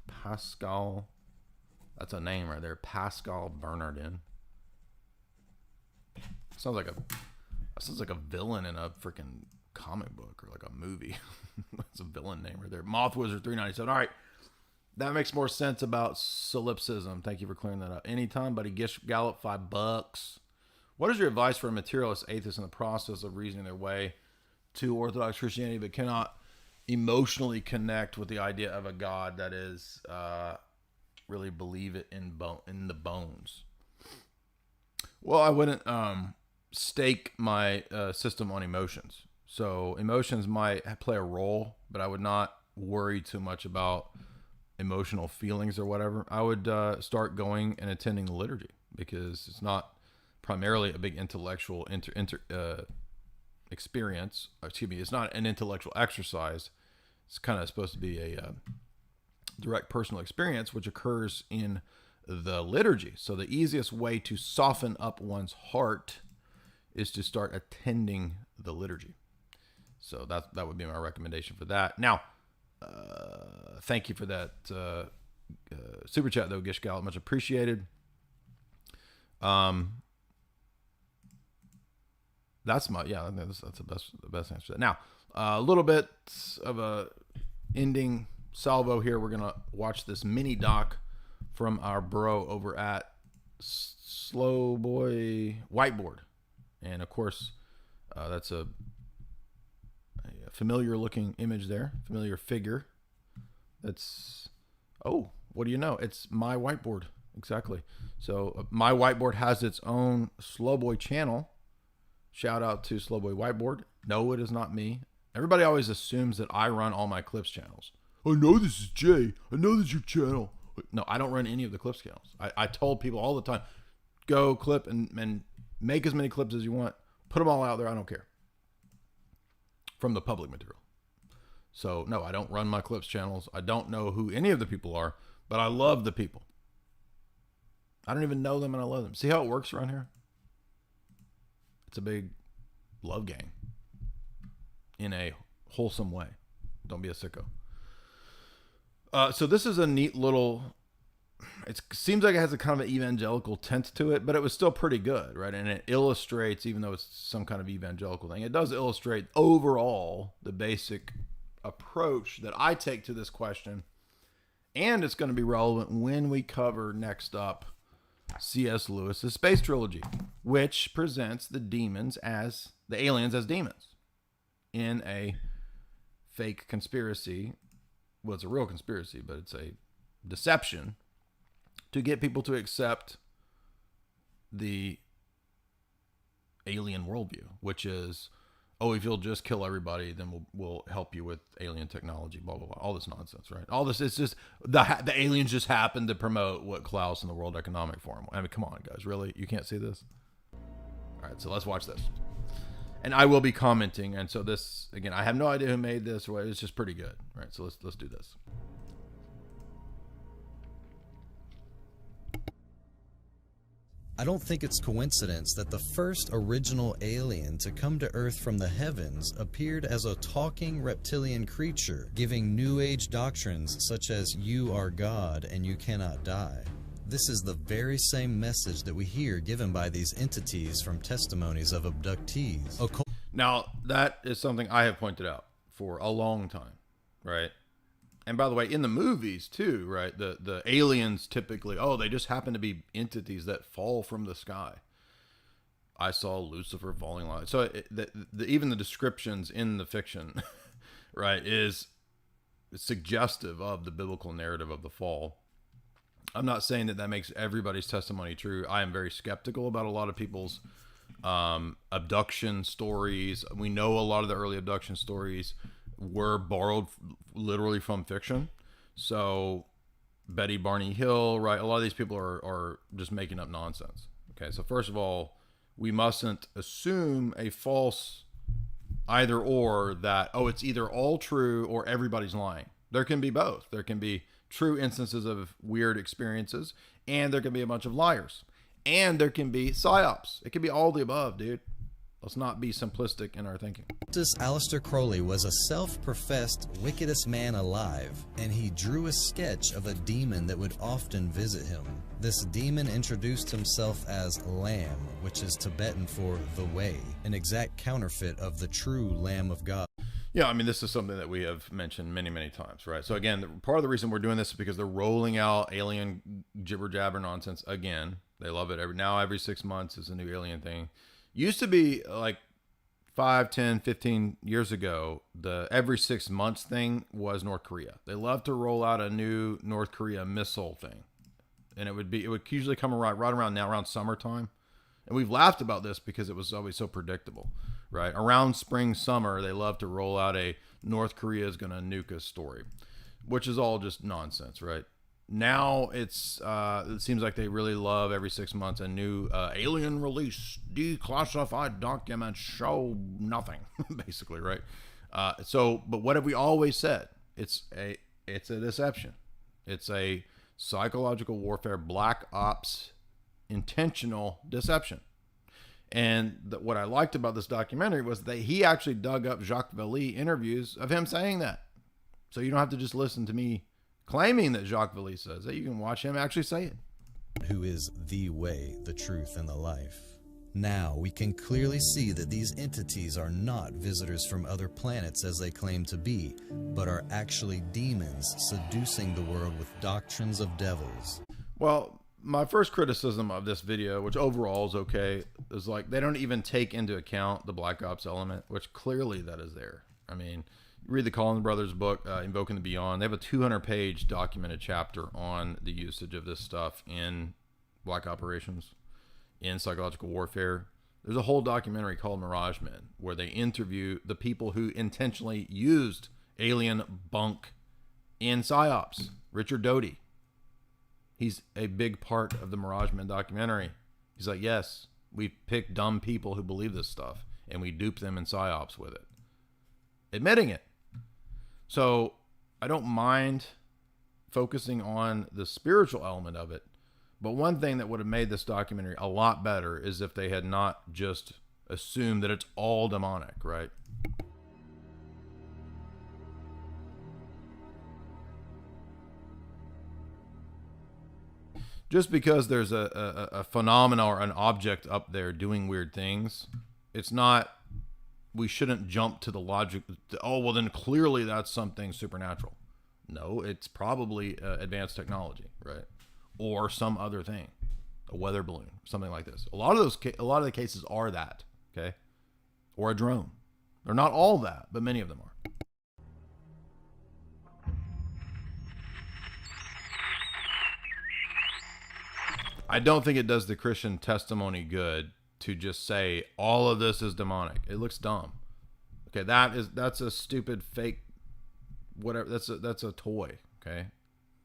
Pascal. That's a name right there. Pascal Bernardin. Sounds like a villain in a freaking comic book or like a movie. That's a villain name right there. Moth Wizard 397. All right. That makes more sense about solipsism. Thank you for clearing that up. Anytime, buddy. Gish Gallop, $5. What is your advice for a materialist atheist in the process of reasoning their way to Orthodox Christianity but cannot emotionally connect with the idea of a God that is really believe it in the bones? Well, I wouldn't stake my system on emotions. So emotions might play a role, but I would not worry too much about emotional feelings or whatever. I would start going and attending the liturgy because it's not primarily a big intellectual experience. Excuse me, it's not an intellectual exercise. It's kind of supposed to be a direct personal experience, which occurs in the liturgy. So the easiest way to soften up one's heart is to start attending the liturgy. So that would be my recommendation for that. Now, thank you for that super chat though, Gish Gallup, much appreciated. That's the best answer to that. Now, a little bit of a ending salvo here. We're gonna watch this mini doc from our bro over at Slow Boy Whiteboard, and of course, that's a familiar looking image there, familiar figure. That's, oh, what do you know? It's my whiteboard. Exactly. So my whiteboard has its own Slowboy channel. Shout out to Slowboy Whiteboard. No, it is not me. Everybody always assumes that I run all my Clips channels. I know this is Jay. I know this is your channel. No, I don't run any of the Clips channels. I told people all the time, go clip and make as many clips as you want. Put them all out there. I don't care. From the public material. So no, I don't run my Clips channels. I don't know who any of the people are, but I love the people. I don't even know them and I love them. See how it works around here? It's a big love gang in a wholesome way. Don't be a sicko. So this is a neat little, it seems like it has a kind of an evangelical tint to it, but it was still pretty good, right? And it illustrates, even though it's some kind of evangelical thing, it does illustrate overall the basic approach that I take to this question. And it's going to be relevant when we cover next up C.S. Lewis's Space Trilogy, which presents the aliens as demons in a fake conspiracy. Well, it's a real conspiracy, but it's a deception to get people to accept the alien worldview, which is, oh, if you'll just kill everybody, then we'll help you with alien technology, blah, blah, blah. All this nonsense, right? All this, it's just, the aliens just happen to promote what Klaus and the World Economic Forum. I mean, come on, guys, really? You can't see this? All right, so let's watch this. And I will be commenting, and so this, again, I have no idea who made this, or what. It's just pretty good. All right, so let's do this. I don't think it's coincidence that the first original alien to come to Earth from the heavens appeared as a talking reptilian creature, giving New Age doctrines such as "you are God and you cannot die." This is the very same message that we hear given by these entities from testimonies of abductees. Now, that is something I have pointed out for a long time, right? And by the way, in the movies too, right? The aliens typically, oh, they just happen to be entities that fall from the sky. I saw Lucifer falling like so. Even the descriptions in the fiction, right, is suggestive of the biblical narrative of the fall. I'm not saying that makes everybody's testimony true. I am very skeptical about a lot of people's abduction stories. We know a lot of the early abduction stories were borrowed literally from fiction. So Betty Barney Hill, right? A lot of these people are just making up nonsense. Okay, so first of all, we mustn't assume a false either or that, oh, it's either all true or everybody's lying. There can be both. There can be true instances of weird experiences, and there can be a bunch of liars, and there can be psyops. It can be all the above, dude. Let's not be simplistic in our thinking. Aleister Crowley was a self-professed wickedest man alive, and he drew a sketch of a demon that would often visit him. This demon introduced himself as Lamb, which is Tibetan for the way, an exact counterfeit of the true Lamb of God. Yeah, I mean, this is something that we have mentioned many, many times, right? So again, part of the reason we're doing this is because they're rolling out alien jibber jabber nonsense again. They love it. Every 6 months is a new alien thing. Used to be like 5, 10, 15 years ago, the every 6 months thing was North Korea. They love to roll out a new North Korea missile thing. And it would usually come right around now, around summertime. And we've laughed about this because it was always so predictable, right? Around spring, summer, they love to roll out a North Korea is going to nuke us story, which is all just nonsense, right? Now it seems like they really love every 6 months a new alien release, declassified documents show nothing, basically, right? But what have we always said? It's a deception. It's a psychological warfare, black ops, intentional deception. And what I liked about this documentary was that he actually dug up Jacques Vallée interviews of him saying that. So you don't have to just listen to me claiming that Jacques Vallée says that. You can watch him actually say it. Who is the way, the truth, and the life. Now we can clearly see that these entities are not visitors from other planets as they claim to be, but are actually demons seducing the world with doctrines of devils. Well, my first criticism of this video, which overall is okay, is like they don't even take into account the Black Ops element, which clearly that is there. I mean, you read the Collins Brothers book, Invoking the Beyond. They have a 200-page documented chapter on the usage of this stuff in black operations, in psychological warfare. There's a whole documentary called Mirage Men where they interview the people who intentionally used alien bunk in PsyOps. Richard Doty. He's a big part of the Mirage Men documentary. He's like, yes, we pick dumb people who believe this stuff and we dupe them in PsyOps with it. Admitting it. So I don't mind focusing on the spiritual element of it. But one thing that would have made this documentary a lot better is if they had not just assumed that it's all demonic, right? Just because there's a phenomena or an object up there doing weird things, it's not, we shouldn't jump to the logic, oh, well then clearly that's something supernatural. No, it's probably advanced technology, right? Or some other thing, a weather balloon, something like this. A lot of the cases are that, okay? Or a drone. They're not all that, but many of them are. I don't think it does the Christian testimony good to just say all of this is demonic. It looks dumb. Okay, that's a stupid fake whatever. That's a toy. Okay,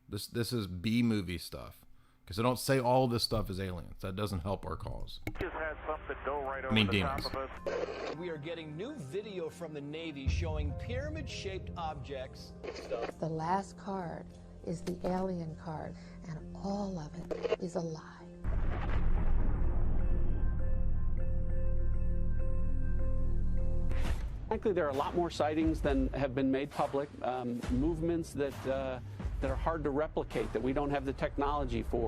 this is B movie stuff. Because I don't say all this stuff is aliens. That doesn't help our cause. Just had something go right over I mean, the demons. top of us. We are getting new video from the Navy showing pyramid-shaped objects. The last card is the alien card, and all of it is a lie. Frankly, there are a lot more sightings than have been made public, movements that are hard to replicate, that we don't have the technology for.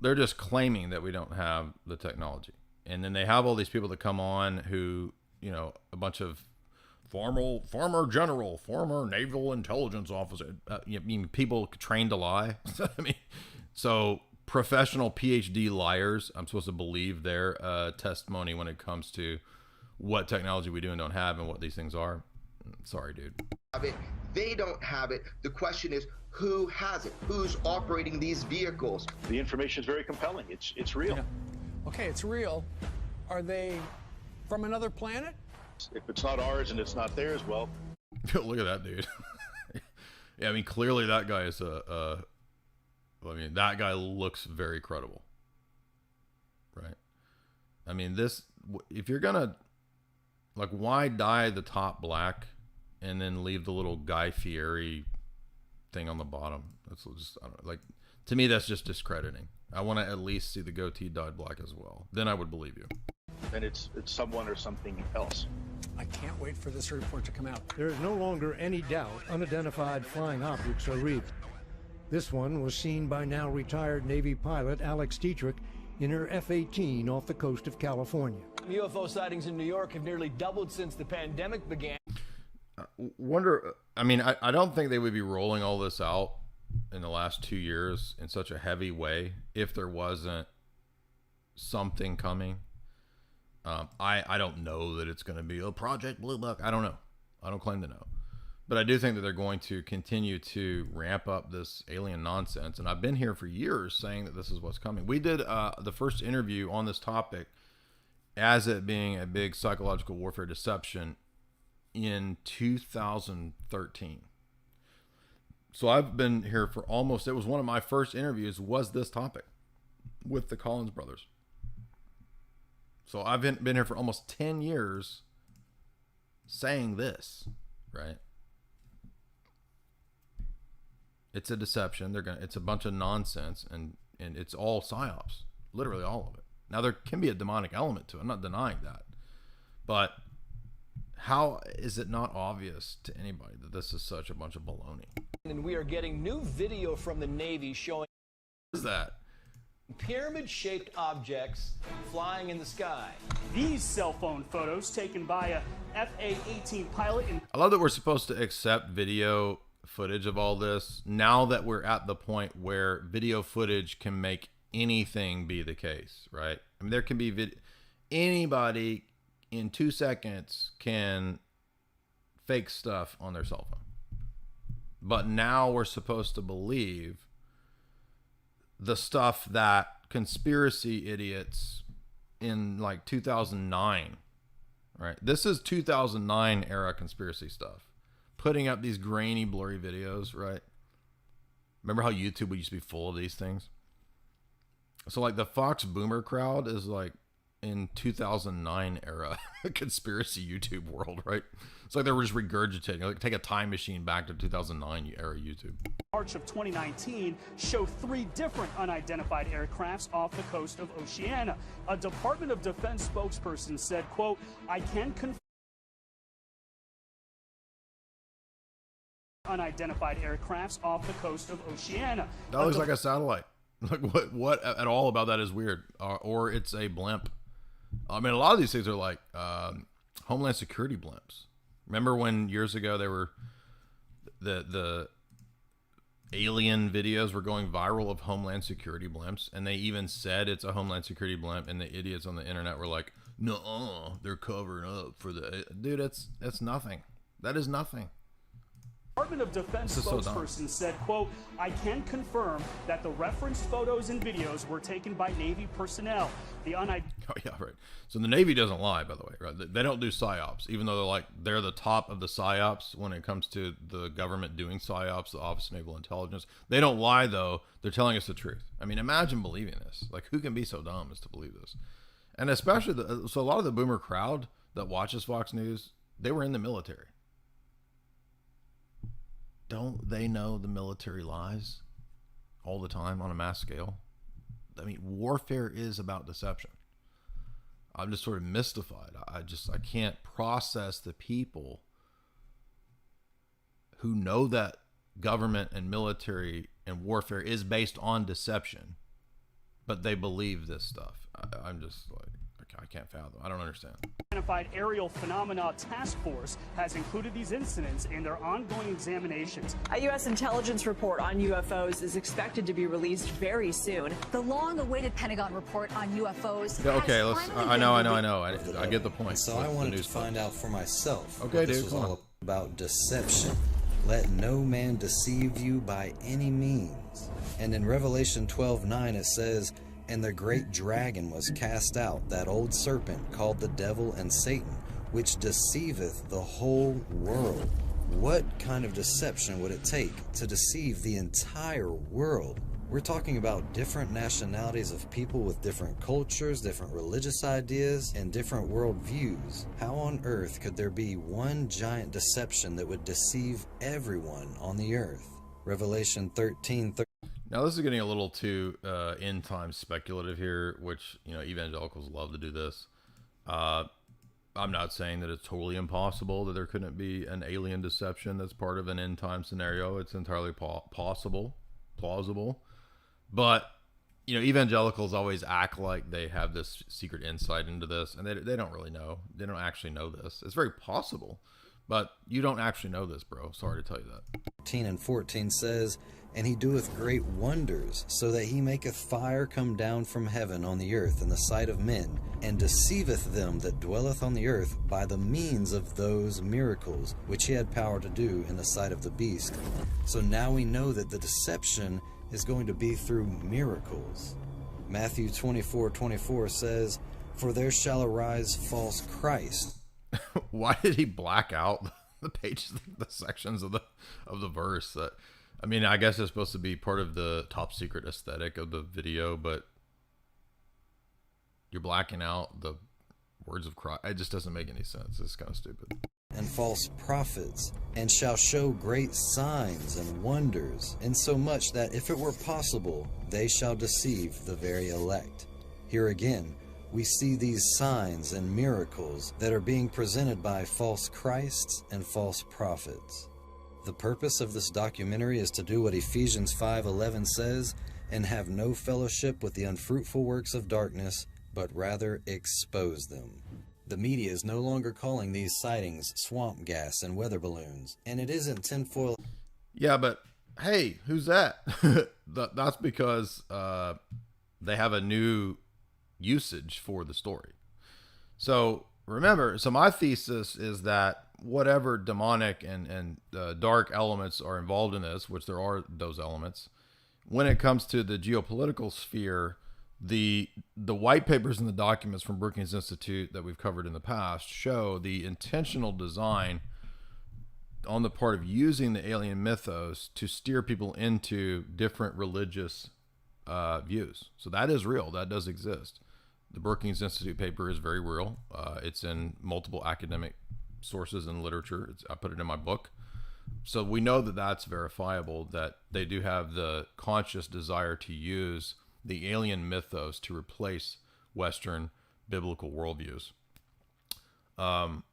They're just claiming that we don't have the technology. And then they have all these people that come on who, you know, a bunch of former general, former naval intelligence officer, people trained to lie. I mean, so professional PhD liars, I'm supposed to believe their testimony when it comes to what technology we do and don't have and what these things are. Sorry, dude. They don't have it. The question is, who has it? Who's operating these vehicles? The information is very compelling. It's real. Yeah. Okay, it's real. Are they from another planet? If it's not ours and it's not theirs, well. Look at that dude. Yeah, I mean, clearly that guy is I mean, that guy looks very credible. Right? I mean, if you're gonna, like, why dye the top black and then leave the little Guy Fieri thing on the bottom? That's just, I don't know, like, to me, that's just discrediting. I want to at least see the goatee dyed black as well. Then I would believe you. Then it's someone or something else. I can't wait for this report to come out. There is no longer any doubt unidentified flying objects are real. This one was seen by now retired Navy pilot Alex Dietrich in her F-18 off the coast of California. UFO sightings in New York have nearly doubled since the pandemic began. I mean, I don't think they would be rolling all this out in the last 2 years in such a heavy way if there wasn't something coming. I don't know that it's going to be a Project Blue Book. I don't know. I don't claim to know. But I do think that they're going to continue to ramp up this alien nonsense. And I've been here for years saying that this is what's coming. We did the first interview on this topic as it being a big psychological warfare deception in 2013. So I've been here for almost, it was one of my first interviews was this topic with the Collins brothers. So I've been here for almost 10 years saying this, right? It's a deception. It's a bunch of nonsense, and it's all psyops, literally all of it. Now there can be a demonic element to it. I'm not denying that, but how is it not obvious to anybody that this is such a bunch of baloney? And we are getting new video from the Navy showing What is that? pyramid-shaped objects flying in the sky. These cell phone photos taken by a FA-18 pilot in I love that we're supposed to accept video footage of all this now that we're at the point where video footage can make anything be the case, right? I mean, there can be anybody in 2 seconds can fake stuff on their cell phone. But now we're supposed to believe the stuff that conspiracy idiots in like 2009, right? This is 2009 era conspiracy stuff. Putting up these grainy, blurry videos, right? Remember how YouTube used to be full of these things? So like the Fox Boomer crowd is like in 2009 era conspiracy YouTube world, right? It's like they were just regurgitating, like take a time machine back to 2009 era YouTube. March of 2019 show 3 different unidentified aircrafts off the coast of Oceania. A Department of Defense spokesperson said, quote, I can confirm unidentified aircrafts off the coast of Oceania. That looks like a satellite. Like what at all about that is weird, or it's a blimp. I mean, a lot of these things are like Homeland Security blimps. Remember when years ago they were the alien videos were going viral of Homeland Security blimps, and they even said it's a Homeland Security blimp, and the idiots on the internet were like, "No, they're covering up for the dude." That's nothing. That is nothing. Department of Defense spokesperson said, quote, I can confirm that the referenced photos and videos were taken by Navy personnel. The Oh yeah, right. So the Navy doesn't lie, by the way, right? They don't do psyops, even though they're the top of the psyops when it comes to the government doing psyops, the Office of Naval Intelligence. They don't lie, though. They're telling us the truth. I mean, imagine believing this. Like, who can be so dumb as to believe this? And especially, so a lot of the boomer crowd that watches Fox News, they were in the military. Don't they know the military lies all the time on a mass scale? I mean, warfare is about deception. I'm just sort of mystified. I can't process the people who know that government and military and warfare is based on deception, but they believe this stuff. I'm just like, I can't fathom. I don't understand. Identified Aerial Phenomena Task Force has included these incidents in their ongoing examinations. A U.S. intelligence report on UFOs is expected to be released very soon. The long-awaited Pentagon report on UFOs. Okay, I know. I get the point. So I wanted to find out for myself. Okay, what dude, this was come on. all about deception. Let no man deceive you by any means. And in Revelation 12:9 it says, and the great dragon was cast out, that old serpent called the devil and Satan, which deceiveth the whole world. What kind of deception would it take to deceive the entire world? We're talking about different nationalities of people with different cultures, different religious ideas, and different worldviews. How on earth could there be one giant deception that would deceive everyone on the earth? Revelation 13:13. Now this is getting a little too end time speculative here, which, you know, evangelicals love to do this. I'm not saying that it's totally impossible that there couldn't be an alien deception that's part of an end time scenario. It's entirely plausible. But, you know, evangelicals always act like they have this secret insight into this, and they don't really know. They don't actually know this. It's very possible, but you don't actually know this, bro. Sorry to tell you that. 13 and 14 says, and he doeth great wonders, so that he maketh fire come down from heaven on the earth in the sight of men, and deceiveth them that dwelleth on the earth by the means of those miracles which he had power to do in the sight of the beast. So now we know that the deception is going to be through miracles. Matthew 24:24 says, for there shall arise false Christ. Why did he black out the pages, the sections of the verse? That, I mean, I guess it's supposed to be part of the top secret aesthetic of the video, but you're blacking out the words of Christ. It just doesn't make any sense. It's kind of stupid. And false prophets, and shall show great signs and wonders, insomuch that if it were possible, they shall deceive the very elect. Here again, we see these signs and miracles that are being presented by false Christs and false prophets. The purpose of this documentary is to do what Ephesians 5:11 says, and have no fellowship with the unfruitful works of darkness, but rather expose them. The media is no longer calling these sightings swamp gas and weather balloons, and it isn't tinfoil. Yeah, but hey, who's that? That's because they have a new usage for the story. So remember, so my thesis is that whatever demonic and dark elements are involved in this, which there are those elements, when it comes to the geopolitical sphere, the white papers and the documents from Brookings Institute that we've covered in the past show the intentional design on the part of using the alien mythos to steer people into different religious views. So that is real. That does exist. The Brookings Institute paper is very real. It's in multiple academic sources and literature. I put it in my book. So we know that that's verifiable, that they do have the conscious desire to use the alien mythos to replace Western biblical worldviews. But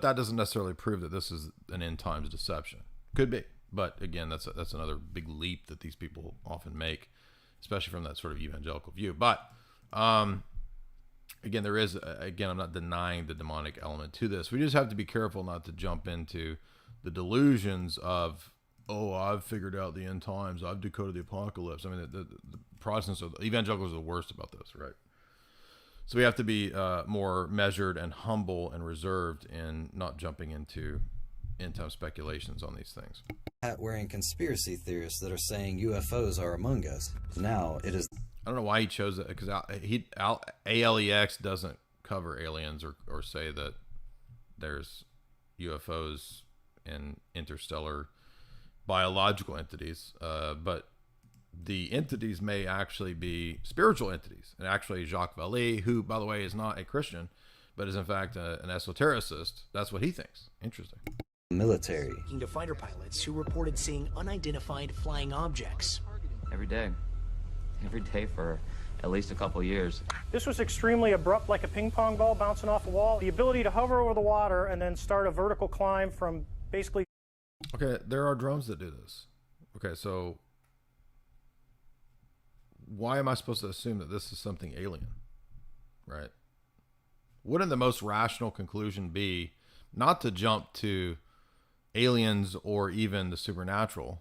that doesn't necessarily prove that this is an end times deception. Could be. But again, that's another big leap that these people often make, especially from that sort of evangelical view. But again, there is, I'm not denying the demonic element to this. We just have to be careful not to jump into the delusions of, oh, I've figured out the end times, I've decoded the apocalypse. I mean, the Protestants, the evangelicals are the worst about this, right? So we have to be more measured and humble and reserved in not jumping into end-time speculations on these things. Hat-wearing conspiracy theorists that are saying UFOs are among us. Now it is. I don't know why he chose that, because ALEX doesn't cover aliens or say that there's UFOs and interstellar biological entities, but the entities may actually be spiritual entities. And actually Jacques Vallée, who, by the way, is not a Christian, but is in fact an esotericist, that's what he thinks. Interesting. Military. To fighter pilots who reported seeing unidentified flying objects. Every day for at least a couple years. This was extremely abrupt, like a ping pong ball bouncing off a wall. The ability to hover over the water and then start a vertical climb from basically... Okay, there are drones that do this. Okay, so why am I supposed to assume that this is something alien, right? Wouldn't the most rational conclusion be not to jump to aliens or even the supernatural,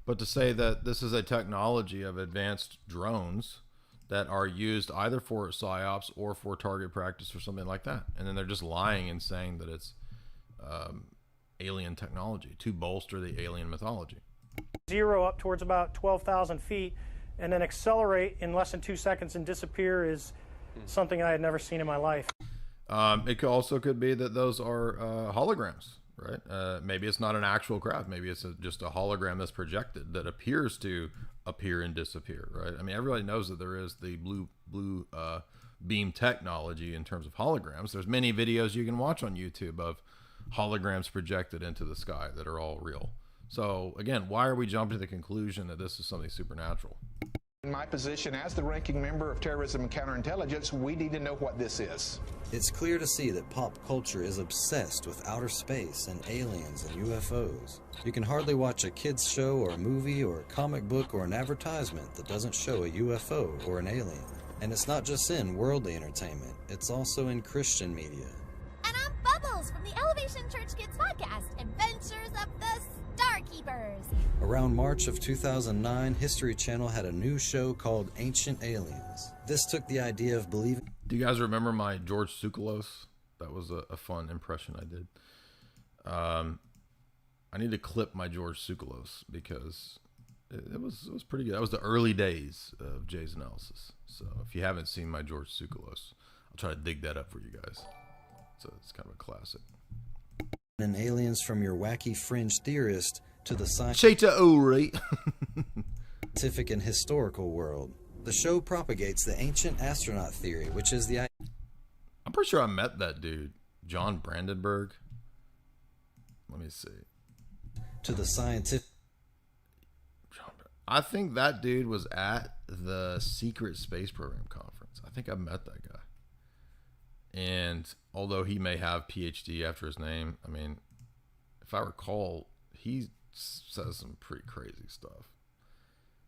but to say that this is a technology of advanced drones that are used either for psyops or for target practice or something like that, and then they're just lying and saying that it's alien technology to bolster the alien mythology. Zero up towards about 12,000 feet and then accelerate in less than 2 seconds and disappear is something I had never seen in my life. It also could be that those are holograms, right? Maybe it's not an actual craft. Maybe it's just a hologram that's projected that appears to appear and disappear, right? I mean, everybody knows that there is the blue beam technology in terms of holograms. There's many videos you can watch on YouTube of holograms projected into the sky that are all real. So again, why are we jumping to the conclusion that this is something supernatural? In my position as the ranking member of terrorism and counterintelligence, we need to know what this is. It's clear to see that pop culture is obsessed with outer space and aliens and UFOs. You can hardly watch a kid's show or a movie or a comic book or an advertisement that doesn't show a UFO or an alien. And it's not just in worldly entertainment, it's also in Christian media. And I'm Bubbles from the Elevation Church Kids podcast, Adventures of the Starkeepers. Around March of 2009, History Channel had a new show called Ancient Aliens. This took the idea of believing... Do you guys remember my George Tsoukalos? That was a fun impression I did. I need to clip my George Tsoukalos because it was pretty good. That was the early days of Jay's analysis. So if you haven't seen my George Tsoukalos, I'll try to dig that up for you guys. So it's kind of a classic. And aliens from your wacky fringe theorist to the scientific and historical world. The show propagates the ancient astronaut theory, which is the... I'm pretty sure I met that dude, John Brandenburg. Let me see. To the scientific... I think that dude was at the Secret Space Program conference. I think I met that guy. And although he may have PhD after his name, I mean, if I recall, he says some pretty crazy stuff.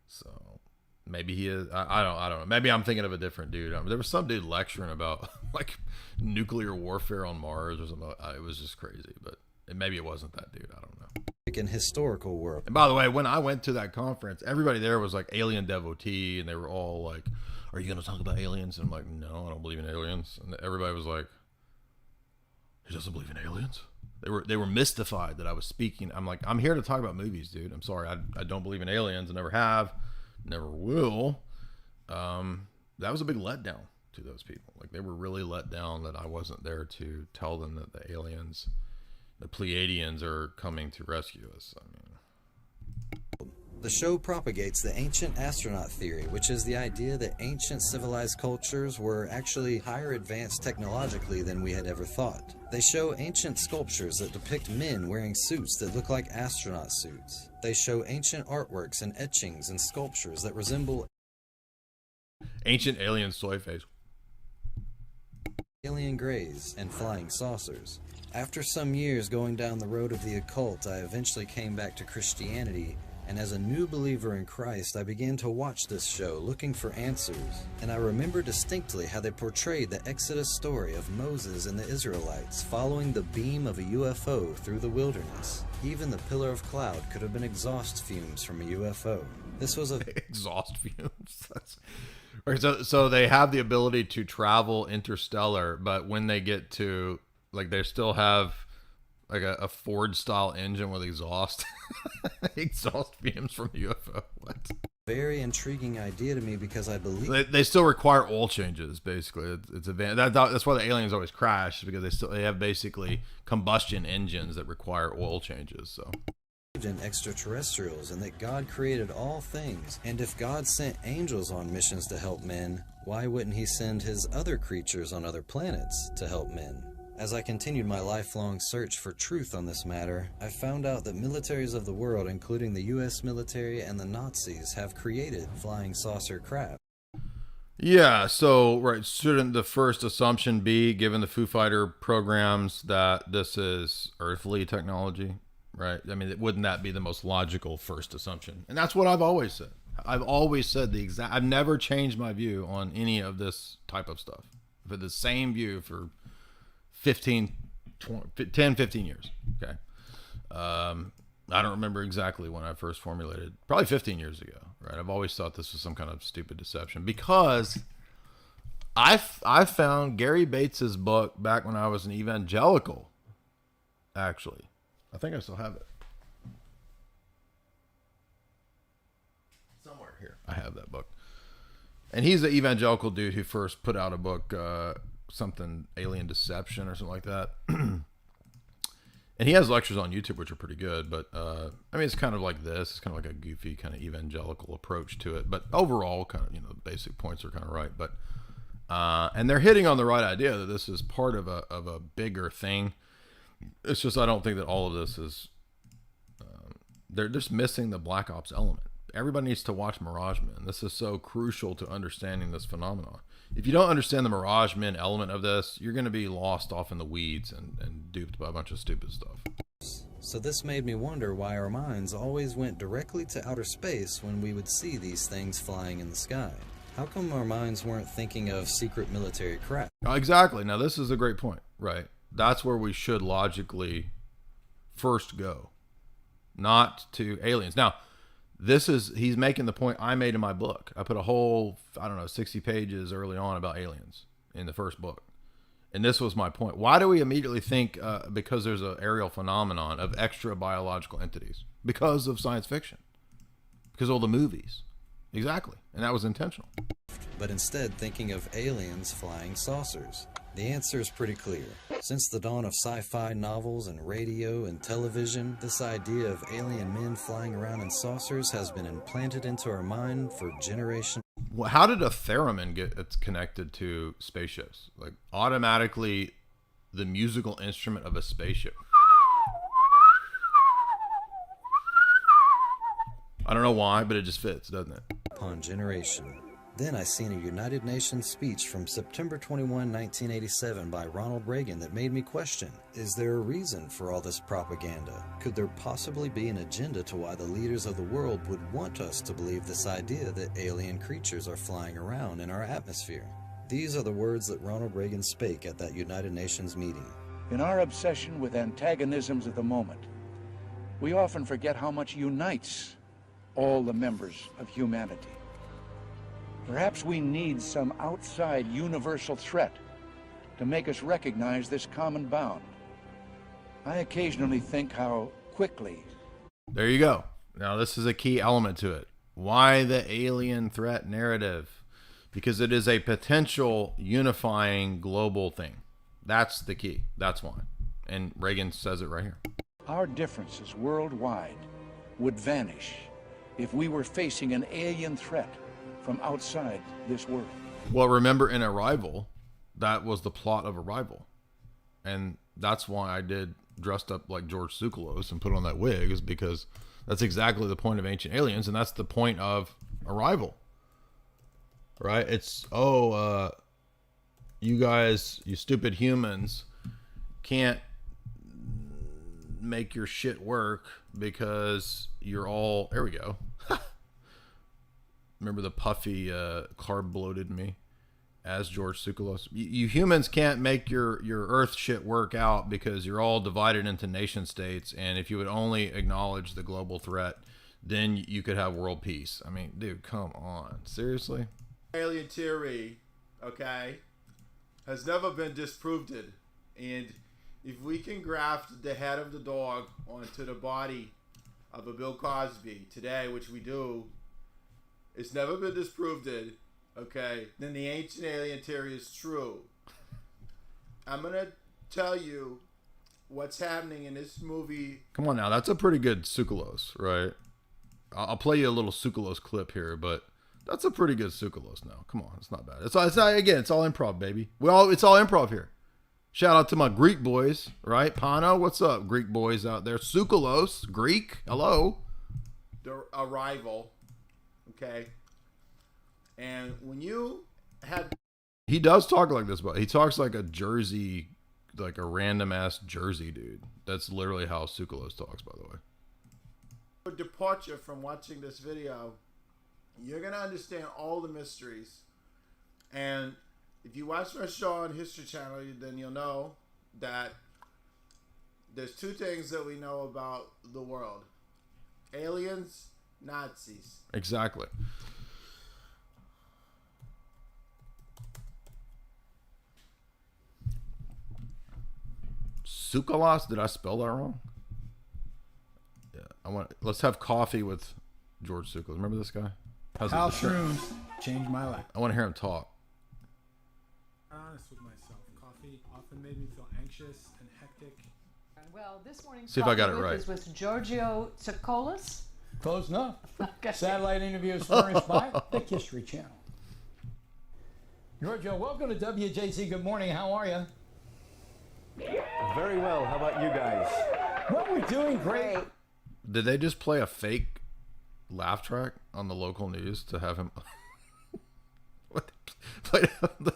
So maybe he is. I don't know. Maybe I'm thinking of a different dude. There was some dude lecturing about like nuclear warfare on Mars or something. It was just crazy, but maybe it wasn't that dude. I don't know. In historical world. And by the way, when I went to that conference, everybody there was like alien devotee, and they were all like, "Are you going to talk about aliens?" And I'm like, "No, I don't believe in aliens." And everybody was like, "He doesn't believe in aliens?" They were mystified that I was speaking. I'm like, "I'm here to talk about movies, dude. I'm sorry, I don't believe in aliens. I never have, never will." That was a big letdown to those people. Like they were really let down that I wasn't there to tell them that the aliens, the Pleiadians, are coming to rescue us. I mean, the show propagates the ancient astronaut theory, which is the idea that ancient civilized cultures were actually higher advanced technologically than we had ever thought. They show ancient sculptures that depict men wearing suits that look like astronaut suits. They show ancient artworks and etchings and sculptures that resemble ancient alien soy face, alien greys, and flying saucers. After some years going down the road of the occult, I eventually came back to Christianity, and as a new believer in Christ, I began to watch this show looking for answers. And I remember distinctly how they portrayed the Exodus story of Moses and the Israelites following the beam of a UFO through the wilderness. Even the pillar of cloud could have been exhaust fumes from a UFO. This was a... exhaust fumes? So they have the ability to travel interstellar, but when they get to... like they still have Like a Ford style engine with exhaust fumes from a UFO. What? Very intriguing idea to me because I believe They still require oil changes. Basically, it's that's why the aliens always crash, because they have basically combustion engines that require oil changes. So. in extraterrestrials and that God created all things. And if God sent angels on missions to help men, why wouldn't he send his other creatures on other planets to help men? As I continued my lifelong search for truth on this matter, I found out that militaries of the world, including the US military and the Nazis, have created flying saucer craft. Yeah, so, right, shouldn't the first assumption be, given the Foo Fighter programs, that this is earthly technology, right? I mean, wouldn't that be the most logical first assumption? And that's what I've always said. I've always said I've never changed my view on any of this type of stuff. I've had the same view for 10, 15 years, okay? I don't remember exactly when I first formulated, probably 15 years ago, right? I've always thought this was some kind of stupid deception because I found Gary Bates's book back when I was an evangelical, actually. I think I still have it. Somewhere here. I have that book. And he's the evangelical dude who first put out a book, something Alien Deception or something like that. And he has lectures on YouTube, which are pretty good. But, I mean, it's kind of like this. It's kind of like a goofy kind of evangelical approach to it. But overall, kind of, you know, the basic points are kind of right. But, and they're hitting on the right idea that this is part of a bigger thing. It's just, I don't think that all of this is, they're just missing the Black Ops element. Everybody needs to watch Mirage Men. This is so crucial to understanding this phenomenon. If you don't understand the Mirage Men element of this, you're going to be lost off in the weeds and duped by a bunch of stupid stuff. So this made me wonder why our minds always went directly to outer space when we would see these things flying in the sky. How come our minds weren't thinking of secret military craft? Exactly. Now, this is a great point, right? That's where we should logically first go, not to aliens. Now, he's making the point I made in my book. I put a whole, 60 pages early on about aliens in the first book. And this was my point. Why do we immediately think, because there's an aerial phenomenon, of extra biological entities? Because of science fiction. Because of all the movies. Exactly. And that was intentional. But instead thinking of aliens flying saucers. The answer is pretty clear. Since the dawn of sci-fi novels and radio and television, this idea of alien men flying around in saucers has been implanted into our mind for generations. Well, how did a theremin get connected to spaceships? Like, automatically, the musical instrument of a spaceship. I don't know why, but it just fits, doesn't it? Upon generation. Then I seen a United Nations speech from September 21, 1987 by Ronald Reagan that made me question, is there a reason for all this propaganda? Could there possibly be an agenda to why the leaders of the world would want us to believe this idea that alien creatures are flying around in our atmosphere? These are the words that Ronald Reagan spake at that United Nations meeting. In our obsession with antagonisms of the moment, we often forget how much unites all the members of humanity. Perhaps we need some outside universal threat to make us recognize this common bound. I occasionally think how quickly... There you go. Now, this is a key element to it. Why the alien threat narrative? Because it is a potential unifying global thing. That's the key. That's why. And Reagan says it right here. Our differences worldwide would vanish if we were facing an alien threat from outside this world. Well, remember in Arrival, that was the plot of Arrival. And that's why I did dressed up like George Tsoukalos and put on that wig, is because that's exactly the point of Ancient Aliens, and that's the point of Arrival. Right? It's, you guys, you stupid humans, can't make your shit work because you're all, there we go. Remember the puffy, carb-bloated me as George Tsoukalos? You humans can't make your Earth shit work out because you're all divided into nation states, and if you would only acknowledge the global threat, then you could have world peace. I mean, dude, come on. Seriously? Alien theory, okay, has never been disproved. And if we can graft the head of the dog onto the body of a Bill Cosby today, which we do, it's never been disproved, okay, then the ancient alien theory is true. I'm going to tell you what's happening in this movie. Come on now, that's a pretty good Tsoukalos, right? I'll play you a little Tsoukalos clip here, but that's a pretty good Tsoukalos now. Come on, it's not bad. It's not, again, it's all improv, baby. It's all improv here. Shout out to my Greek boys, right? Pano, what's up, Greek boys out there? Tsoukalos, Greek, hello. The arrival, okay? And when you had... He does talk like this, but he talks like a Jersey, like a random ass Jersey dude. That's literally how Tsoukalos talks, by the way. For departure from watching this video, you're going to understand all the mysteries. And if you watch my show on History Channel, then you'll know that there's two things that we know about the world. Aliens, Nazis. Exactly. Tsoukalos, did I spell that wrong? Yeah, let's have coffee with George Tsoukalos. Remember this guy? How shrooms changed my life. I want to hear him talk. Honest with myself, coffee often made me feel anxious and hectic. Well, this morning's See if I got it Coffee right. Is with Giorgio Tsoukalos. Close enough. Okay. Satellite interviews furnished by the History Channel. Giorgio, welcome to WJC. Good morning. How are you? Very well. How about you guys? Well, we're doing great. Did they just play a fake laugh track on the local news to have him play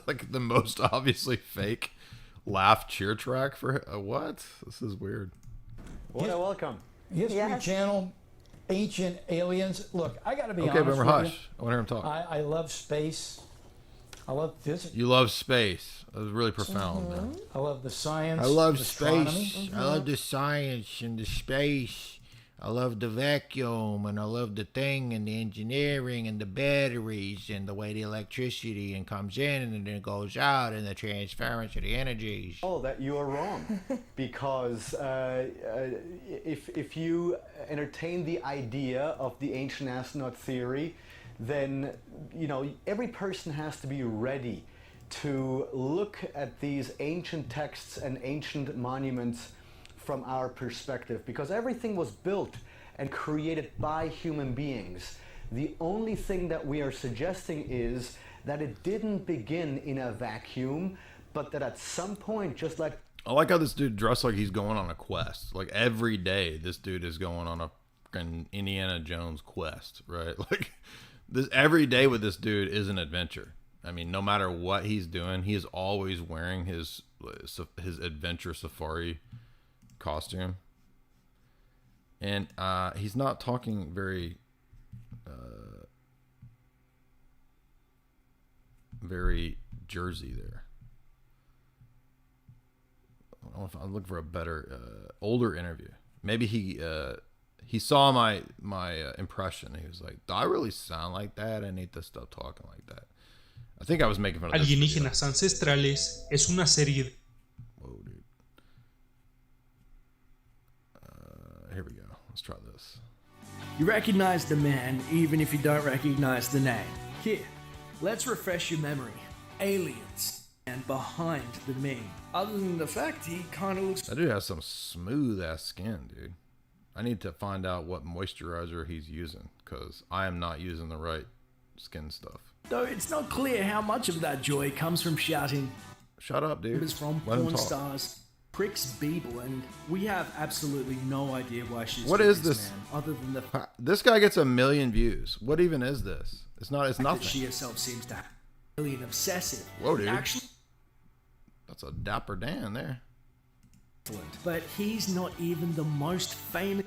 like the most obviously fake laugh cheer track for what? This is weird. What a welcome. History Channel, ancient aliens. Look, I got to be honest remember, with hush. you. I want to hear him talk. I love space. I love physics. You love space. That was really profound, man. I love the science. I love astronomy. space. I love the science and the space. I love the vacuum, and I love the thing and the engineering and the batteries and the way the electricity and comes in and then it goes out and the transference of the energies. Oh, that you are wrong, because if you entertain the idea of the ancient astronaut theory, then every person has to be ready to look at these ancient texts and ancient monuments from our perspective, because everything was built and created by human beings. The only thing that we are suggesting is that it didn't begin in a vacuum, but that at some point, just like... I like how this dude dressed like he's going on a quest. Like every day, this dude is going on a freaking Indiana Jones quest, right? Like this every day with this dude is an adventure. I mean, no matter what he's doing, he is always wearing his adventure safari costume, and he's not talking very Jersey there. I don't know if I'm looking for a better older interview. Maybe he saw my impression. He was like, do I really sound like that? I need to stop talking like that. I think I was making fun of this Alienígenas Ancestrales es una serie de... Whoa, dude. Here we go. Let's try this. You recognize the man even if you don't recognize the name. Here, let's refresh your memory. Aliens. And behind the meme. Other than the fact he kind of looks... That dude has some smooth ass skin, dude. I need to find out what moisturizer he's using, because I am not using the right skin stuff. Though it's not clear how much of that joy comes from shouting. Shut up, dude. Members from Let him porn talk. Stars, Pricks Beeble, and we have absolutely no idea why she's... What is this? Man, other than the fact This guy gets 1 million views. What even is this? It's not. It's that nothing. she herself seems to have alien obsessive. Whoa, dude. Actually, That's a dapper Dan there. but he's not even the most famous.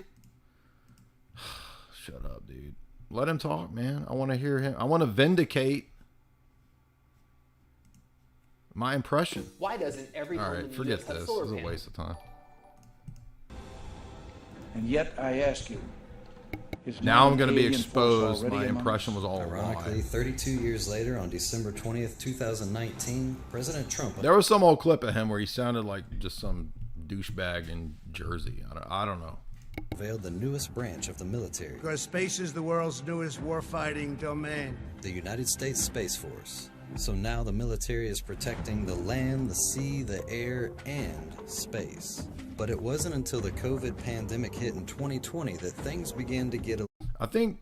Shut up, dude. Let him talk, man. I want to hear him. I want to vindicate my impression. Why doesn't every All home right, in the forget US have this. solar This is a panels? waste of time. And yet I ask you, is Now I'm an going to be alien force exposed. already My among impression us? was all Ironically, lie. 32 years later, on December 20th, 2019, President Trump... There was some old clip of him where he sounded like just some douchebag in Jersey. I don't know. Unveiled the newest branch of the military. Because space is the world's newest warfighting domain. The United States Space Force. So now the military is protecting the land, the sea, the air, and space. But it wasn't until the COVID pandemic hit in 2020 that things began to get... I think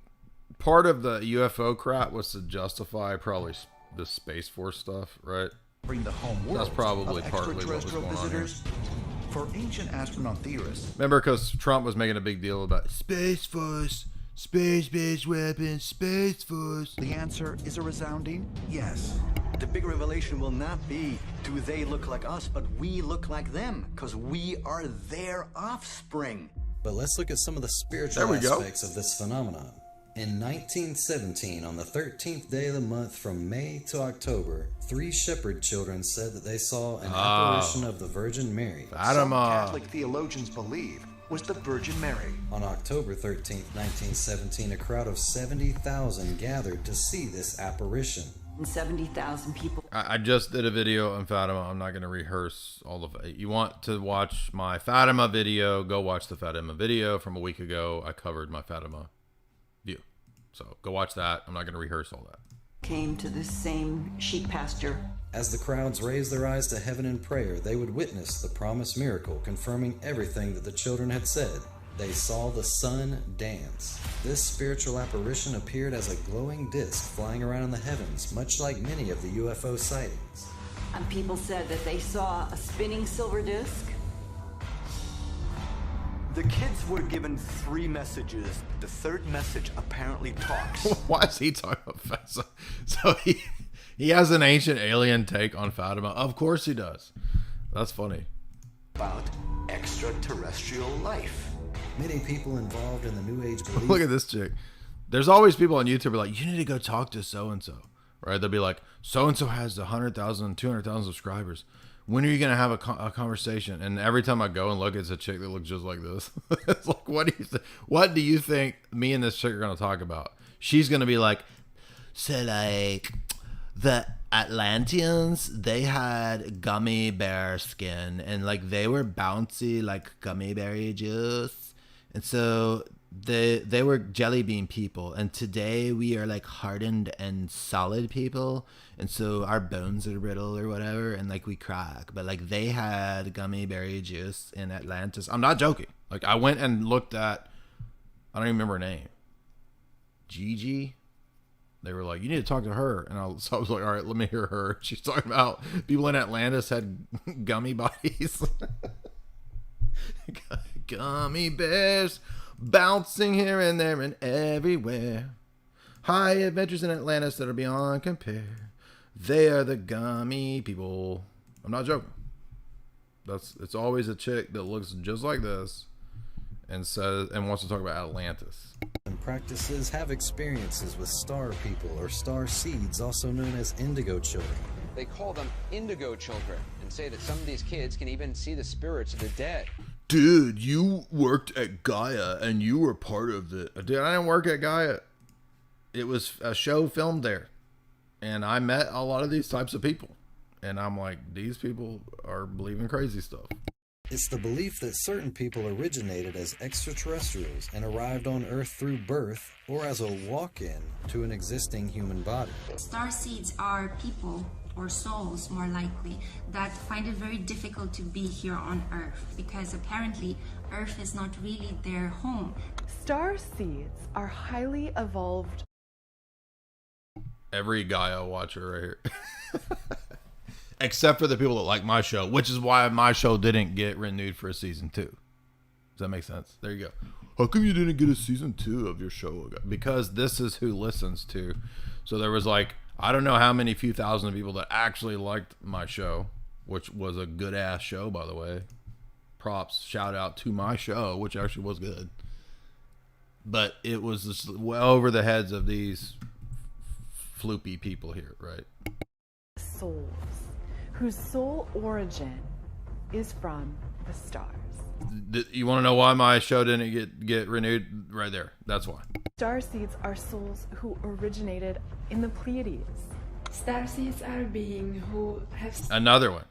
part of the UFO crap was to justify probably the Space Force stuff, right? Bring the home world. That's probably partly what was going visitors. On here. For ancient astronaut theorists. Remember, because Trump was making a big deal about Space Force, space-based weapons, Space Force. The answer is a resounding yes. The big revelation will not be, do they look like us, but we look like them, because we are their offspring. But let's look at some of the spiritual aspects of this phenomenon. In 1917, on the 13th day of the month from May to October, 3 shepherd children said that they saw an apparition of the Virgin Mary. Some Catholic theologians believe was the Virgin Mary. On October 13th, 1917, a crowd of 70,000 gathered to see this apparition. 70,000 people. I just did a video on Fatima. I'm not going to rehearse all of it. You want to watch my Fatima video, go watch the Fatima video from a week ago. I covered my Fatima view. So go watch that. I'm not going to rehearse all that. Came to this same sheep pasture. As the crowds raised their eyes to heaven in prayer, they would witness the promised miracle, confirming everything that the children had said. They saw the sun dance. This spiritual apparition appeared as a glowing disc flying around in the heavens, much like many of the UFO sightings. And people said that they saw a spinning silver disc. The kids were given 3 messages. The 3rd message apparently talks. Why is he talking about Fatima? So he has an ancient alien take on Fatima. Of course he does. That's funny. About extraterrestrial life. Many people involved in the New Age belief. Look at this chick. There's always people on YouTube who are like, you need to go talk to so-and-so. Right? They'll be like, so-and-so has 100,000, 200,000 subscribers. When are you going to have a conversation? And every time I go and look, it's a chick that looks just like this. It's like, what do you think me and this chick are going to talk about? She's going to be like, so like, the Atlanteans, they had gummy bear skin and like they were bouncy like gummy berry juice. And so they were jelly bean people, and today we are like hardened and solid people, and so our bones are brittle or whatever, and like we crack. But like they had gummy berry juice in Atlantis. I'm not joking. Like I went and looked at, I don't even remember her name, Gigi. They were like, you need to talk to her, and so I was like, all right, let me hear her. She's talking about people in Atlantis had gummy bodies. Gummy bears bouncing here and there and everywhere. High adventures in Atlantis that are beyond compare. They are the gummy people. I'm not joking. It's always a chick that looks just like this and says and wants to talk about Atlantis. And practices have experiences with star people or star seeds, also known as indigo children. They call them indigo children and say that some of these kids can even see the spirits of the dead. Dude, you worked at Gaia and you were part of the... Dude, I didn't work at Gaia. It was a show filmed there. And I met a lot of these types of people. And I'm like, these people are believing crazy stuff. It's the belief that certain people originated as extraterrestrials and arrived on Earth through birth or as a walk-in to an existing human body. Starseeds are people or souls, more likely, that find it very difficult to be here on Earth because apparently Earth is not really their home. Starseeds are highly evolved. Every Gaia watcher right here. Except for the people that like my show, which is why my show didn't get renewed for a season 2. Does that make sense? There you go. How come you didn't get a season 2 of your show? Because this is who listens to. So there was like, I don't know how many few thousand people that actually liked my show, which was a good ass show, by the way. Props, shout out to my show, which actually was good. But it was just well over the heads of these floopy people here, right? Souls, whose sole origin is from the stars. You want to know why my show didn't get renewed? Right there. That's why. Starseeds are souls who originated in the Pleiades. Starseeds are beings who have... Another one.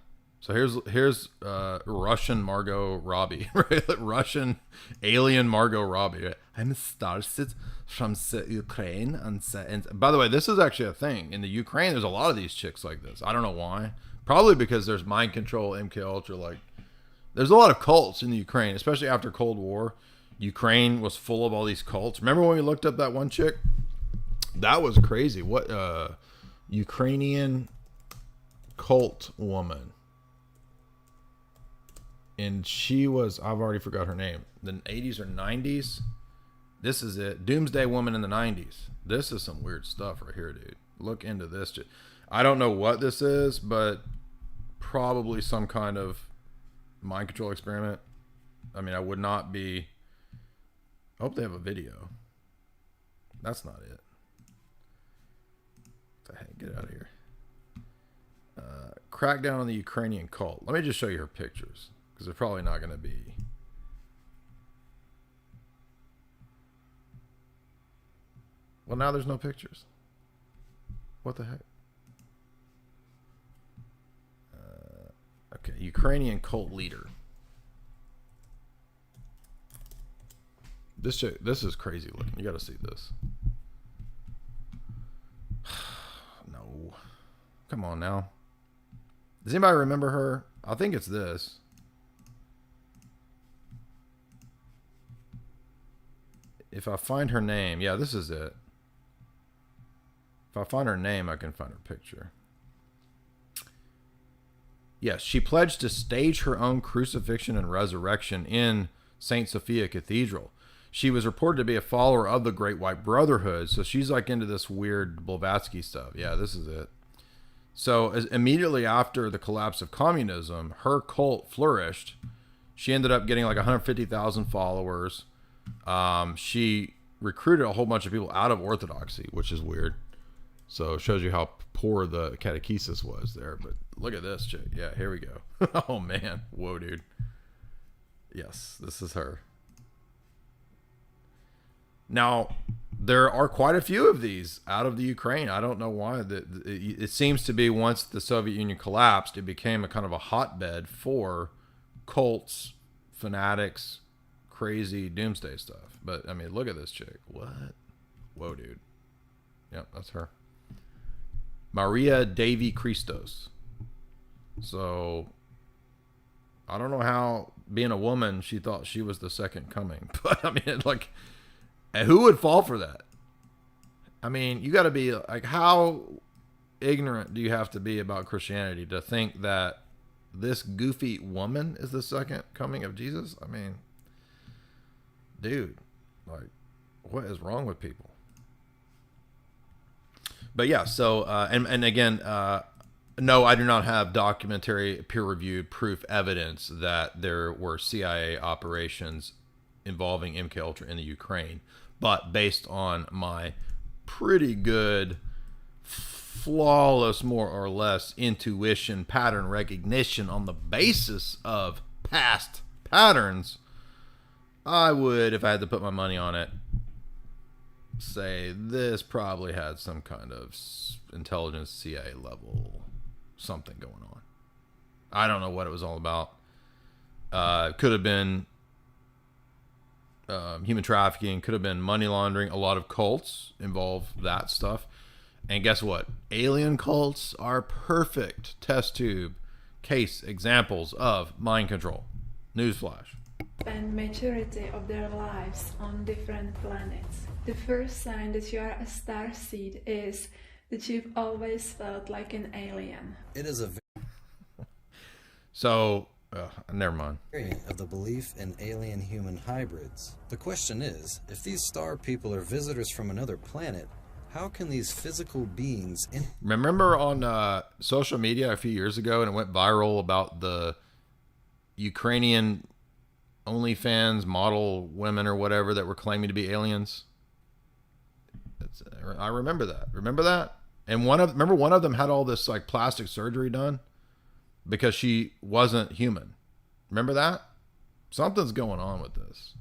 So here's Russian Margot Robbie, right? Russian alien Margot Robbie. Right? I'm started from Ukraine, and by the way, this is actually a thing in the Ukraine. There's a lot of these chicks like this. I don't know why. Probably because there's mind control, MK Ultra. Like, there's a lot of cults in the Ukraine, especially after Cold War. Ukraine was full of all these cults. Remember when we looked up that one chick? That was crazy. What Ukrainian cult woman? And she was, I've already forgot her name, the 80s or 90s. This is it. Doomsday Woman in the 90s. This is some weird stuff right here, dude. Look into this. I don't know what this is, but probably some kind of mind control experiment. I mean, I would not be. I hope they have a video. That's not it. What the heck? Get out of here. Crackdown on the Ukrainian cult. Let me just show you her pictures. Because they're probably not going to be. Well, now there's no pictures. What the heck? Okay, Ukrainian cult leader. This is crazy looking. You got to see this. No. Come on now. Does anybody remember her? I think it's this. If I find her name, yeah, this is it. If I find her name, I can find her picture. Yes, she pledged to stage her own crucifixion and resurrection in St. Sophia Cathedral. She was reported to be a follower of the Great White Brotherhood, so she's like into this weird Blavatsky stuff. Yeah, this is it. So immediately after the collapse of communism, her cult flourished. She ended up getting like 150,000 followers. She recruited a whole bunch of people out of Orthodoxy, which is weird. So it shows you how poor the catechesis was there. But look at this chick. Yeah, here we go. Oh man. Whoa, dude. Yes, this is her. Now, there are quite a few of these out of the Ukraine. I don't know why. It seems to be once the Soviet Union collapsed, it became a kind of a hotbed for cults, fanatics, crazy doomsday stuff. But I mean, look at this chick. What? Whoa, dude. Yep, that's her. Maria Devi Christos. So I don't know how, being a woman, she thought she was the second coming. But I mean, like, who would fall for that? I mean, you got to be like, how ignorant do you have to be about Christianity to think that this goofy woman is the second coming of Jesus? I mean, dude, like, what is wrong with people? But yeah, so and again, no, I do not have documentary, peer-reviewed proof evidence that there were CIA operations involving MK Ultra in the Ukraine, but based on my pretty good, flawless, more or less, intuition, pattern recognition on the basis of past patterns, I would, if I had to put my money on it, say this probably had some kind of intelligence CIA level something going on. I don't know what it was all about. Could have been human trafficking, could have been money laundering. A lot of cults involve that stuff. And guess what? Alien cults are perfect test tube case examples of mind control. Newsflash. Spend majority of their lives on different planets. The first sign that you are a starseed is that you've always felt like an alien. It is a so never mind. Variant of the belief in alien human hybrids. The question is, if these star people are visitors from another planet, how can these physical beings remember on social media a few years ago, and it went viral about the Ukrainian OnlyFans model women or whatever that were claiming to be aliens? I remember that. Remember that? And remember one of them had all this like plastic surgery done because she wasn't human. Remember that? Something's going on with this.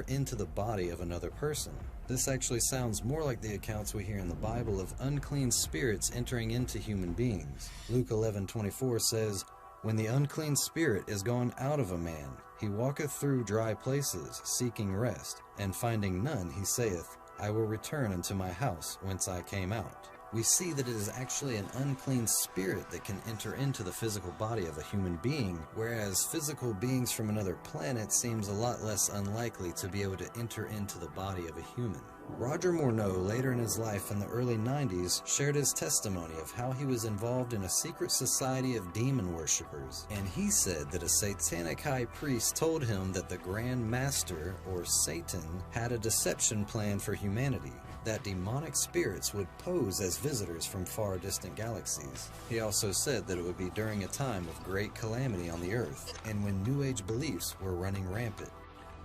Into the body of another person. This actually sounds more like the accounts we hear in the Bible of unclean spirits entering into human beings. Luke 11:24 says, When the unclean spirit is gone out of a man, he walketh through dry places, seeking rest, and finding none, he saith, I will return unto my house whence I came out. We see that it is actually an unclean spirit that can enter into the physical body of a human being, whereas physical beings from another planet seems a lot less unlikely to be able to enter into the body of a human. Roger Morneau, later in his life in the early 90s, shared his testimony of how he was involved in a secret society of demon worshippers, and he said that a satanic high priest told him that the Grand Master, or Satan, had a deception plan for humanity, that demonic spirits would pose as visitors from far distant galaxies. He also said that it would be during a time of great calamity on the Earth, and when New Age beliefs were running rampant.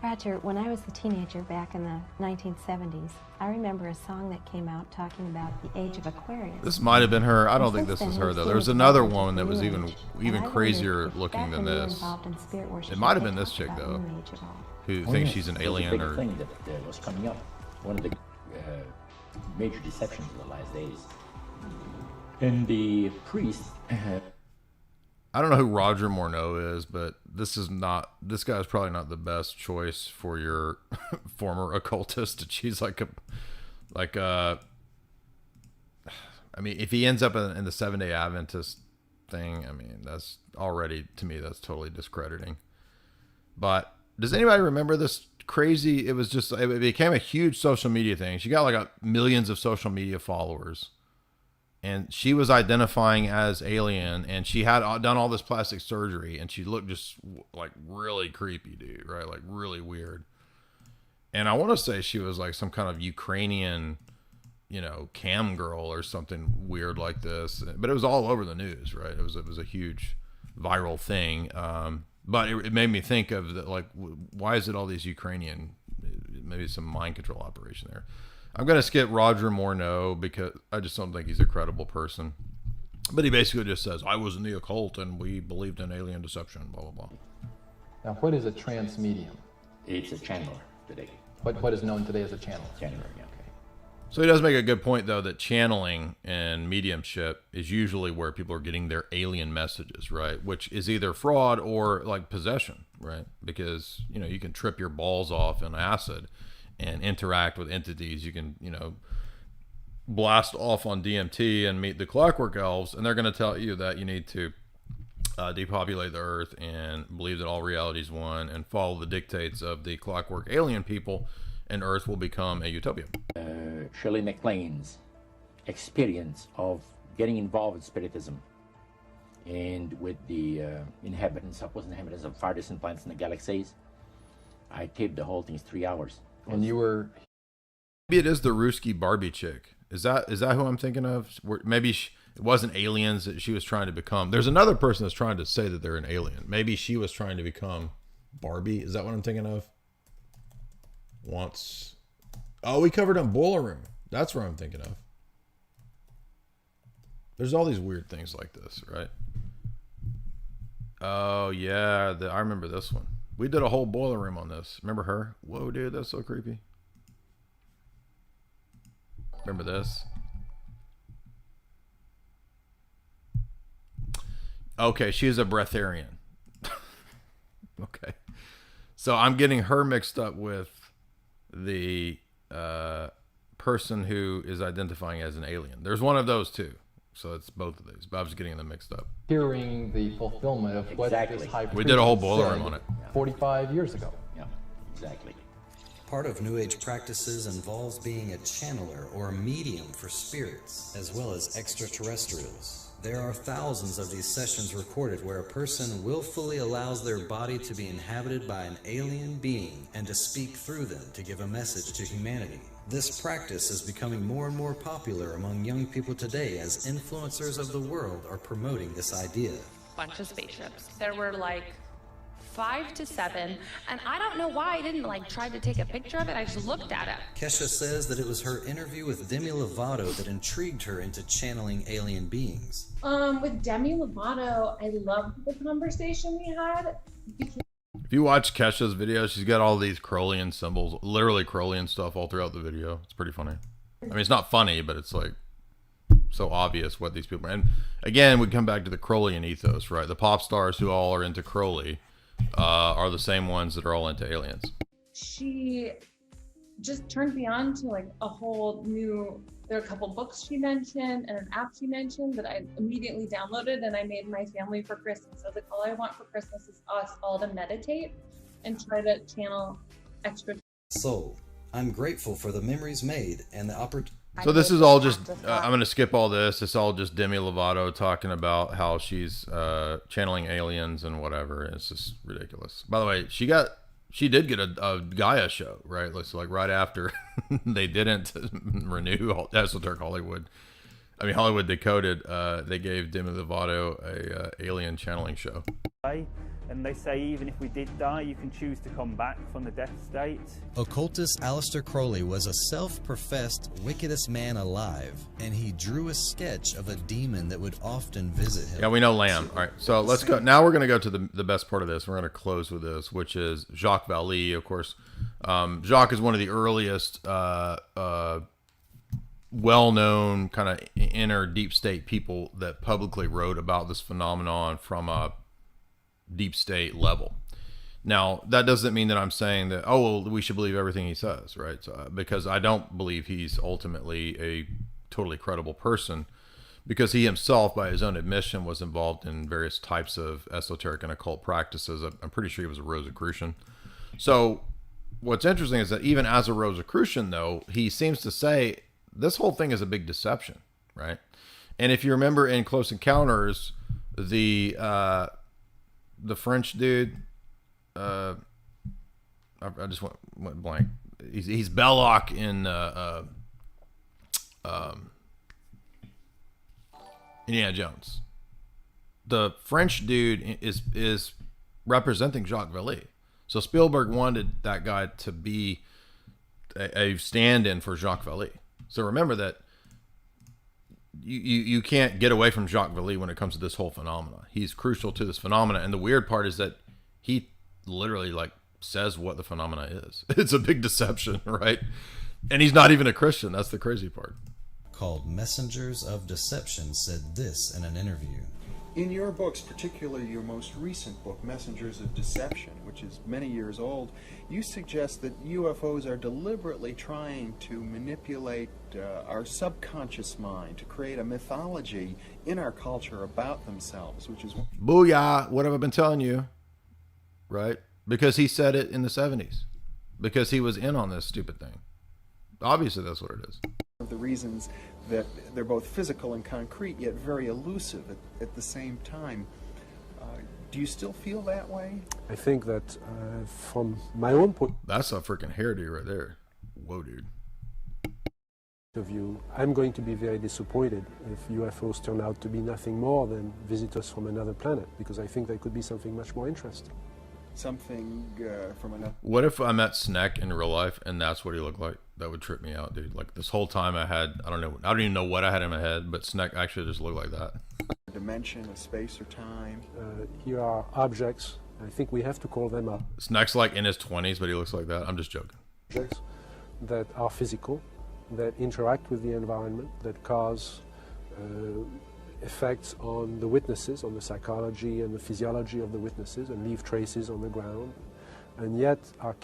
Roger, when I was a teenager back in the 1970s, I remember a song that came out talking about the age of Aquarius. This might have been her. I don't think this is her though. There was another woman that was even crazier looking than this. It might have been this chick though, who thinks she's an alien or. Thing that was coming up. One of the major deceptions of the last days. And the priest. I don't know who Roger Morneau is, but this guy's probably not the best choice for your former occultist. She's I mean, if he ends up in the Seventh-day Adventist thing, I mean, that's already, to me, that's totally discrediting. But does anybody remember this crazy? It became a huge social media thing. She got like millions of social media followers. And she was identifying as alien, and she had done all this plastic surgery, and she looked just like really creepy, dude, right? Like really weird. And I want to say she was like some kind of Ukrainian, cam girl or something weird like this. But it was all over the news, right? It was a huge viral thing. But it made me think of like, why is it all these Ukrainian? Maybe some mind control operation there. I'm going to skip Roger Morneau because I just don't think he's a credible person. But he basically just says, I was in the occult and we believed in alien deception, blah, blah, blah. Now, what is a trance medium? It's a channeler today. What is known today as a channeler? Channeler, yeah. Okay. So he does make a good point, though, that channeling and mediumship is usually where people are getting their alien messages, right? Which is either fraud or like possession, right? Because, you can trip your balls off in acid and interact with entities. You can, blast off on DMT and meet the Clockwork Elves, and they're going to tell you that you need to depopulate the Earth and believe that all reality is one and follow the dictates of the Clockwork alien people, and Earth will become a utopia. Shirley MacLaine's experience of getting involved with Spiritism and with the inhabitants of far distant planets in the galaxies, I taped the whole thing in 3 hours. And you were... Maybe it is the Ruski Barbie chick. Is that who I'm thinking of? Maybe it wasn't aliens that she was trying to become. There's another person that's trying to say that they're an alien. Maybe she was trying to become Barbie. Is that what I'm thinking of? Oh, we covered on Boiler Room. That's what I'm thinking of. There's all these weird things like this, right? Oh, yeah. I remember this one. We did a whole Boiler Room on this. Remember her? Whoa, dude, that's so creepy. Remember this? Okay, she's a breatharian. Okay. So I'm getting her mixed up with the person who is identifying as an alien. There's one of those too. So it's both of these. But I was getting them mixed up. Hearing the fulfillment of what this high priest We did a whole Boiler Room on it. 45 years ago. Yeah, exactly. Part of New Age practices involves being a channeler or a medium for spirits, as well as extraterrestrials. There are thousands of these sessions recorded where a person willfully allows their body to be inhabited by an alien being and to speak through them to give a message to humanity. This practice is becoming more and more popular among young people today as influencers of the world are promoting this idea. Bunch of spaceships. There were like 5 to 7, and I don't know why I didn't try to take a picture of it. I just looked at it. Kesha says that it was her interview with Demi Lovato that intrigued her into channeling alien beings. With Demi Lovato, I loved the conversation we had. If you watch Kesha's video, she's got all these Crowleyan symbols, literally Crowleyan stuff all throughout the video. It's pretty funny. I mean, it's not funny, but it's like so obvious what these people are. And again, we come back to the Crowleyan ethos, right? The pop stars who all are into Crowley are the same ones that are all into aliens. She just turned me on to like a whole new, there are a couple books she mentioned and an app she mentioned that I immediately downloaded, and I made my family for Christmas. I was like, all I want for Christmas is us all to meditate and try to channel extra. So, I'm grateful for the memories made and the opportunity. So this is all just, I'm going to skip all this. It's all just Demi Lovato talking about how she's channeling aliens and whatever. It's just ridiculous. By the way, she did get a Gaia show, right? So like right after they didn't renew Esoteric Hollywood. I mean, Hollywood Decoded, they gave Demi Lovato a alien channeling show. And they say even if we did die, you can choose to come back from the death state. Occultist Aleister Crowley was a self-professed wickedest man alive, and he drew a sketch of a demon that would often visit him. Yeah, we know Lamb. All right, so let's go. Now we're going to go to the best part of this. We're going to close with this, which is Jacques Vallée, of course. Jacques is one of the earliest well-known kind of inner deep state people that publicly wrote about this phenomenon from a deep state level. Now, that doesn't mean that I'm saying that, oh, well, we should believe everything he says, right? So, because I don't believe he's ultimately a totally credible person, because he himself, by his own admission, was involved in various types of esoteric and occult practices. I'm pretty sure he was a Rosicrucian. So what's interesting is that even as a Rosicrucian, though, he seems to say this whole thing is a big deception, right? And if you remember in Close Encounters, the French dude, I just went blank. He's Belloc in Indiana Jones. The French dude is representing Jacques Vallée. So Spielberg wanted that guy to be a stand-in for Jacques Vallée. So remember that you can't get away from Jacques Vallée when it comes to this whole phenomena. He's crucial to this phenomena, and the weird part is that he literally like says what the phenomena is. It's a big deception, right? And he's not even a Christian. That's the crazy part. Called Messengers of Deception said this in an interview. In your books, particularly your most recent book, Messengers of Deception, which is many years old, you suggest that UFOs are deliberately trying to manipulate our subconscious mind to create a mythology in our culture about themselves, which is... Booyah! What have I been telling you? Right? Because he said it in the 70s. Because he was in on this stupid thing. Obviously, that's what it is. Of the reasons that they're both physical and concrete, yet very elusive at the same time. Do you still feel that way? I think that from my own point That's a freaking hairdo right there. Whoa, dude. of view, I'm going to be very disappointed if UFOs turn out to be nothing more than visitors from another planet, because I think they could be something much more interesting. Something from another... What if I met Sneck in real life and that's what he looked like? That would trip me out, dude. Like this whole time I don't even know what I had in my head, but Sneck actually just looked like that. Dimension of space or time. Here are objects, I think we have to call them up. Sneck's like in his 20s, but he looks like that. I'm just joking. Objects that are physical, that interact with the environment, that cause effects on the witnesses, on the psychology and the physiology of the witnesses, and leave traces on the ground, and yet are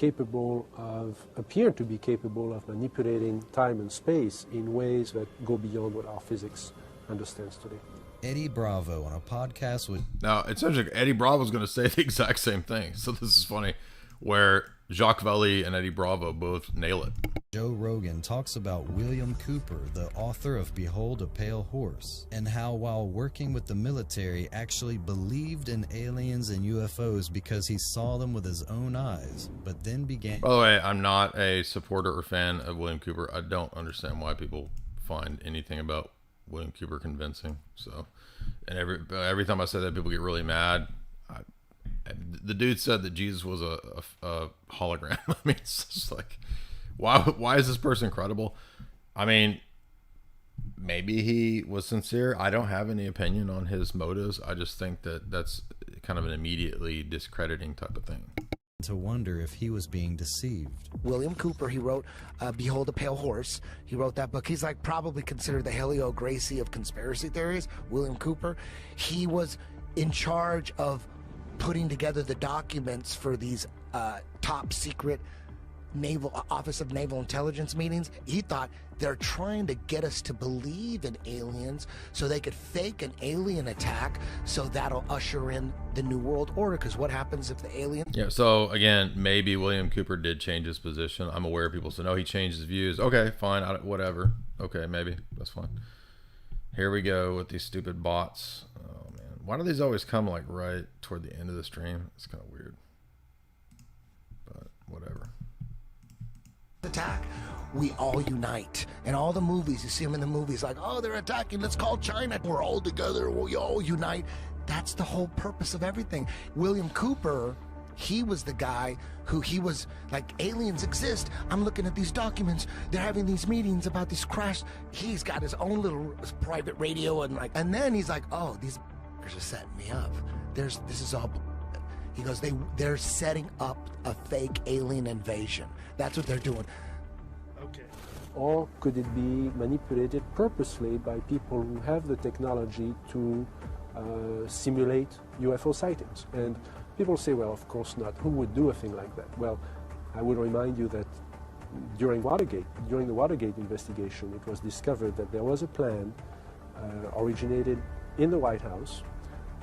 appear to be capable of manipulating time and space in ways that go beyond what our physics understands today. Eddie Bravo on a podcast with... Now, it's interesting. Eddie Bravo's going to say the exact same thing. So this is funny, where Jacques Vallée and Eddie Bravo both nail it. Joe Rogan talks about William Cooper, the author of Behold a Pale Horse, and how while working with the military actually believed in aliens and UFOs because he saw them with his own eyes, but then began... By the way, I'm not a supporter or fan of William Cooper. I don't understand why people find anything about William Cooper convincing. So, and every time I say that, people get really mad. The dude said that Jesus was a hologram. I mean, it's just like, why is this person credible? I mean, maybe he was sincere. I don't have any opinion on his motives. I just think that that's kind of an immediately discrediting type of thing. to wonder if he was being deceived. William Cooper, he wrote Behold a Pale Horse. He wrote that book. He's like probably considered the Helio Gracie of conspiracy theories. William Cooper, he was in charge of putting together the documents for these top secret Naval Office of Naval Intelligence meetings. He thought they're trying to get us to believe in aliens so they could fake an alien attack, so that'll usher in the New World Order. Because what happens if the alien... Yeah, so again, maybe William Cooper did change his position. I'm aware people say, no, he changed his views. Okay, fine, whatever. Okay, maybe, that's fine. Here we go with these stupid bots. Oh man, why do these always come like right toward the end of the stream? It's kind of weird, but whatever. Attack, we all unite. In all the movies, you see them in the movies like, oh, they're attacking, let's call China. We're all together, we all unite. That's the whole purpose of everything. William Cooper, he was the guy who he was like, aliens exist. I'm looking at these documents. They're having these meetings about this crash. He's got his own little private radio and then he's like, oh, these are setting me up. This is all. He goes, they're setting up a fake alien invasion. That's what they're doing. Okay. Or could it be manipulated purposely by people who have the technology to simulate UFO sightings? And people say, well, of course not. Who would do a thing like that? Well, I would remind you that during the Watergate investigation, it was discovered that there was a plan originated in the White House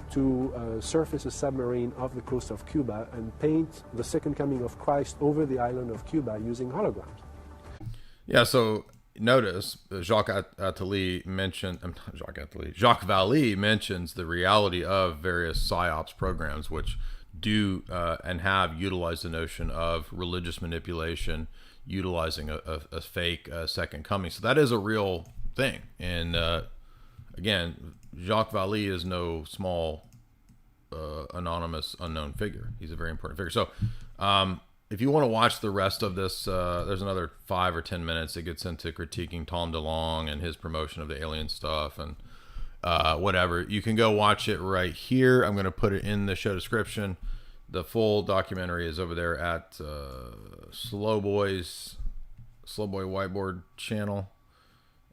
to surface a submarine off the coast of Cuba and paint the second coming of Christ over the island of Cuba using holograms. Yeah, so notice Jacques Attali mentioned, Jacques Vallée mentions the reality of various PSYOPs programs, which do and have utilized the notion of religious manipulation, utilizing a fake second coming. So that is a real thing. And again, Jacques Vallée is no small anonymous unknown figure. He's a very important figure. So if you want to watch the rest of this, there's another 5 or 10 minutes that gets into critiquing Tom DeLonge and his promotion of the alien stuff and whatever. You can go watch it right here. I'm going to put it in the show description. The full documentary is over there at Slowboy Whiteboard channel.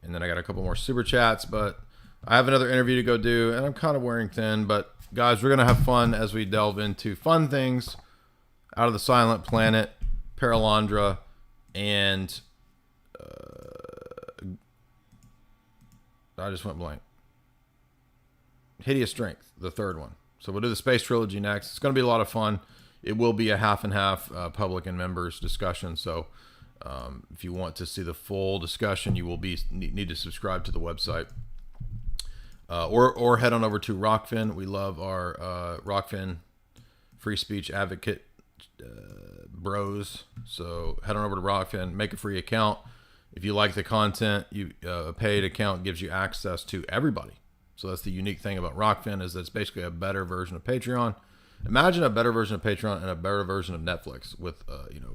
And then I got a couple more super chats, but I have another interview to go do, and I'm kind of wearing thin, but guys, we're going to have fun as we delve into fun things out of the Silent Planet, Paralandra, and I just went blank. Hideous Strength, the third one. So we'll do the Space Trilogy next. It's going to be a lot of fun. It will be a half and half public and members discussion, so if you want to see the full discussion, you will need to subscribe to the website. Or head on over to Rockfin. We love our Rockfin free speech advocate bros. So head on over to Rockfin, make a free account. If you like the content, a paid account gives you access to everybody. So that's the unique thing about Rockfin, is that it's basically a better version of Patreon. Imagine a better version of Patreon and a better version of Netflix with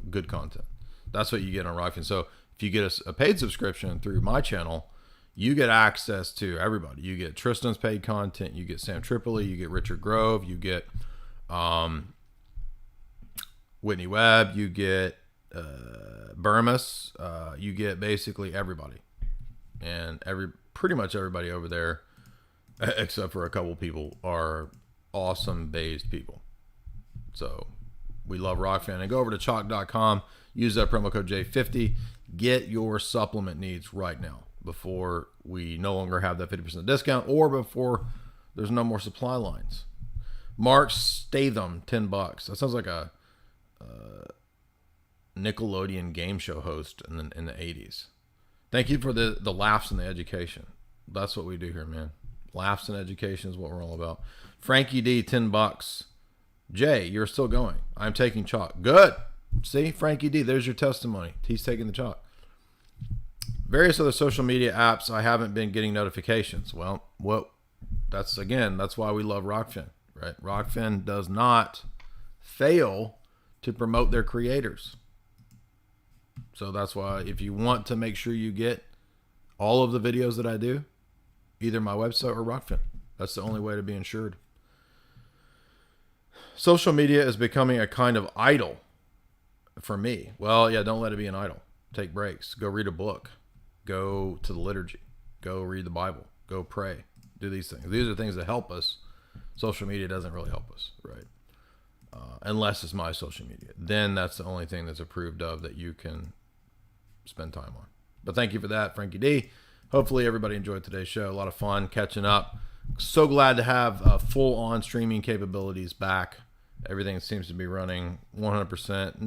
good content. That's what you get on Rockfin. So if you get a paid subscription through my channel, you get access to everybody. You get Tristan's paid content. You get Sam Tripoli. You get Richard Grove. You get Whitney Webb. You get Burmis. You get basically everybody. And pretty much everybody over there, except for a couple people, are awesome based people. So we love Rockfin. And go over to chalk.com. Use that promo code J50. Get your supplement needs right now, before we no longer have that 50% discount, or before there's no more supply lines. Mark Statham, $10. That sounds like a Nickelodeon game show host in the 80s. Thank you for the laughs and the education. That's what we do here, man. Laughs and education is what we're all about. Frankie D, $10. Jay, you're still going. I'm taking chalk. Good. See, Frankie D, there's your testimony. He's taking the chalk. Various other social media apps, I haven't been getting notifications. Well, that's why we love Rockfin, right? Rockfin does not fail to promote their creators. So that's why, if you want to make sure you get all of the videos that I do, either my website or Rockfin. That's the only way to be insured. Social media is becoming a kind of idol for me. Well, yeah, don't let it be an idol. Take breaks. Go read a book. Go to the liturgy. Go read the Bible. Go pray. Do these things. These are things that help us. Social media doesn't really help us, right? Unless it's my social media. Then that's the only thing that's approved of that you can spend time on. But thank you for that, Frankie D. Hopefully everybody enjoyed today's show. A lot of fun catching up. So glad to have full-on streaming capabilities back. Everything seems to be running 100%.